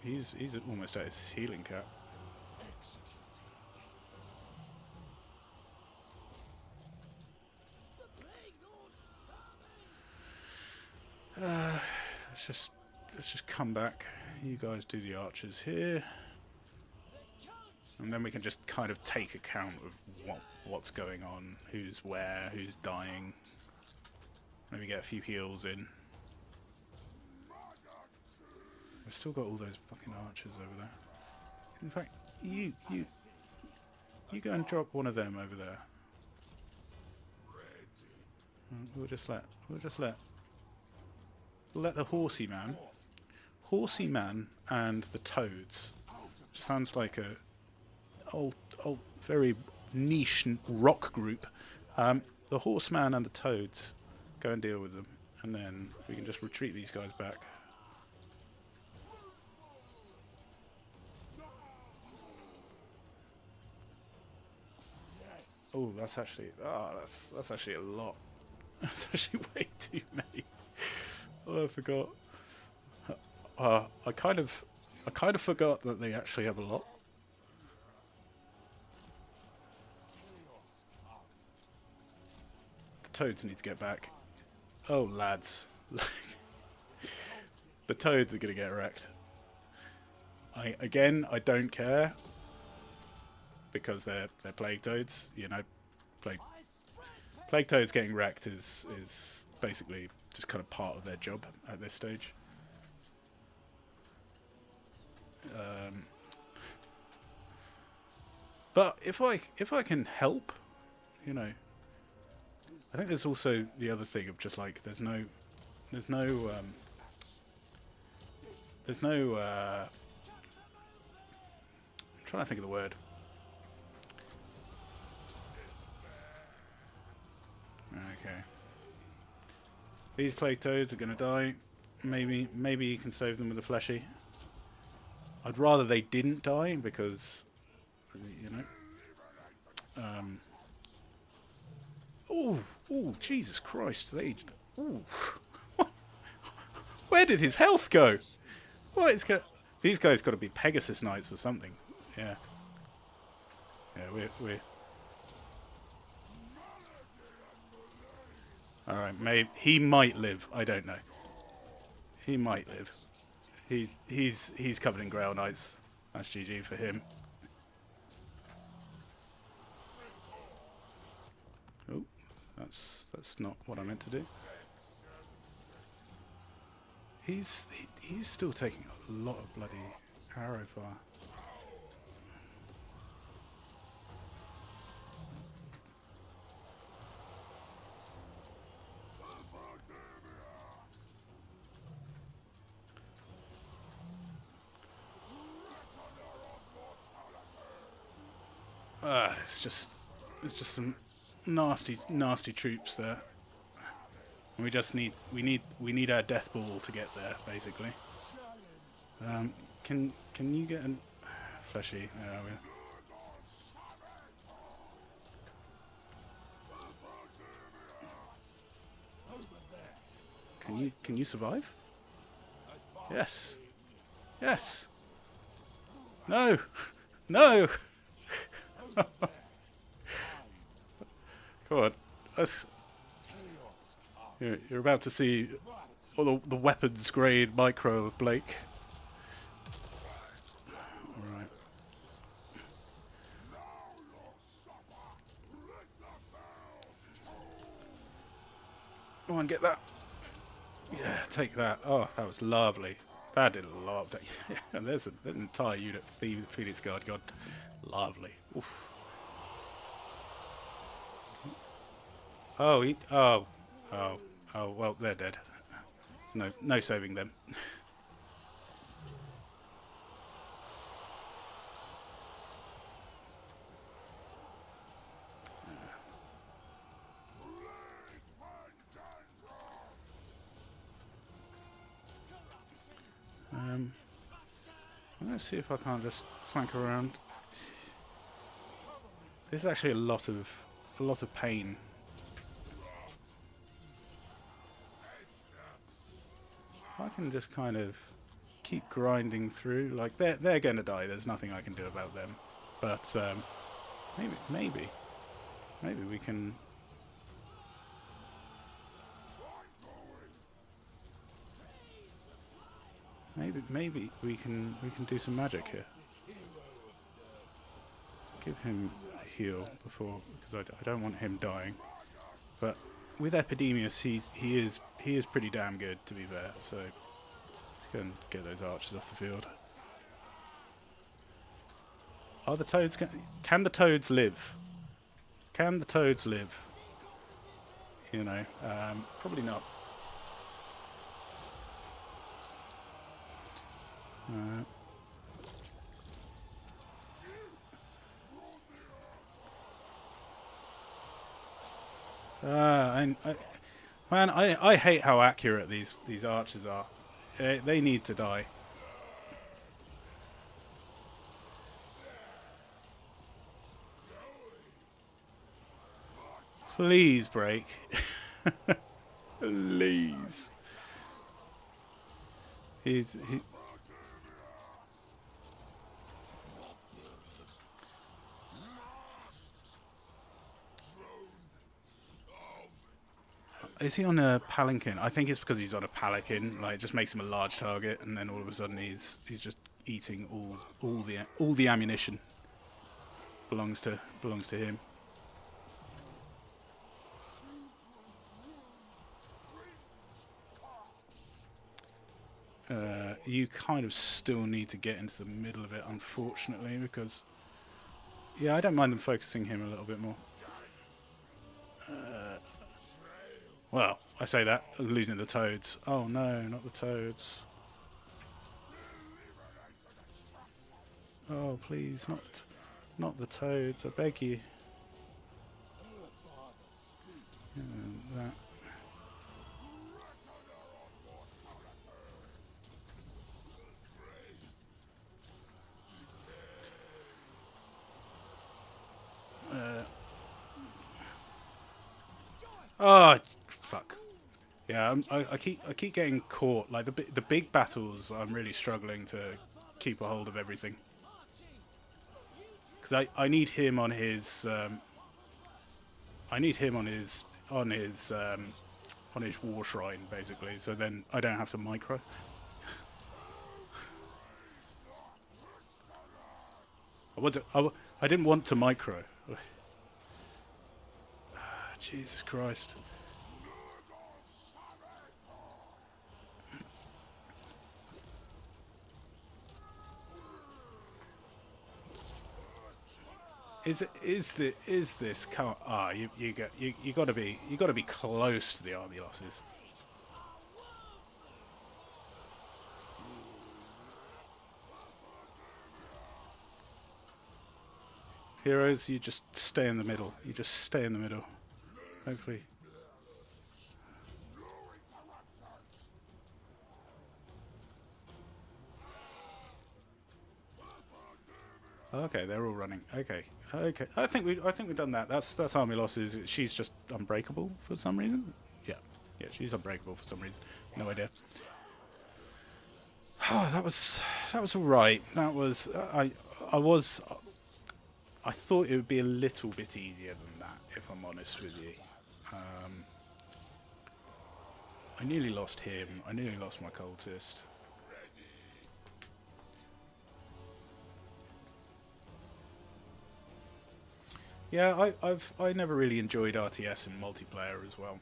He's almost at his healing cap. Let's just come back. You guys do the archers here. And then we can just kind of take account of what's going on, who's where, who's dying. Maybe get a few heals in. We've still got all those fucking archers over there. In fact, you go and drop one of them over there. We'll let the horsey man and the toads. Sounds like a old very niche rock group. The horseman and the toads, go and deal with them, and then we can just retreat these guys back. Oh, that's actually that's actually a lot. That's actually way too many. Oh, I forgot. I kind of forgot that they actually have a lot. The toads need to get back. Oh, lads. The toads are going to get wrecked. I don't care. Because they're plague toads, you know. Plague toads getting wrecked is basically just kind of part of their job at this stage. But if I can help, you know, I think there's also the other thing of just like there's no I'm trying to think of the word. Okay. These plague toads are going to die. Maybe you can save them with a fleshy. I'd rather they didn't die because, you know. Oh, Jesus Christ! Where did his health go? These guys got to be Pegasus Knights or something. Yeah. Yeah, we're. All right, he might live. I don't know. He might live. He's covered in Grail Knights. That's GG for him. Oh, that's not what I meant to do. He's still taking a lot of bloody arrow fire. It's just some nasty troops there. And we need our death ball to get there, basically. Can you get a fleshy? Can you survive? Yes. Yes. No. No. Come on. You're about to see all the weapons grade micro of Blake. Alright. Go on, get that. Yeah, take that. Oh, that was lovely. That did a lot. And there's an entire unit of Phoenix Guard. God, lovely. Oof. Oh, well, they're dead. No saving them. Let's see if I can't just flank around. There's actually a lot of pain. I can just kind of keep grinding through. Like they're going to die. There's nothing I can do about them. But maybe we can. Maybe we can do some magic here. Give him a heal before, because I don't want him dying. But with Epidemius, he is pretty damn good, to be fair. So can get those archers off the field. Are the toads? Can the toads live? Can the toads live? You know, probably not. I hate how accurate these archers are. They need to die. Please break. Please. He. Is he on a palanquin? I think it's because he's on a palanquin. Like, it just makes him a large target, and then all of a sudden he's just eating all the ammunition. Belongs to him. You kind of still need to get into the middle of it, unfortunately, because yeah, I don't mind them focusing him a little bit more. Well, I say that, losing the toads. Oh no, not the toads. Oh please, not the toads, I beg you. That. Oh fuck! Yeah, I keep getting caught. Like the big battles, I'm really struggling to keep a hold of everything. Because I need him on his war shrine, basically. So then I don't have to micro. I didn't want to micro. Jesus Christ. Is this you got to be close to the army losses. Heroes, you just stay in the middle. You just stay in the middle. Hopefully. Okay, they're all running. Okay, okay. I think we've done that. That's Army losses. She's just unbreakable for some reason. Yeah, yeah, she's unbreakable for some reason. No idea. Oh, that was all right. That was I was I thought it would be a little bit easier than that, if I'm honest with you. I nearly lost him. I nearly lost my cultist. Yeah, I never really enjoyed RTS in multiplayer as well.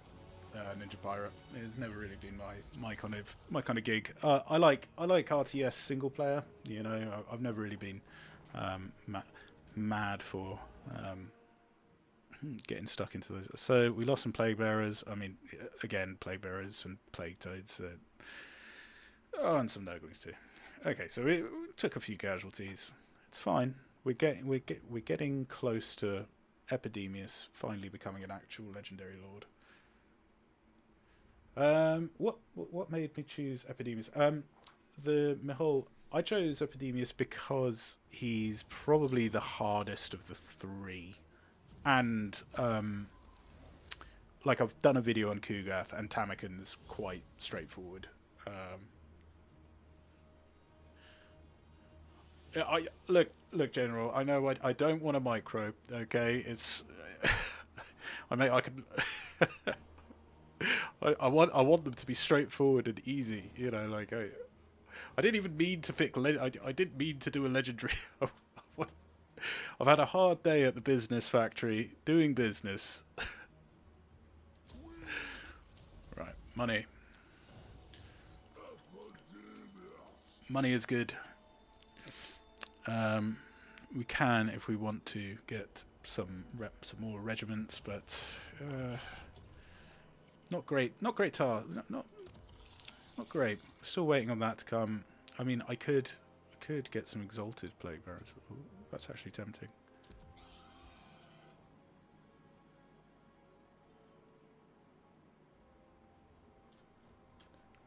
Ninja Pirate. It's never really been my kind of gig. I like RTS single player. You know, I've never really been mad for getting stuck into those. So we lost some plague bearers. I mean, again, plague bearers and plague toads. And some Nurglings too. Okay, so we took a few casualties. It's fine. We're getting close to Epidemius finally becoming an actual legendary lord. What made me choose Epidemius? The Mihul. I chose Epidemius because he's probably the hardest of the three, and like I've done a video on Kugath, and Tamakin's quite straightforward. I look, General. I know I don't want a micro. Okay, it's I could. I want them to be straightforward and easy. You know, like I didn't even mean to pick. I didn't mean to do a legendary. I've had a hard day at the business factory doing business. Right, money. Money is good. We can, if we want to, get some more regiments, but not great. Not great tar. Not great. Still waiting on that to come. I mean, I could get some exalted plague bearers. Ooh, that's actually tempting.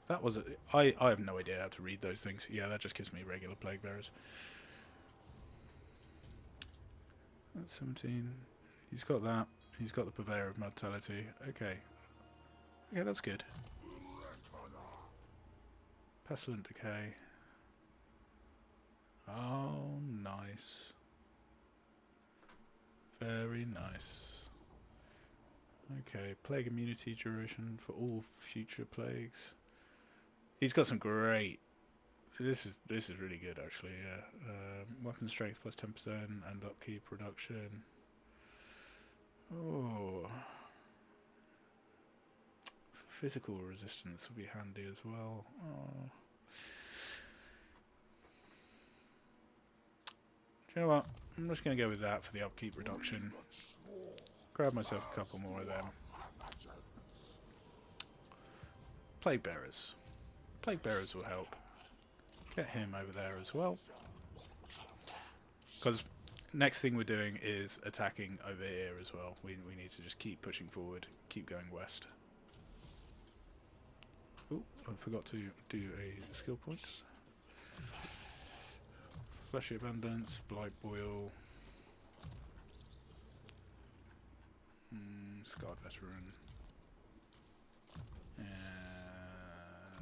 That was I have no idea how to read those things. Yeah, that just gives me regular plague bearers. That's 17. He's got that. He's got the purveyor of mortality. Okay. Okay, that's good. Pestilent decay. Oh, nice. Very nice. Okay, plague immunity duration for all future plagues. He's got some great. This is really good actually. Yeah, weapon strength plus 10% and upkeep reduction. Oh, physical resistance would be handy as well. Oh. Do you know what? I'm just going to go with that for the upkeep reduction. Grab myself a couple more of them. Plague bearers. Plague bearers will help. Get him over there as well. Because next thing we're doing is attacking over here as well. We need to just keep pushing forward, keep going west. Oh, I forgot to do a skill point. Fleshy Abundance, Blight Boil, Scarred Veteran,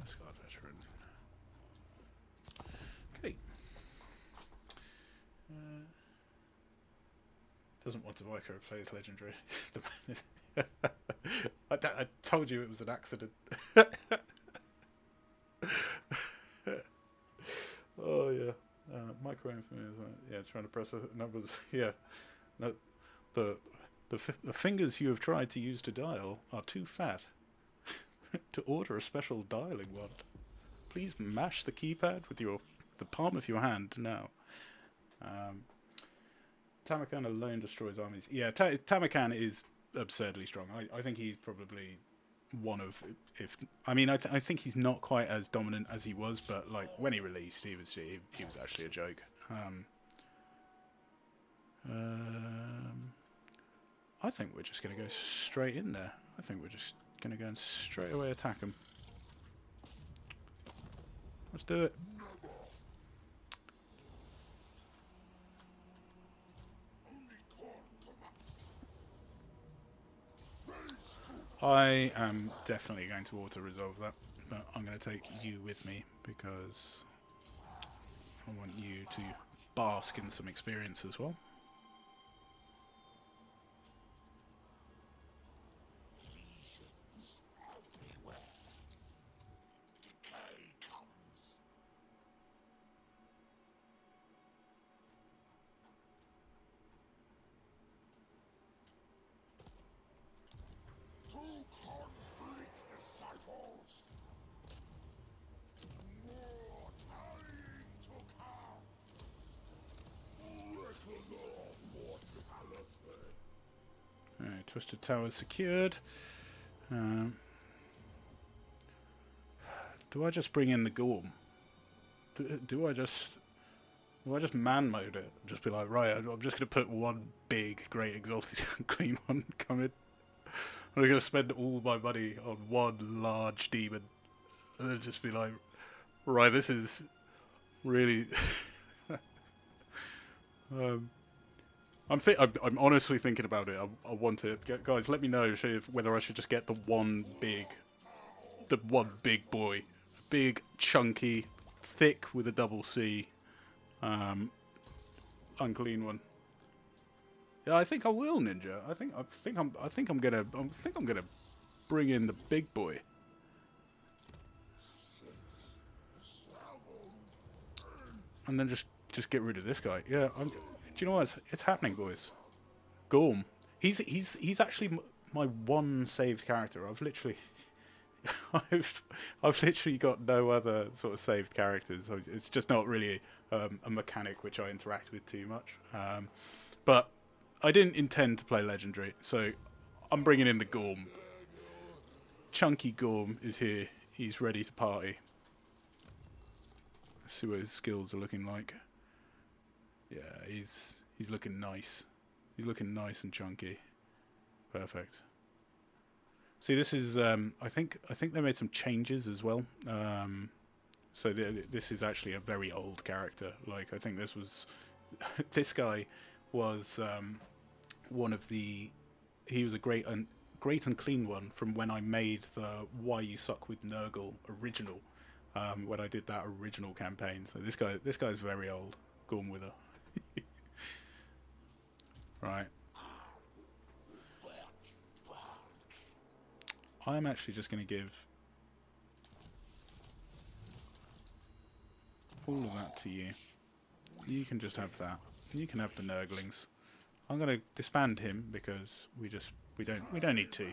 Scarred Veteran. Okay. Doesn't want to micro plays legendary. I told you it was an accident. Oh yeah. Micro infamy, yeah, trying to press the numbers. Yeah, no, the fingers you have tried to use to dial are too fat to order a special dialing one. Please mash the keypad with the palm of your hand now. Tamakan alone destroys armies. Yeah, Tamakan is absurdly strong. I think he's probably one of, if I mean, I think he's not quite as dominant as he was, but like when he released, he was actually a joke. I think we're just going to go straight in there. I think we're just going to go and straight away attack him. Let's do it. I am definitely going to auto-resolve that, but I'm going to take you with me because I want you to bask in some experience as well. Alright, Twisted Tower secured. Do I just bring in the Gorm? Do I just man mode it? Just be like, right, I'm just going to put one big, great exalted clean one coming. I'm going to spend all my money on one large demon, and then just be like, right, this is really. I'm honestly thinking about it. I want it, guys. Let me know whether I should just get the one big boy, big, chunky, thick with a double C, unclean one. Yeah, I think I will, Ninja. I think I'm gonna bring in the big boy. And then just get rid of this guy. Yeah, do you know what? It's happening, boys. Gorm. He's actually my one saved character. I've literally got no other sort of saved characters. It's just not really a mechanic which I interact with too much. But I didn't intend to play Legendary, so I'm bringing in the Gorm. Chunky Gorm is here. He's ready to party. Let's see what his skills are looking like. Yeah, he's looking nice. He's looking nice and chunky. Perfect. See, this is I think they made some changes as well. So this is actually a very old character. Like, I think this was this guy was one of the. He was a great and clean one from when I made the Why You Suck with Nurgle original. When I did that original campaign. So this guy's very old. Gorm Wither. Right. I'm actually just going to give all of that to you. You can just have that. You can have the Nurglings. I'm going to disband him because we don't need to.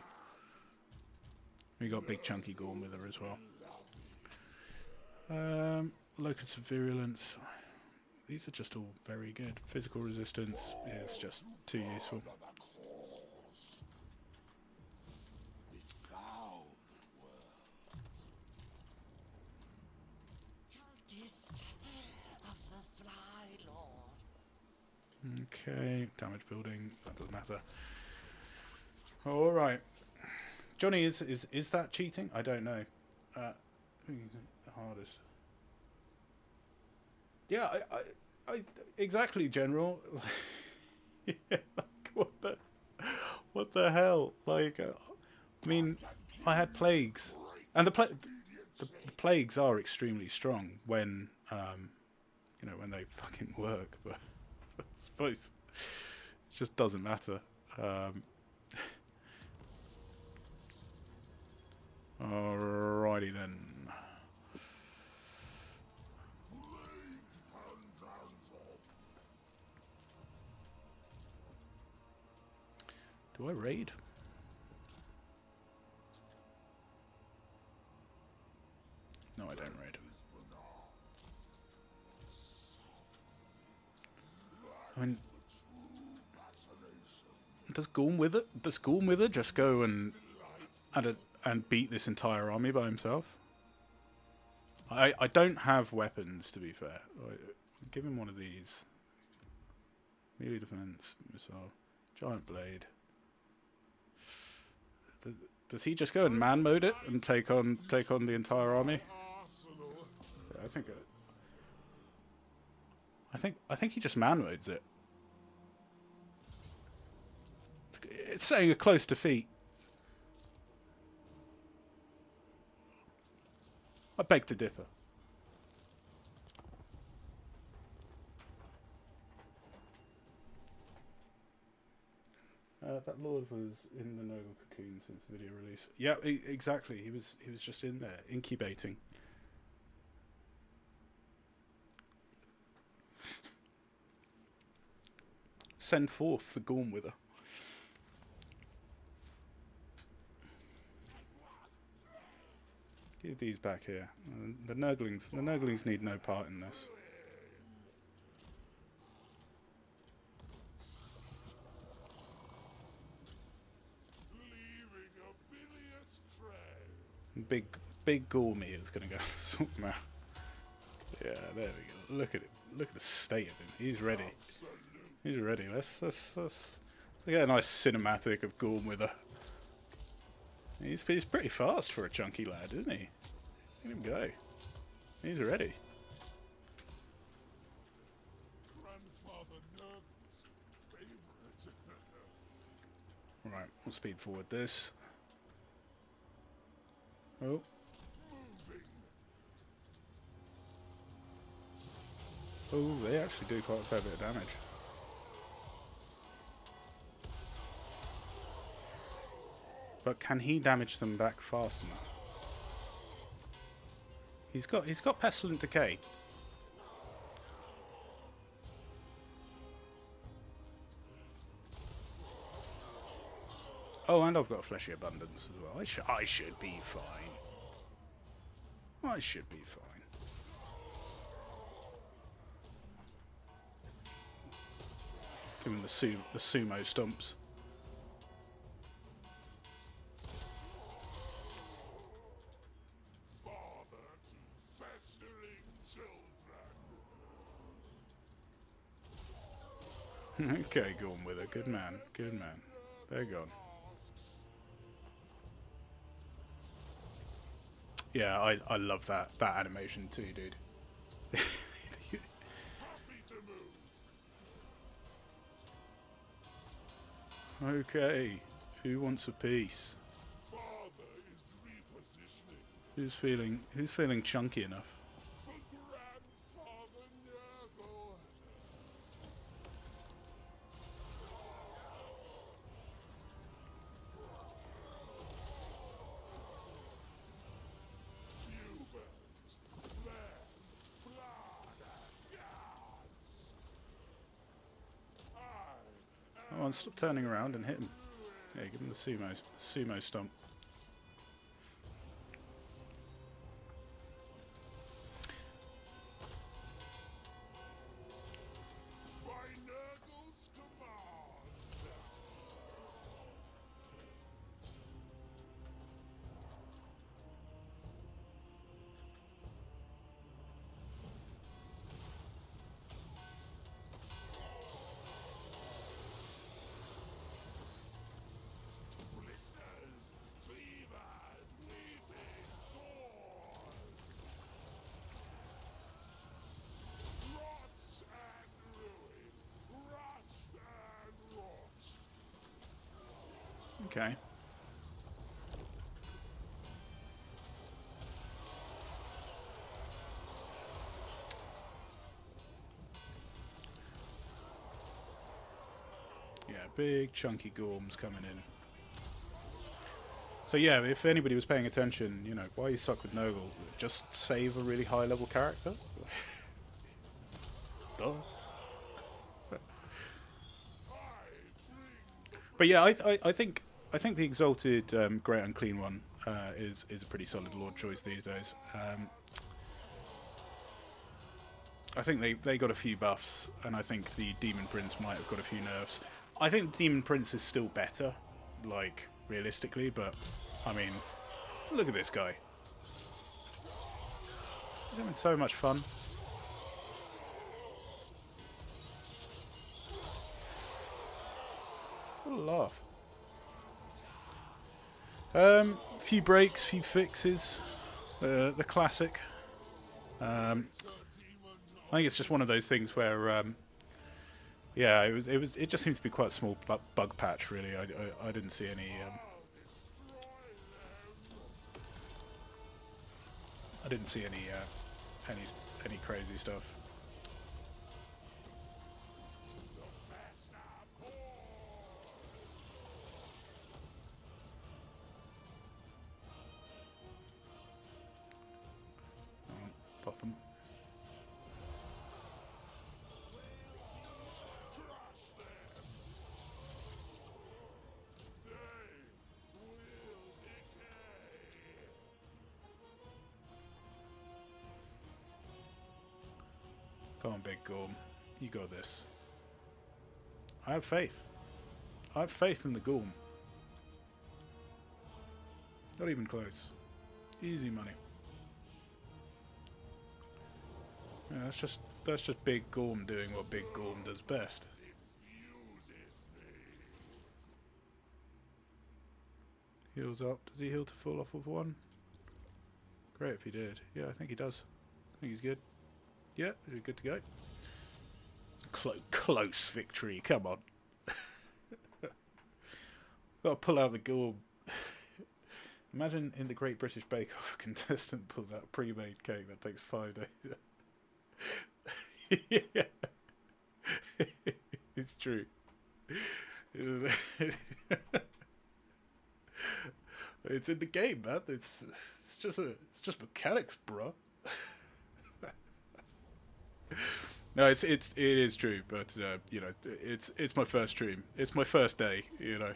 We got big chunky Gorm Wither as well. Locus of Virulence. These are just all very good. Physical resistance is just too useful. Okay, damage building. That doesn't matter. All right, Johnny, is that cheating? I don't know. Who's the hardest? Yeah, I exactly, General. Yeah, like, what the hell? Like, I mean, I had plagues, and the plagues are extremely strong when when they fucking work. But I suppose it just doesn't matter. Alrighty then. Do I raid? No, I don't raid. I mean, does Gorm Wither just go and beat this entire army by himself? I don't have weapons, to be fair. Give him one of these. Melee defense, missile, giant blade. Does he just go and man mode it and take on the entire army? Yeah, I think he just man modes it. It's saying a close defeat. I beg to differ. That lord was in the Nurgle cocoon since the video release. Yeah, exactly. He was just in there incubating. Send forth the Gorm Wither. Give these back here. The Nurglings need no part in this. Big Gormy is going to go sort him out. Yeah, there we go. Look at it. Look at the state of him. He's ready. He's ready. Let's get a nice cinematic of Gorm with her. He's pretty fast for a chunky lad, isn't he? Let him go. He's ready. Grandfather Nurgle's favorite. Right, we'll speed forward this. Oh. Oh, they actually do quite a fair bit of damage. But can he damage them back fast enough? He's got Pestilent Decay. Oh, and I've got a Fleshy Abundance as well. I should be fine. I should be fine. Give him the sumo stumps. Father to festering children. Okay, go on with it. Good man. Good man. They're gone. Yeah, I love that animation too, dude. Okay, who wants a piece? Father is repositioning Who's feeling chunky enough? for Grandfather Nurgle. Humans, flesh, blood, and guts. Come on, stop turning around and hit him. Yeah, give him the sumo stomp. By Nurgle's command. Blisters, fevers, weeping sores. Rots and ruin, rust and rot. Okay. Yeah, big chunky Gorms coming in. So yeah, if anybody was paying attention, you know, why you suck with Nurgle? Just save a really high level character? Duh. But yeah, I think the Exalted Great Unclean one is a pretty solid Lord choice these days. I think they got a few buffs, and I think the Demon Prince might have got a few nerfs. I think the Demon Prince is still better, like, realistically, but, I mean, look at this guy. He's having so much fun. What a laugh. Few breaks, few fixes. The classic. I think it's just one of those things where, yeah, it just seems to be quite a small bug patch, really. I didn't see any. I didn't see any crazy stuff. Pop them. Come on, Big Gorm. You got this. I have faith. I have faith in the Gorm. Not even close. Easy money. Yeah, that's just Big Gorm doing what Big Gorm does best. Heals up. Does he heal to full off of one? Great if he did. Yeah, I think he does. I think he's good. Yeah, he's good to go. Close victory. Come on. Got to pull out the Gorm. Imagine in the Great British Bake Off, a contestant pulls out a pre-made cake that takes 5 days. Yeah. It's true. It's in the game, man. It's just mechanics, bro. No, it is true, but you know, it's my first stream. It's my first day, you know.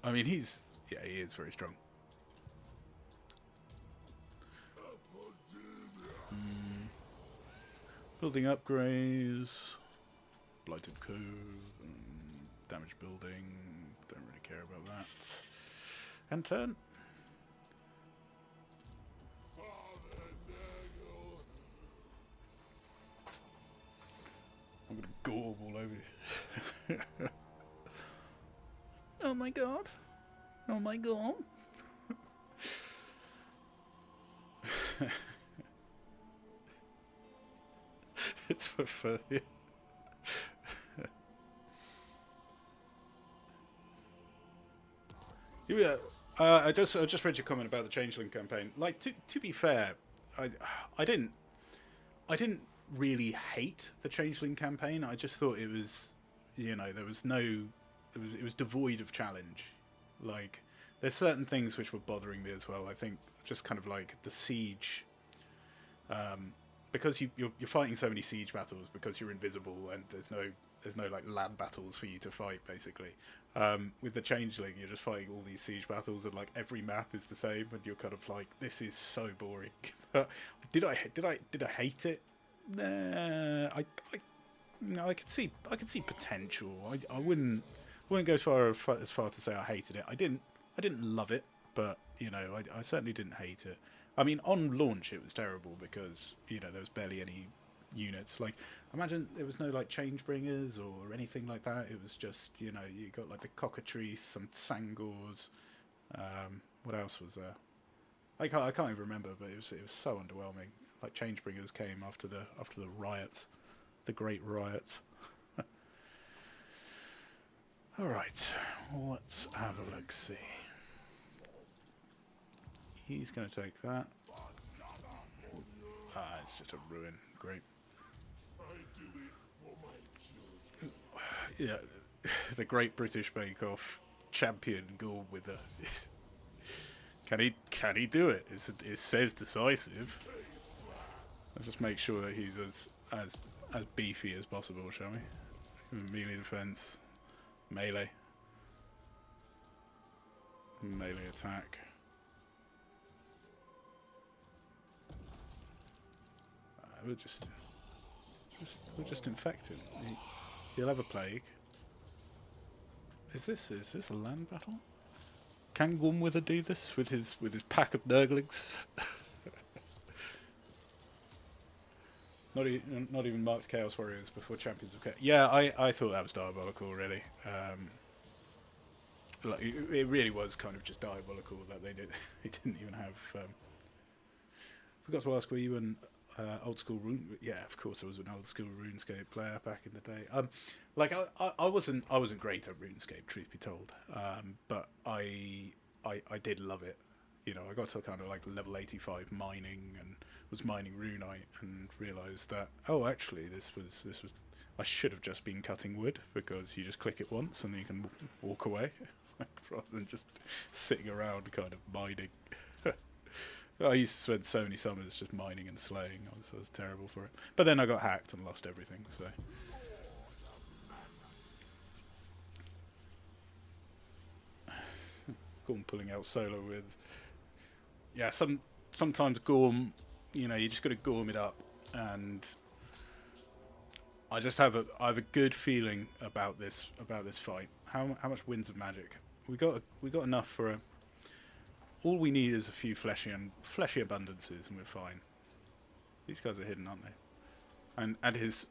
I mean, he is very strong. Building upgrades, blighted cove, damaged building. Don't really care about that. And turn. I'm gonna gorb all over you. Oh my god. Oh my god. It's for fun. Yeah. I just read your comment about the Changeling campaign. Like, to be fair, I didn't really hate the Changeling campaign. I just thought it was, you know, it was devoid of challenge. Like, there's certain things which were bothering me as well. I think just kind of like the siege, because you're fighting so many siege battles because you're invisible and there's no like land battles for you to fight basically. With the Changeling, you're just fighting all these siege battles and like every map is the same and you're kind of like, this is so boring. Did I hate it? Nah, I could see potential. I wouldn't go as far to say I hated it. I didn't love it, but you know, I certainly didn't hate it. I mean, on launch it was terrible because, you know, there was barely any units. Like, imagine there was no like change bringers or anything like that. It was just, you know, you got like the cockatrice, some sangors. What else was there? I can't even remember, but it was so underwhelming. Like, change bringers came after the riots, the great riots. All right, let's have a look. See. He's going to take that. It's just a ruin. Great. Yeah, the Great British Bake Off champion Gorm with a. Can he do it? It says decisive. Let's just make sure that he's as beefy as possible, shall we? Melee defense, melee attack. We're just infected. He'll have a plague. Is this a land battle? Can Gormwither do this with his pack of Nurglings? Not even marked Chaos Warriors before Champions of Chaos. Yeah, I thought that was diabolical, really. Like, it really was kind of just diabolical that they didn't even have. Forgot to ask, were you an Old school rune. Yeah, of course, I was an old school RuneScape player back in the day. Like I wasn't great at RuneScape, truth be told. But I did love it. You know, I got to kind of like level 85 mining and was mining runite and realised that actually this was I should have just been cutting wood, because you just click it once and you can walk away, rather than just sitting around kind of mining. I used to spend so many summers just mining and slaying. I was terrible for it. But then I got hacked and lost everything, so... Gorm pulling out solo with... Yeah, sometimes Gorm, you know, you just got to Gorm it up, and I just have a good feeling about this fight. How much Winds of Magic? We got enough for a... All we need is a few fleshy abundances, and we're fine. These guys are hidden, aren't they? And his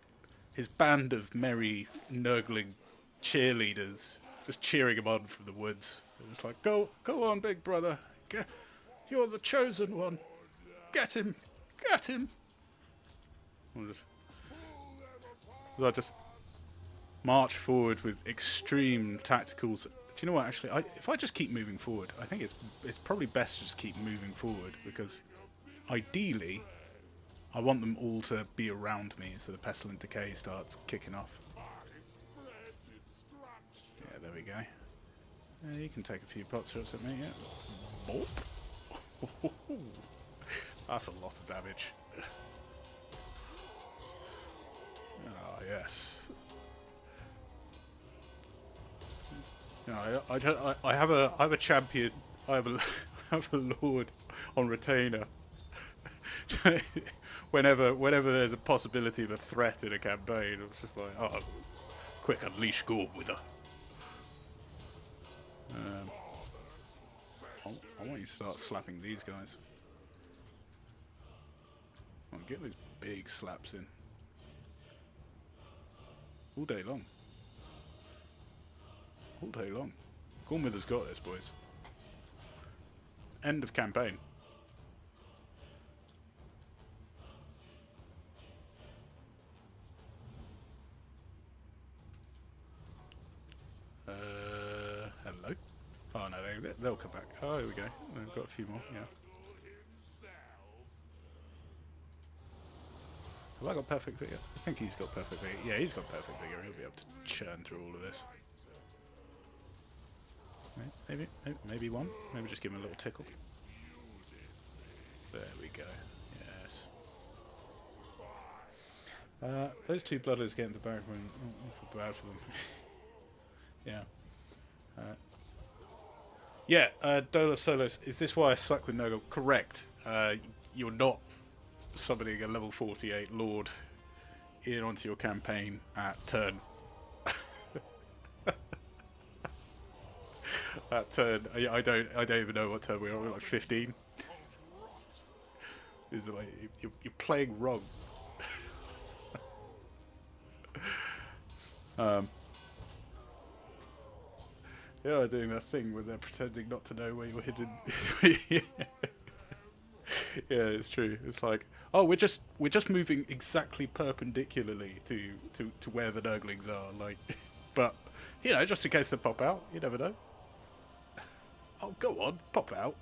band of merry Nurgling cheerleaders just cheering him on from the woods. They're just like, go on, big brother. You're the chosen one. Get him. I'll just march forward with extreme tacticals. Do you know what? Actually, if I just keep moving forward, I think it's probably best to just keep moving forward, because ideally, I want them all to be around me, so the pestilent decay starts kicking off. Yeah, there we go. Yeah, you can take a few pot shots at me. Yeah. Boop. That's a lot of damage. Ah, yes. No, I have a champion. I have a lord on retainer. whenever there's a possibility of a threat in a campaign, I'm just like, oh, quick, unleash Gorm with her. I want you to start slapping these guys. I'll get those big slaps in all day long. All day long. Gormwither's got this, boys. End of campaign. Hello? Oh no, they'll come back. Oh, here we go. We've got a few more, yeah. Have I got perfect vigor? I think he's got perfect vigor. Yeah, he's got perfect vigor. He'll be able to churn through all of this. Maybe one. Maybe just give him a little tickle. There we go. Yes. Those two blooders getting the barrack when awful bad for them. Yeah. Dola Solos. Is this why I suck with Nurgle? Correct. You're not summoning a level 48 Lord in onto your campaign at turn. At turn, I don't even know what turn we are. We're like 15. Is it like you're playing wrong? Yeah, doing that thing where they're pretending not to know where you're hidden. Yeah, it's true. It's like, oh, we're just moving exactly perpendicularly to where the Nurglings are. Like, but you know, just in case they pop out, you never know. Oh, go on, pop out.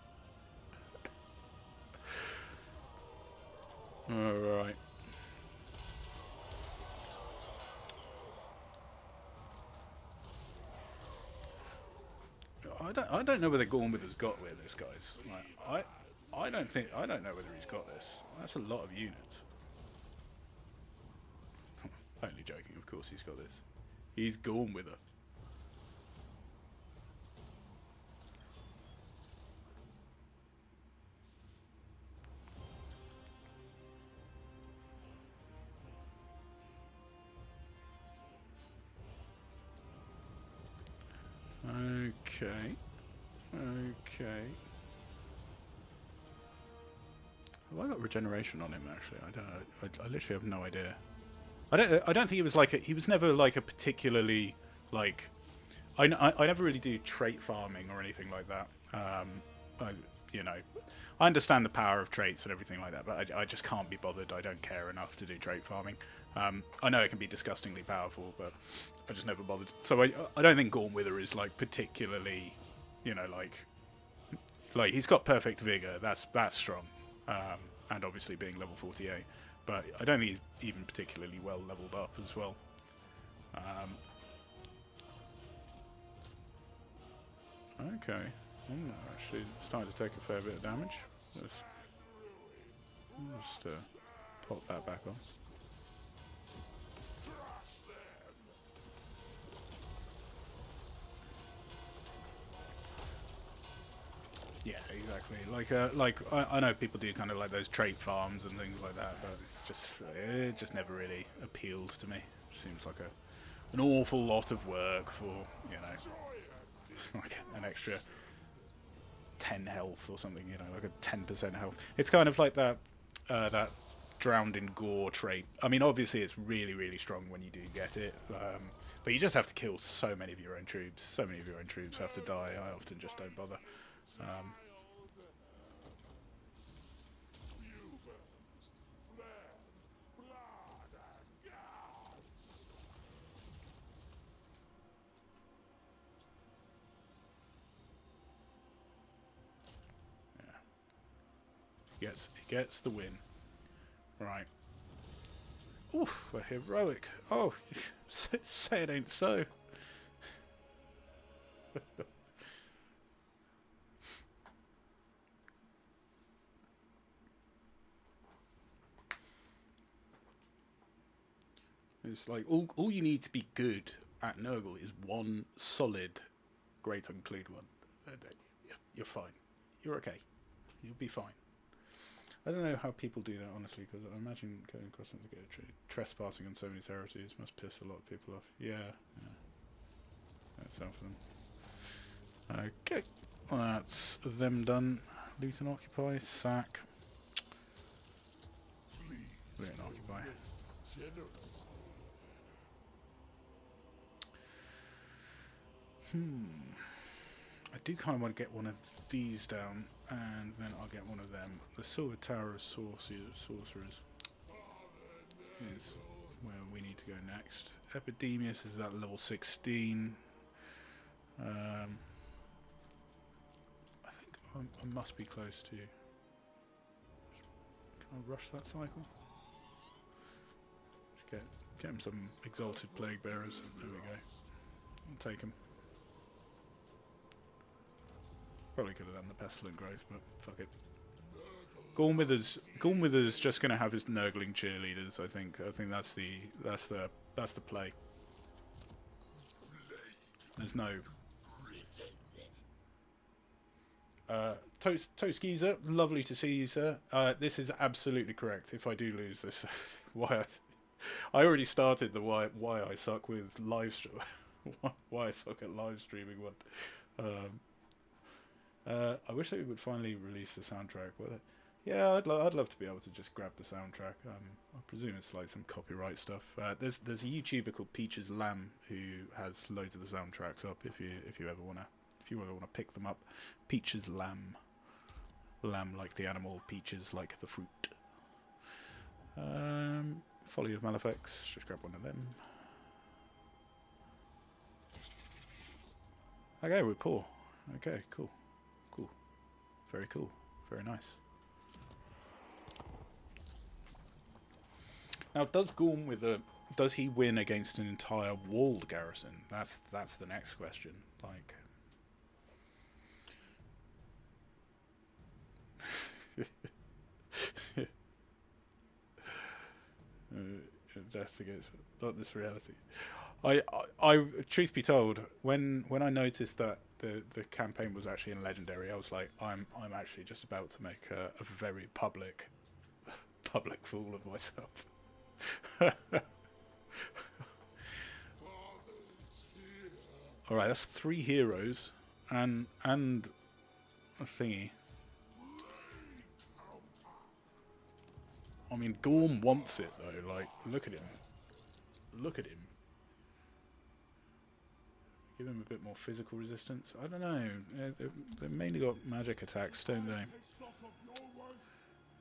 All right. I don't know whether Gormwither's got with this, guys. Like, I don't know whether he's got this. That's a lot of units. Only joking, of course he's got this. He's Gormwither. Okay. Have I got regeneration on him? Actually, I don't. I literally have no idea. I don't think he was like he was never like a particularly like. I never really do trait farming or anything like that. you know, I understand the power of traits and everything like that, but I just can't be bothered. I don't care enough to do trait farming. I know it can be disgustingly powerful, but I just never bothered. So I don't think Gorm Wither is like particularly, you know, like he's got perfect vigor. That's strong, and obviously being level 48. But I don't think he's even particularly well leveled up as well. Okay, actually starting to take a fair bit of damage. Just pop that back on. Yeah, exactly. Like I know people do kind of like those trait farms and things like that, but it just never really appealed to me. Seems like an awful lot of work for, you know, like an extra 10 health or something, you know, like a 10% health. It's kind of like that drowned in gore trait. I mean, obviously it's really, really strong when you do get it, but you just have to kill so many of your own troops. So many of your own troops have to die. I often just don't bother. He gets the win. Right. Oof, we're heroic. Oh, say it ain't so. It's like all you need to be good at Nurgle is one solid Great Unclean one. You're fine. You're okay. You'll be fine. I don't know how people do that, honestly, because I imagine going across them to get trespassing on so many territories must piss a lot of people off. Yeah. That's out for them. Okay. Well, that's them done. Loot and occupy. Sack. Loot and occupy. I do kind of want to get one of these down, and then I'll get one of them. The Silver Tower of Sorcerers is where we need to go next. Epidemius is at level 16. I think I must be close to... Can I rush that cycle? Just get him some Exalted Plague Bearers. There we go. I'll take him. Probably could have done the Pestilent Growth, but fuck it. Gorm Wither's just going to have his Nurgling cheerleaders. I think that's the play. There's no Toast Geezer, lovely to see you, sir. This is absolutely correct. If I do lose this, I already started the why I suck with live stream. Why I suck at live streaming one. I wish they would finally release the soundtrack. Yeah, I'd love to be able to just grab the soundtrack. I presume it's like some copyright stuff. There's a YouTuber called Peaches Lamb who has loads of the soundtracks up. If you ever wanna pick them up, Peaches Lamb, lamb like the animal, peaches like the fruit. Folly of Malefics. Just grab one of them. Okay, we're poor. Okay, cool. Very cool. Very nice. Now, does he win against an entire walled garrison? That's the next question. Like, investigates not this reality. I truth be told, when I noticed that the campaign was actually in Legendary, I was like, I'm actually just about to make a very public fool of myself. All right, that's 3 heroes and a thingy. I mean, Gorm wants it though. Like, look at him. Look at him. Give him a bit more physical resistance. I don't know. They've mainly got magic attacks, don't they?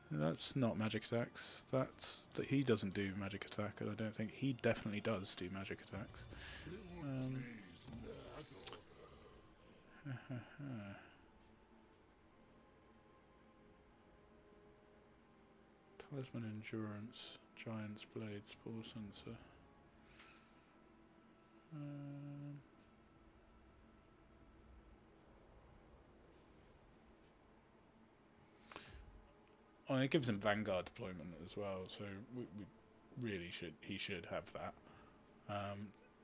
That's not magic attacks. That's that he doesn't do magic attack, and I don't think he definitely does do magic attacks. Talisman endurance, giant's blade, spore sensor. Oh, it gives him Vanguard deployment as well, so we really he should have that.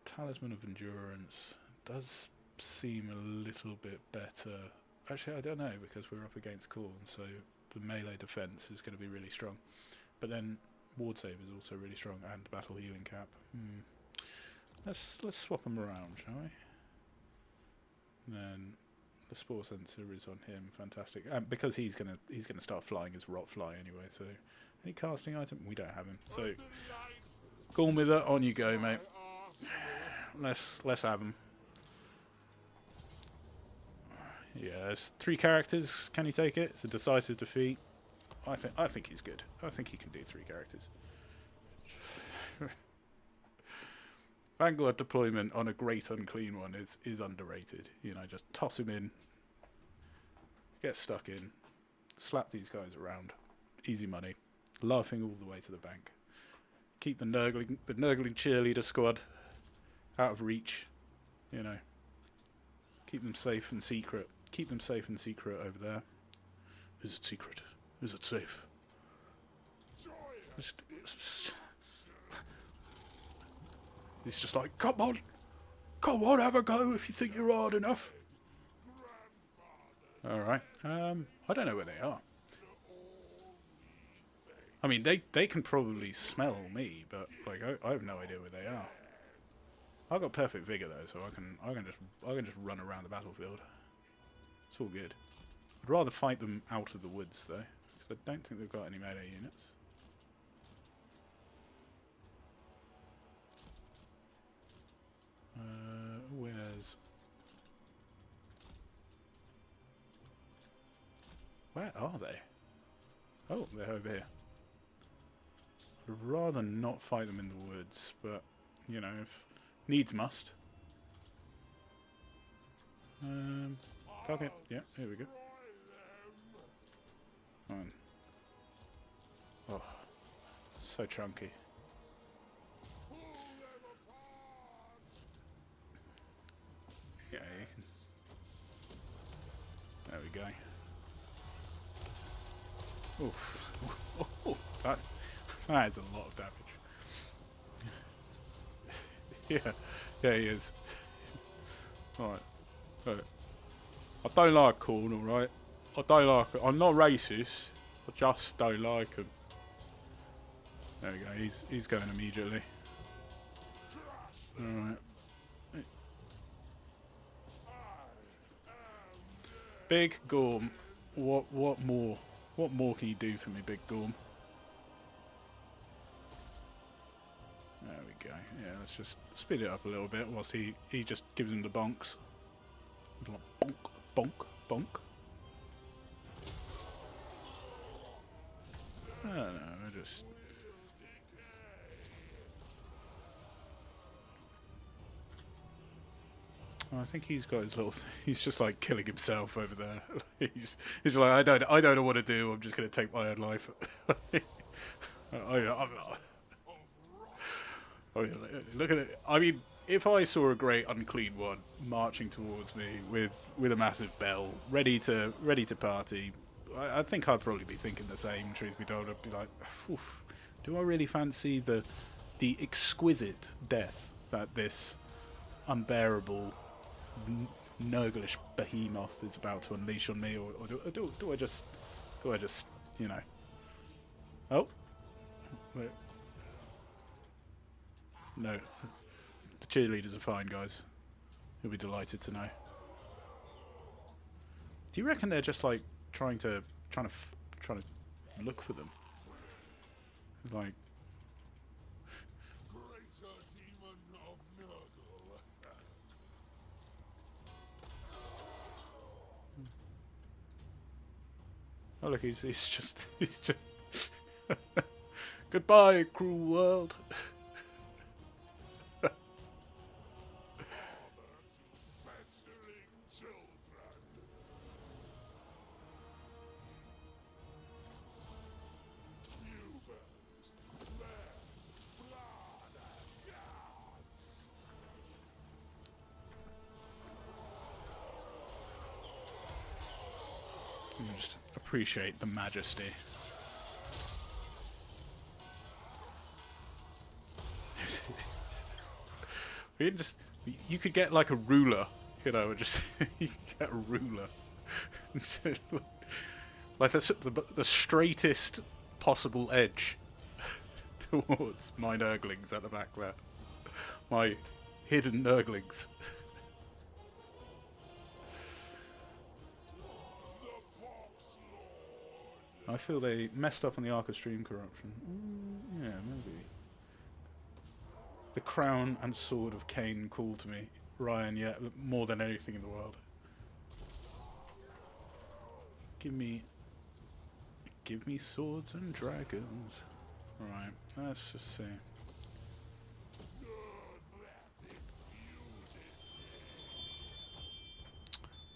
Talisman of Endurance does seem a little bit better. Actually, I don't know, because we're up against Khorne, so the melee defense is going to be really strong. But then ward save is also really strong, and battle healing cap. Let's swap them around, shall we? And then the spore sensor is on him, fantastic. Because he's gonna start flying his rot fly anyway. So, any casting item? We don't have him. So, Gormither, on you go, mate. Let's have him. Yeah, it's 3 characters. Can you take it? It's a decisive defeat. I think he's good. I think he can do 3 characters. Vanguard deployment on a great unclean one is underrated. You know, just toss him in, get stuck in, slap these guys around, easy money, laughing all the way to the bank. Keep the Nurgling cheerleader squad out of reach. You know, keep them safe and secret. Keep them safe and secret over there. Is it secret? Is it safe? He's just like, come on, have a go if you think you're hard enough. Alright, I don't know where they are. I mean, they can probably smell me, but like I have no idea where they are. I've got perfect vigor though, so I can just run around the battlefield. It's all good. I'd rather fight them out of the woods though, because I don't think they've got any melee units. Where are they? Oh, they're over here. I'd rather not fight them in the woods, but, you know, if needs must. Target. Yeah, here we go. Fine. Oh, so chunky. Yeah, you can. There we go. Oof. That is a lot of damage. Yeah, he is. Alright. I don't like Khorne, alright? I don't like it. I'm not racist. I just don't like him. There we go. He's going immediately. Alright. Big Gorm. What more? What more can you do for me, Big Gorm? There we go. Yeah, let's just speed it up a little bit whilst he just gives him the bonks. Like bonk, bonk, bonk. I don't know, I just... I think he's got his little... He's just like killing himself over there. he's like, I don't know what to do. I'm just going to take my own life. Look at it. I mean, if I saw a great unclean one marching towards me with a massive bell, ready to party, I think I'd probably be thinking the same. Truth be told, I'd be like, oof, do I really fancy the exquisite death that this unbearable Nurglish behemoth is about to unleash on me, or do I just you know? Oh, wait. No, the cheerleaders are fine, guys. You'll be delighted to know. Do you reckon they're just like trying to look for them? Like. Greater demon of Nurgle. Oh look, he's just goodbye, cruel world. Just appreciate the majesty. You could get like a ruler, you know, just you could get a ruler, and so, like the straightest possible edge towards my Nurglings at the back there, my hidden Nurglings. I feel they messed up on the Arc of Stream corruption. Yeah, maybe. The crown and sword of Cain call to me, Ryan. Yeah, more than anything in the world. Give me swords and dragons. Right, let's just see.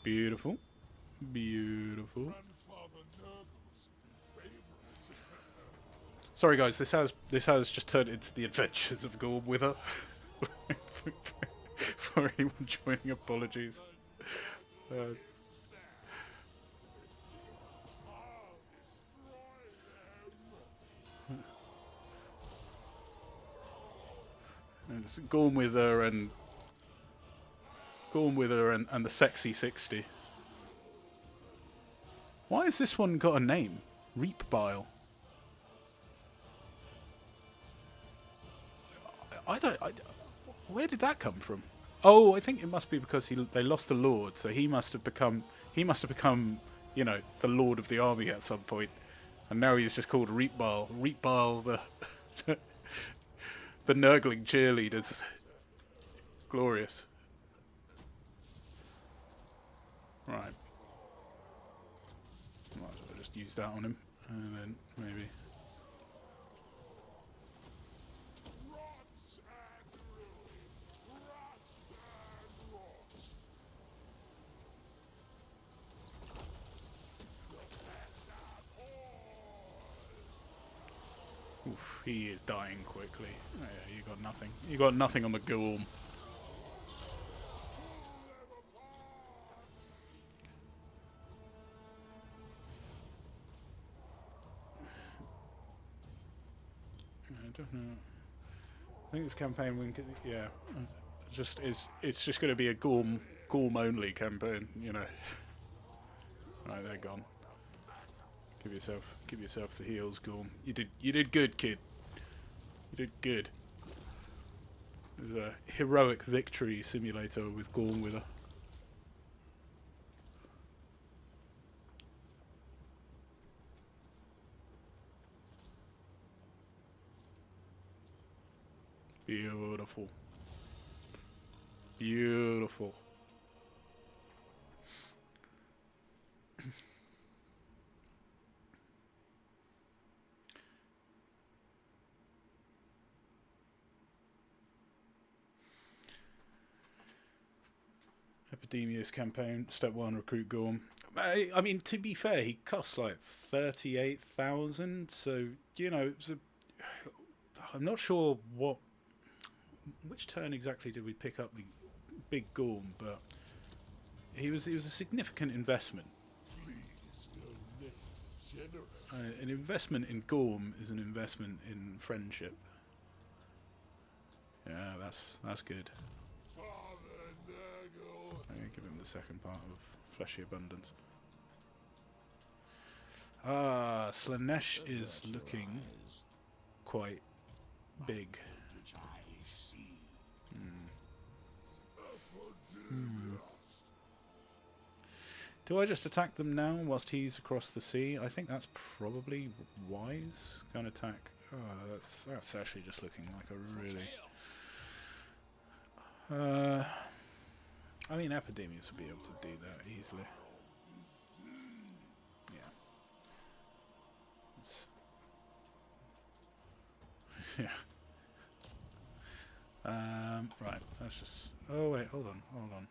Beautiful, beautiful. Sorry guys, this has just turned into the Adventures of Gorm Wither. For anyone joining, apologies. It's Gorm Wither and the Sexy 60. Why has this one got a name? Reap Bile. Where did that come from? Oh, I think it must be because they lost the Lord, so he must have become, you know, the Lord of the army at some point, and now he's just called Reapbile. Reapbile, the Nurgling cheerleaders. Glorious. Right. Might as well just use that on him, and then maybe. Oof, he is dying quickly. Oh, yeah, you got nothing. You got nothing on the Gorm. I don't know. I think this campaign we can, yeah, it's just going to be a Gorm only campaign, you know. Right, they're gone. Give yourself the heals, Gorm. You did good, kid. You did good. There's a heroic victory simulator with Gorm Wither. Beautiful. Beautiful. Epidemius campaign, step 1, recruit Gorm. I mean, to be fair, he costs like 38,000, so, you know, I'm not sure which turn exactly did we pick up the big Gorm, but he was a significant investment. An investment in Gorm is an investment in friendship. Yeah, that's good. I'm going to give him the second part of Fleshy Abundance. Ah, Slanesh is looking quite big. Do I just attack them now whilst he's across the sea? I think that's probably wise. Go and attack. Oh, that's actually just looking like a really... I mean, Epidemius would be able to do that easily. Yeah. Yeah. Right, let's just... Oh, wait, hold on.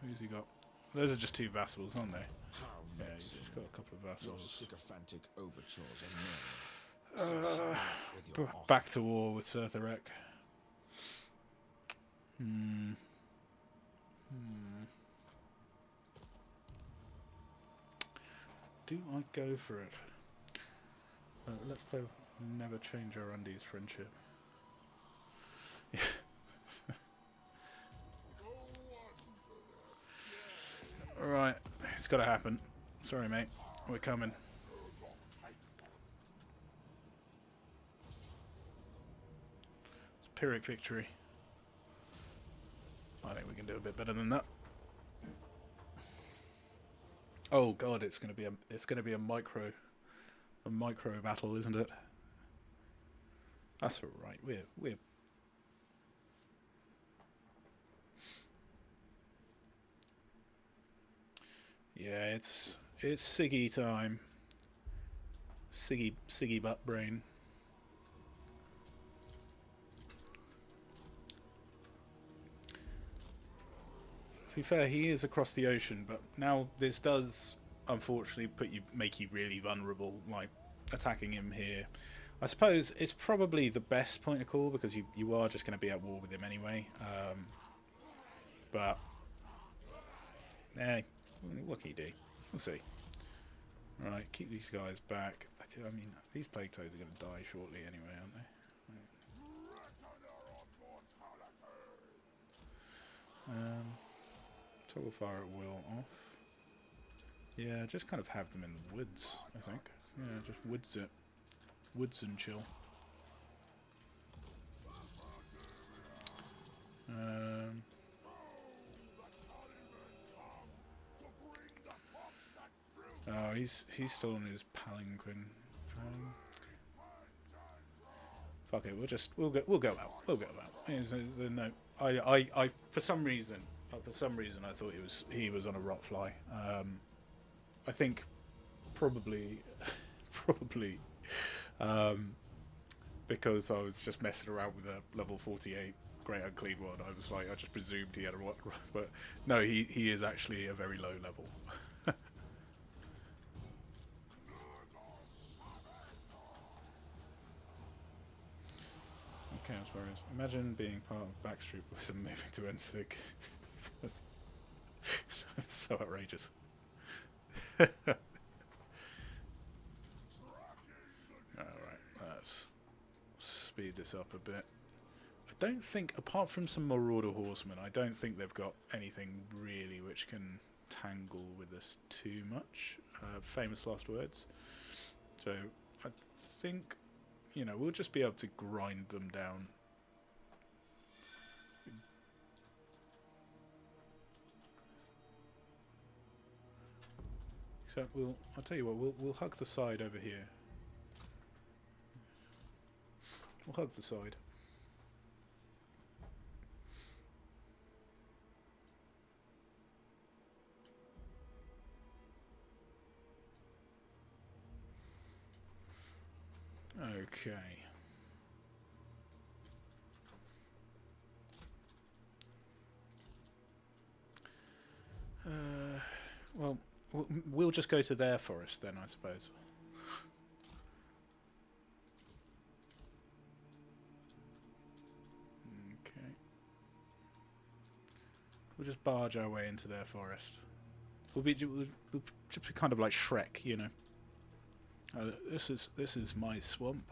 Who's he got? Those are just 2 vassals, aren't they? How Yeah, he's vexing. just got a couple of Your vassals. sycophantic overtures are known. So hurry with your offer. Back to war with Surtharek. Do I go for it? Let's play Never Change Our Undies Friendship. Right, it's got to happen. Sorry, mate. We're coming. It's Pyrrhic victory. I think we can do a bit better than that. Oh god, it's gonna be a micro battle, isn't it? That's all right. We're yeah, it's Siggy time. Siggy butt brain. To be fair, he is across the ocean, but now this does unfortunately make you really vulnerable, like attacking him here. I suppose it's probably the best point of call because you are just going to be at war with him anyway. But what can you do? We'll see. Right, keep these guys back. I mean, these plague toads are going to die shortly anyway, aren't they? Toggle fire at will off. Yeah, just kind of have them in the woods, I think. Yeah, just woods it. Woods and chill. Oh, he's still on his palanquin. Fuck it, we'll go out. We'll go out. No, I for some reason I thought he was on a rock fly. I think probably because I was just messing around with a level 48 Great Unclean one. I was like, I just presumed he had a rock, but no, he is actually a very low level. Chaos Warriors. Imagine being part of Backstreet Boys and moving to NSYNC. That's so outrageous. Alright, let's speed this up a bit. I don't think, apart from some Marauder Horsemen, I don't think they've got anything really which can tangle with us too much. Famous last words. So, I think, you know, we'll just be able to grind them down. So I'll tell you what, we'll hug the side over here. We'll hug the side. Okay. Well, we'll just go to their forest then, I suppose. Okay. We'll just barge our way into their forest. We'll just be kind of like Shrek, you know. This is my swamp.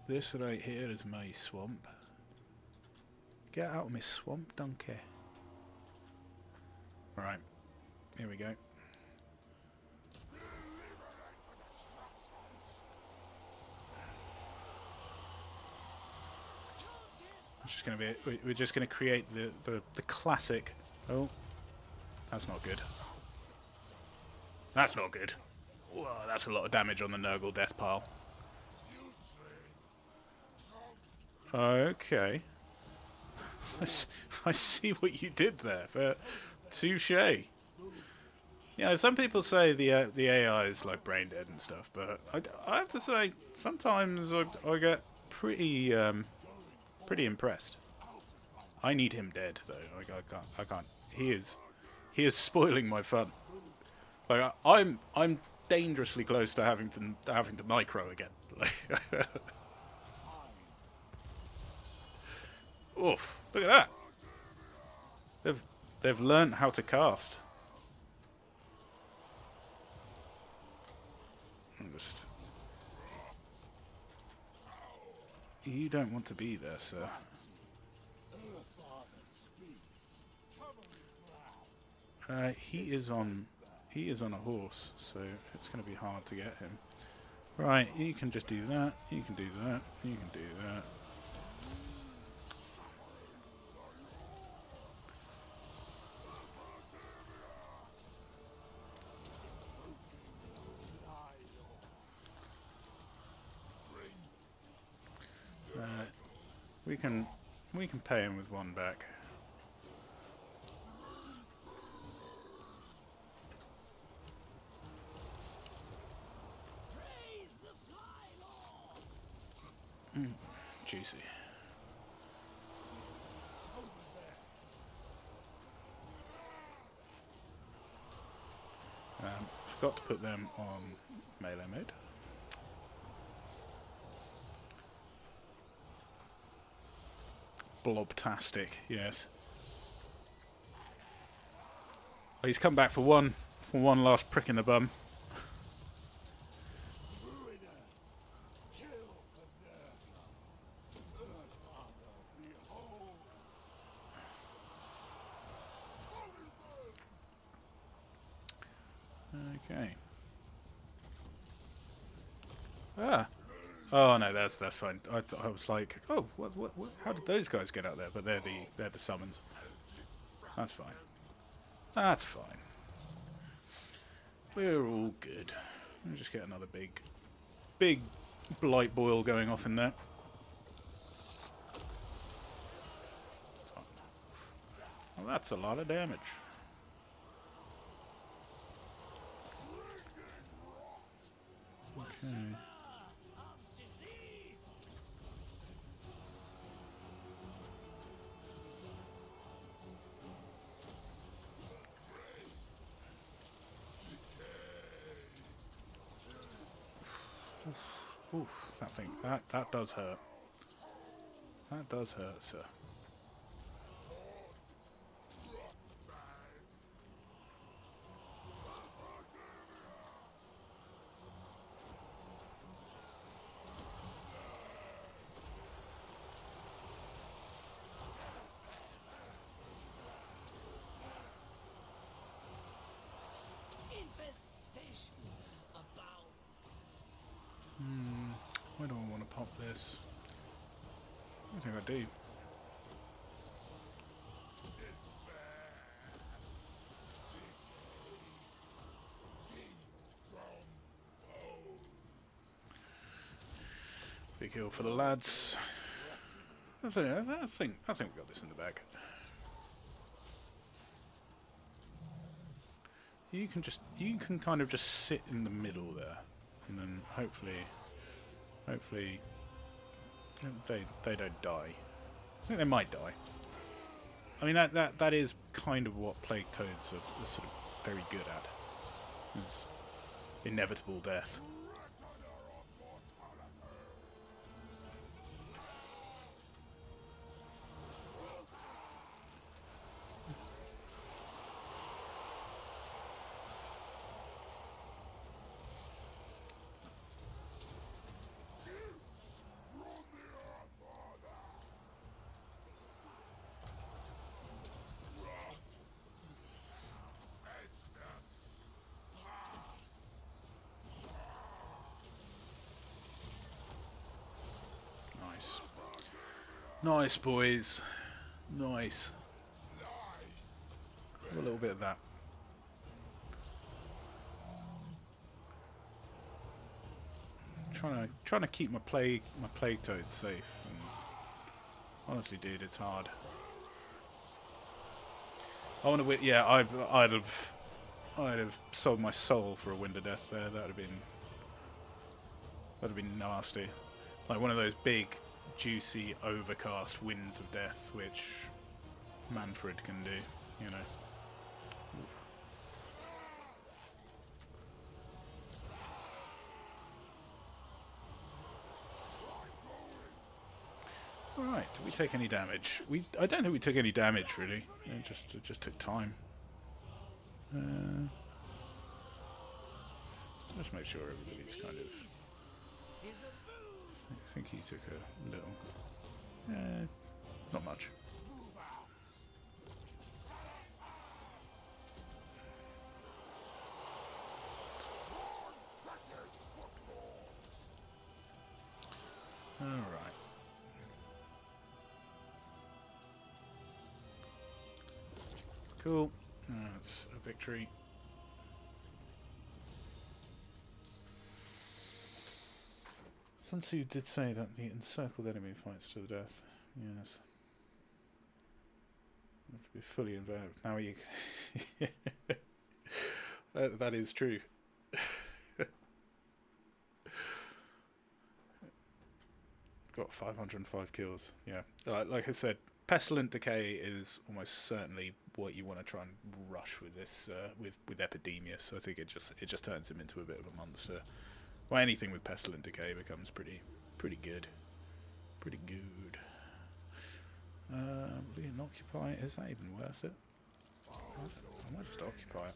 This right here is my swamp. Get out of my swamp, donkey. Right, here we go. It's just going to be. We're just going to create the classic. Oh, that's not good. That's not good. Whoa, that's a lot of damage on the Nurgle death pile. Okay. I see what you did there. Touche. You know, some people say the AI is like brain dead and stuff, but I have to say sometimes I get pretty impressed. I need him dead though. I can't. He is spoiling my fun. Like I'm dangerously close to having to micro again. Like, oof! Look at that. They've learnt how to cast. You don't want to be there, sir. He is on a horse, so it's going to be hard to get him. Right, you can just do that. You can do that. You can do that. We can pay him with one back. Juicy. Forgot to put them on melee mode. Blobtastic, yes. Oh, he's come back for one last prick in the bum. Okay. Ah. Oh no, that's fine. I was like, oh, what? How did those guys get out there? But they're the summons. That's fine. That's fine. We're all good. Let me just get another big blight boil going off in there. Well, that's a lot of damage. Okay. Oof, that thing, that does hurt. That does hurt, sir. Where do I want to pop this? I think I do. Big heal for the lads. I think we got this in the bag. You can kind of just sit in the middle there, and then hopefully they don't die. I think they might die. I mean that is kind of what plague toads are sort of very good at. Is inevitable death. Nice, boys. Nice. A little bit of that. Trying to keep my plague toads safe. And honestly, dude, it's hard. I want to. Yeah, I'd have sold my soul for a Wind of Death there. That'd have been nasty. Like one of those big, juicy, overcast winds of death, which Manfred can do, you know. Alright, did we take any damage? I don't think we took any damage, really. It just took time. Just make sure everybody's kind of... I think he took a little... not much. Alright. Cool. That's a victory. Sun Tzu did say that the encircled enemy fights to the death. Yes. You have to be fully enveloped. Now you... that is true. Got 505 kills. Yeah. Like I said, Pestilent Decay is almost certainly what you want to try and rush with this, with Epidemius. I think it just turns him into a bit of a monster. Well, anything with Pestilent Decay becomes pretty good. Pretty good. Lead and Occupy, is that even worth it? I might just occupy it.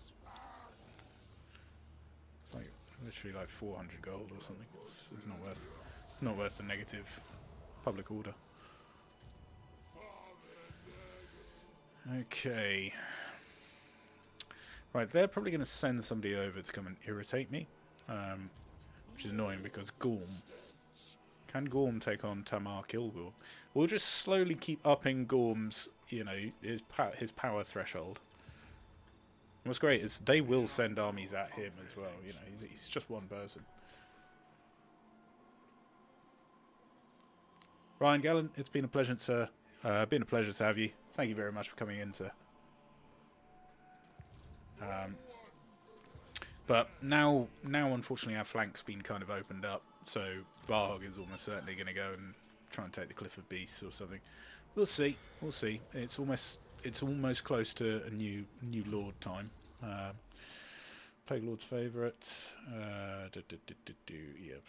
It's like literally like 400 gold or something. It's not worth the negative public order. Okay. Right, they're probably going to send somebody over to come and irritate me. Which is annoying because Gorm. Can Gorm take on Tamar Kilgore? We'll just slowly keep upping Gorm's, you know, his power threshold. And what's great is they will send armies at him as well. You know, he's just one person. Ryan Gallen, it's been a pleasure, sir. Been a pleasure to have you. Thank you very much for coming in, sir. But now, unfortunately, our flank's been kind of opened up, so Varg is almost certainly going to go and try and take the Cliff of Beasts or something. We'll see. We'll see. It's almost close to a new Lord time. Plague Lord's favourite. Yeah,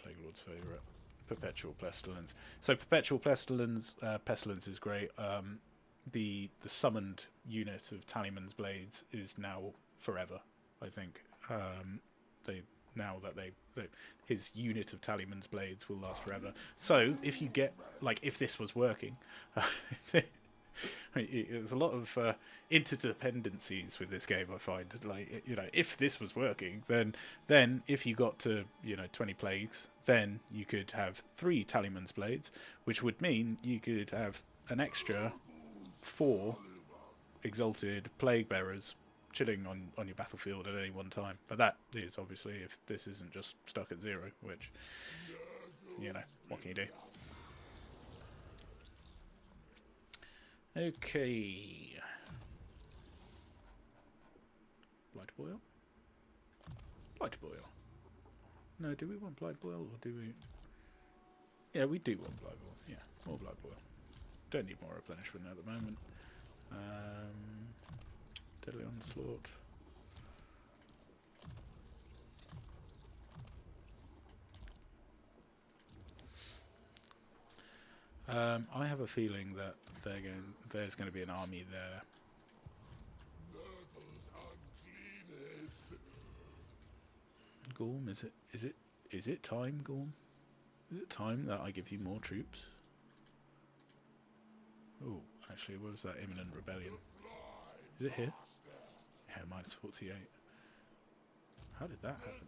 Plague Lord's favourite. Perpetual Pestilence. So Perpetual Pestilence is great. The summoned unit of Tallyman's Blades is now forever, I think. His unit of Tallyman's Blades will last forever. So if you get, like, if this was working, there's a lot of interdependencies with this game, I find. Like, you know, if this was working, then if you got to, you know, 20 plagues, then you could have 3 Tallyman's Blades, which would mean you could have an extra 4 exalted plague bearers chilling on your battlefield at any one time. But that is obviously if this isn't just stuck at 0, which, you know, what can you do? Okay. Blight Boil? Blight Boil. No, do we want Blight Boil or do we... Yeah, we do want Blight Boil. Yeah, more Blight Boil. Don't need more replenishment at the moment. Deadly Onslaught. I have a feeling that there's going to be an army there. Gorm, is it time, Gorm? Is it time that I give you more troops? Oh, actually, what was that? Imminent Rebellion. Is it here? Yeah, minus 48. How did that happen?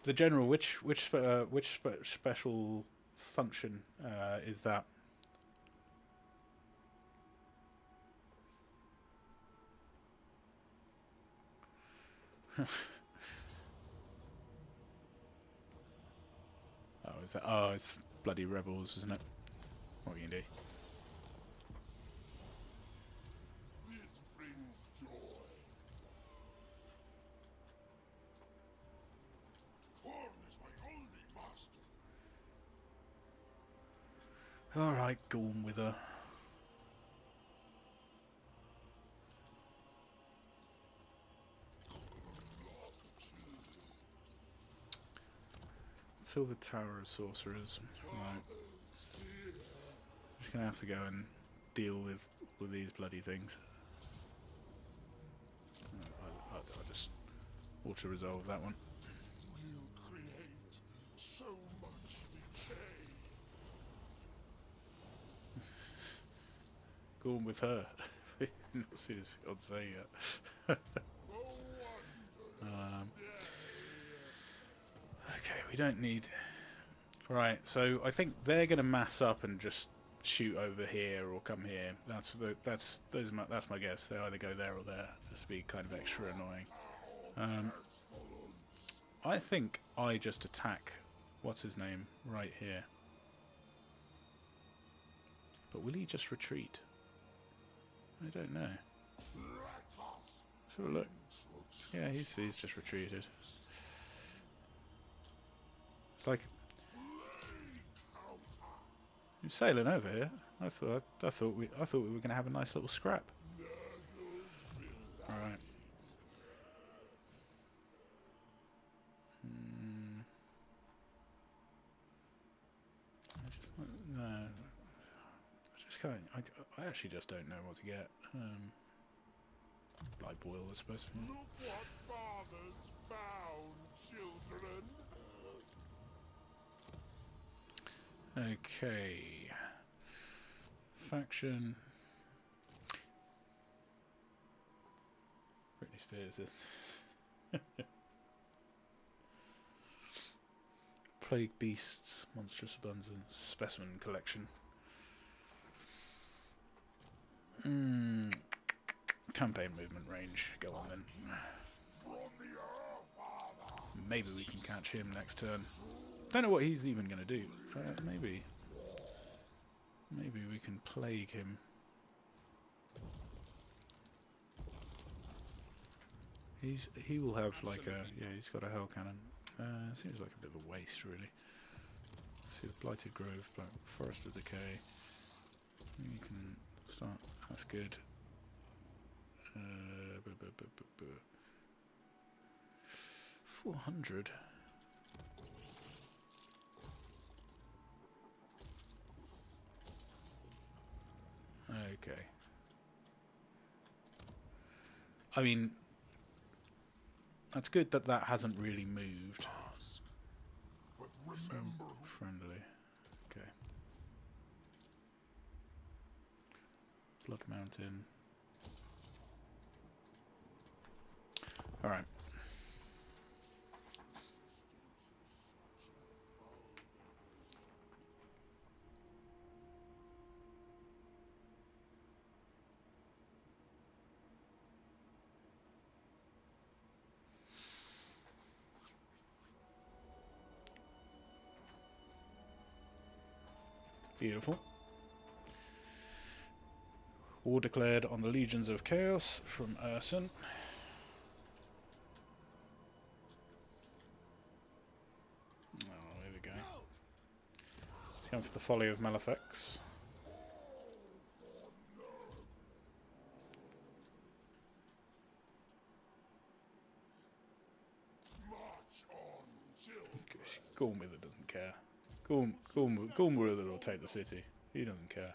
The general. Which special function is that? is that? Oh, it's bloody rebels, isn't it? What can you do? This brings joy. Corn is my only master. Alright, go on with her. Silver Tower of Sorcerers. Right. Just gonna have to go and deal with these bloody things. I'll just auto-resolve that one. We'll create so much decay. Go on with her. Not seen his fiancée yet. Okay, we don't need. Right, so I think they're going to mass up and just shoot over here or come here. That's my guess. They either go there or there, just to be kind of extra annoying. I think I just attack. What's his name? Right here. But will he just retreat? I don't know. Let's have a look. Yeah, he's just retreated. It's like I'm sailing over here. I thought we were going to have a nice little scrap. All right. I actually just don't know what to get. Blood boil, I suppose. Look what fathers found, children. Okay. Faction. Britney Spears. Plague Beasts, Monstrous Abundance, Specimen Collection. Campaign movement range. Go on then. Maybe we can catch him next turn. Don't know what he's even going to do. Maybe we can plague him. He will have like a he's got a hell cannon. Seems like a bit of a waste really. See the Blighted Grove, Black Forest of Decay. You can start. That's good. 400. Okay. I mean, that's good that hasn't really moved. But remember, Friendly. Okay. Blood Mountain. Alright. Beautiful. War declared on the Legions of Chaos from Urson. Oh, there we go. Time for the Folly of Malefics. Gormwither doesn't care. Gormwither will take the city. He doesn't care.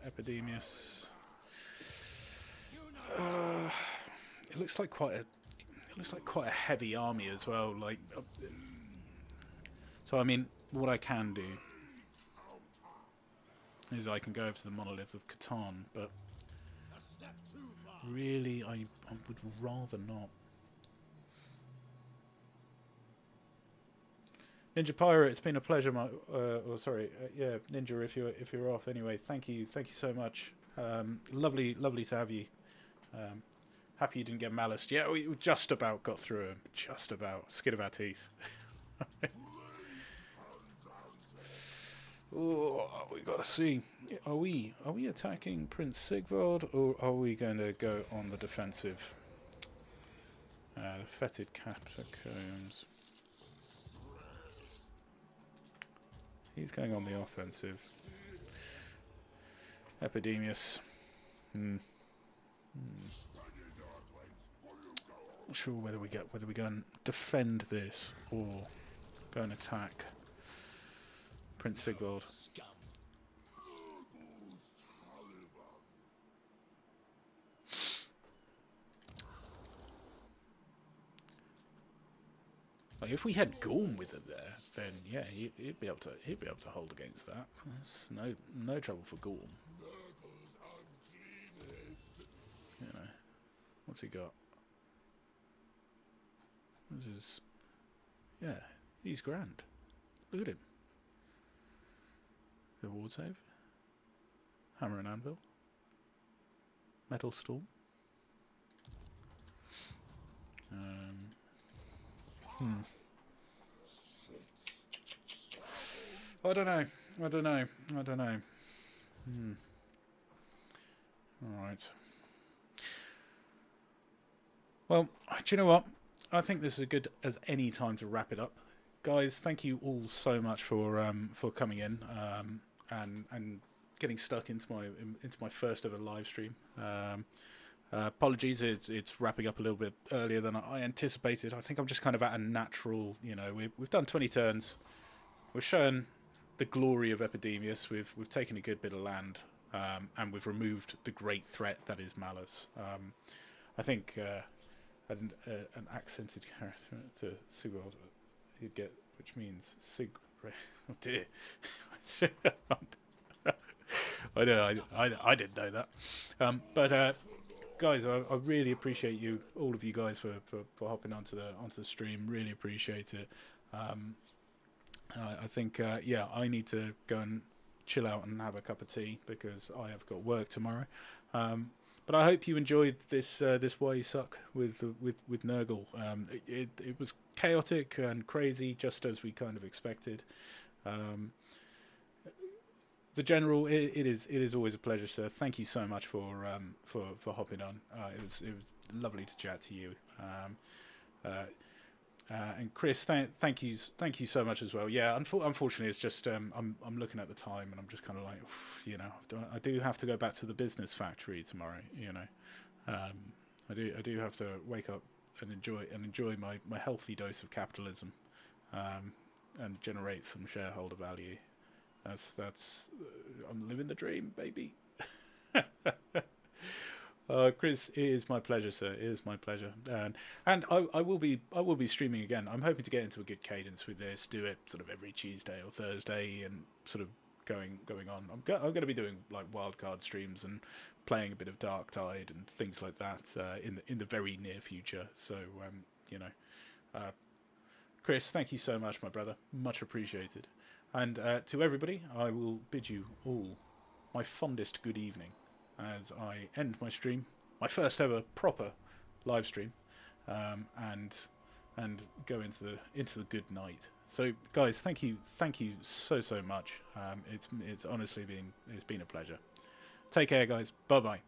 Epidemius. It looks like quite a heavy army as well. Like, so I mean, what I can do is I can go over to the Monolith of Catan, but really, I would rather not. Ninja Pirate, it's been a pleasure. Yeah, Ninja, if you're off anyway, thank you so much. Lovely to have you. Happy you didn't get Malice. Yeah, we just about got through him. Just about. Skin of our teeth. Oh, we got to see. Are we attacking Prince Sigvard, or are we going to go on the defensive? The fetid catacombs. He's going on the offensive. Epidemius. Not sure whether we go and defend this or go and attack Prince Sigvald. Scum. Like if we had Gorm with it there, then yeah, he'd be able to hold against that. That's no trouble for Gorm. You know, what's he got? This is, yeah, he's grand. Look at him. The ward save. Hammer and anvil. Metal storm. I don't know. Alright. Well, do you know what? I think this is as good as any time to wrap it up. Guys, thank you all so much for coming in and getting stuck into my first ever live stream. Apologies, it's wrapping up a little bit earlier than I anticipated. I think I'm just kind of at a natural, you know, we've done 20 turns. We've shown the glory of Epidemius. We've taken a good bit of land, and we've removed the great threat that is Malice. I think an accented character to Sigurd you'd get, which means Sig. Oh dear. I didn't know that. But guys, I really appreciate you, all of you guys, for hopping onto the stream. Really appreciate it. I think yeah, I need to go and chill out and have a cup of tea because I have got work tomorrow. But I hope you enjoyed this Why You Suck with Nurgle. It was chaotic and crazy, just as we kind of expected. The general, it is always a pleasure, sir. Thank you so much for hopping on. It was lovely to chat to you. And Chris, thank you so much as well. Yeah, unfortunately, it's just I'm looking at the time and I'm just kind of like, you know, I do have to go back to the business factory tomorrow. You know, I do have to wake up and enjoy my healthy dose of capitalism, and generate some shareholder value. That's I'm living the dream, baby. Chris, it is my pleasure, sir. It is my pleasure, and I will be streaming again. I'm hoping to get into a good cadence with this. Do it sort of every Tuesday or Thursday, and sort of going on. I'm going to be doing like wildcard streams and playing a bit of Dark Tide and things like that in the very near future. So you know, Chris, thank you so much, my brother. Much appreciated. And to everybody, I will bid you all my fondest good evening as I end my stream, my first ever proper live stream, and go into the good night. So, guys, thank you so much. It's honestly been a pleasure. Take care, guys. Bye bye.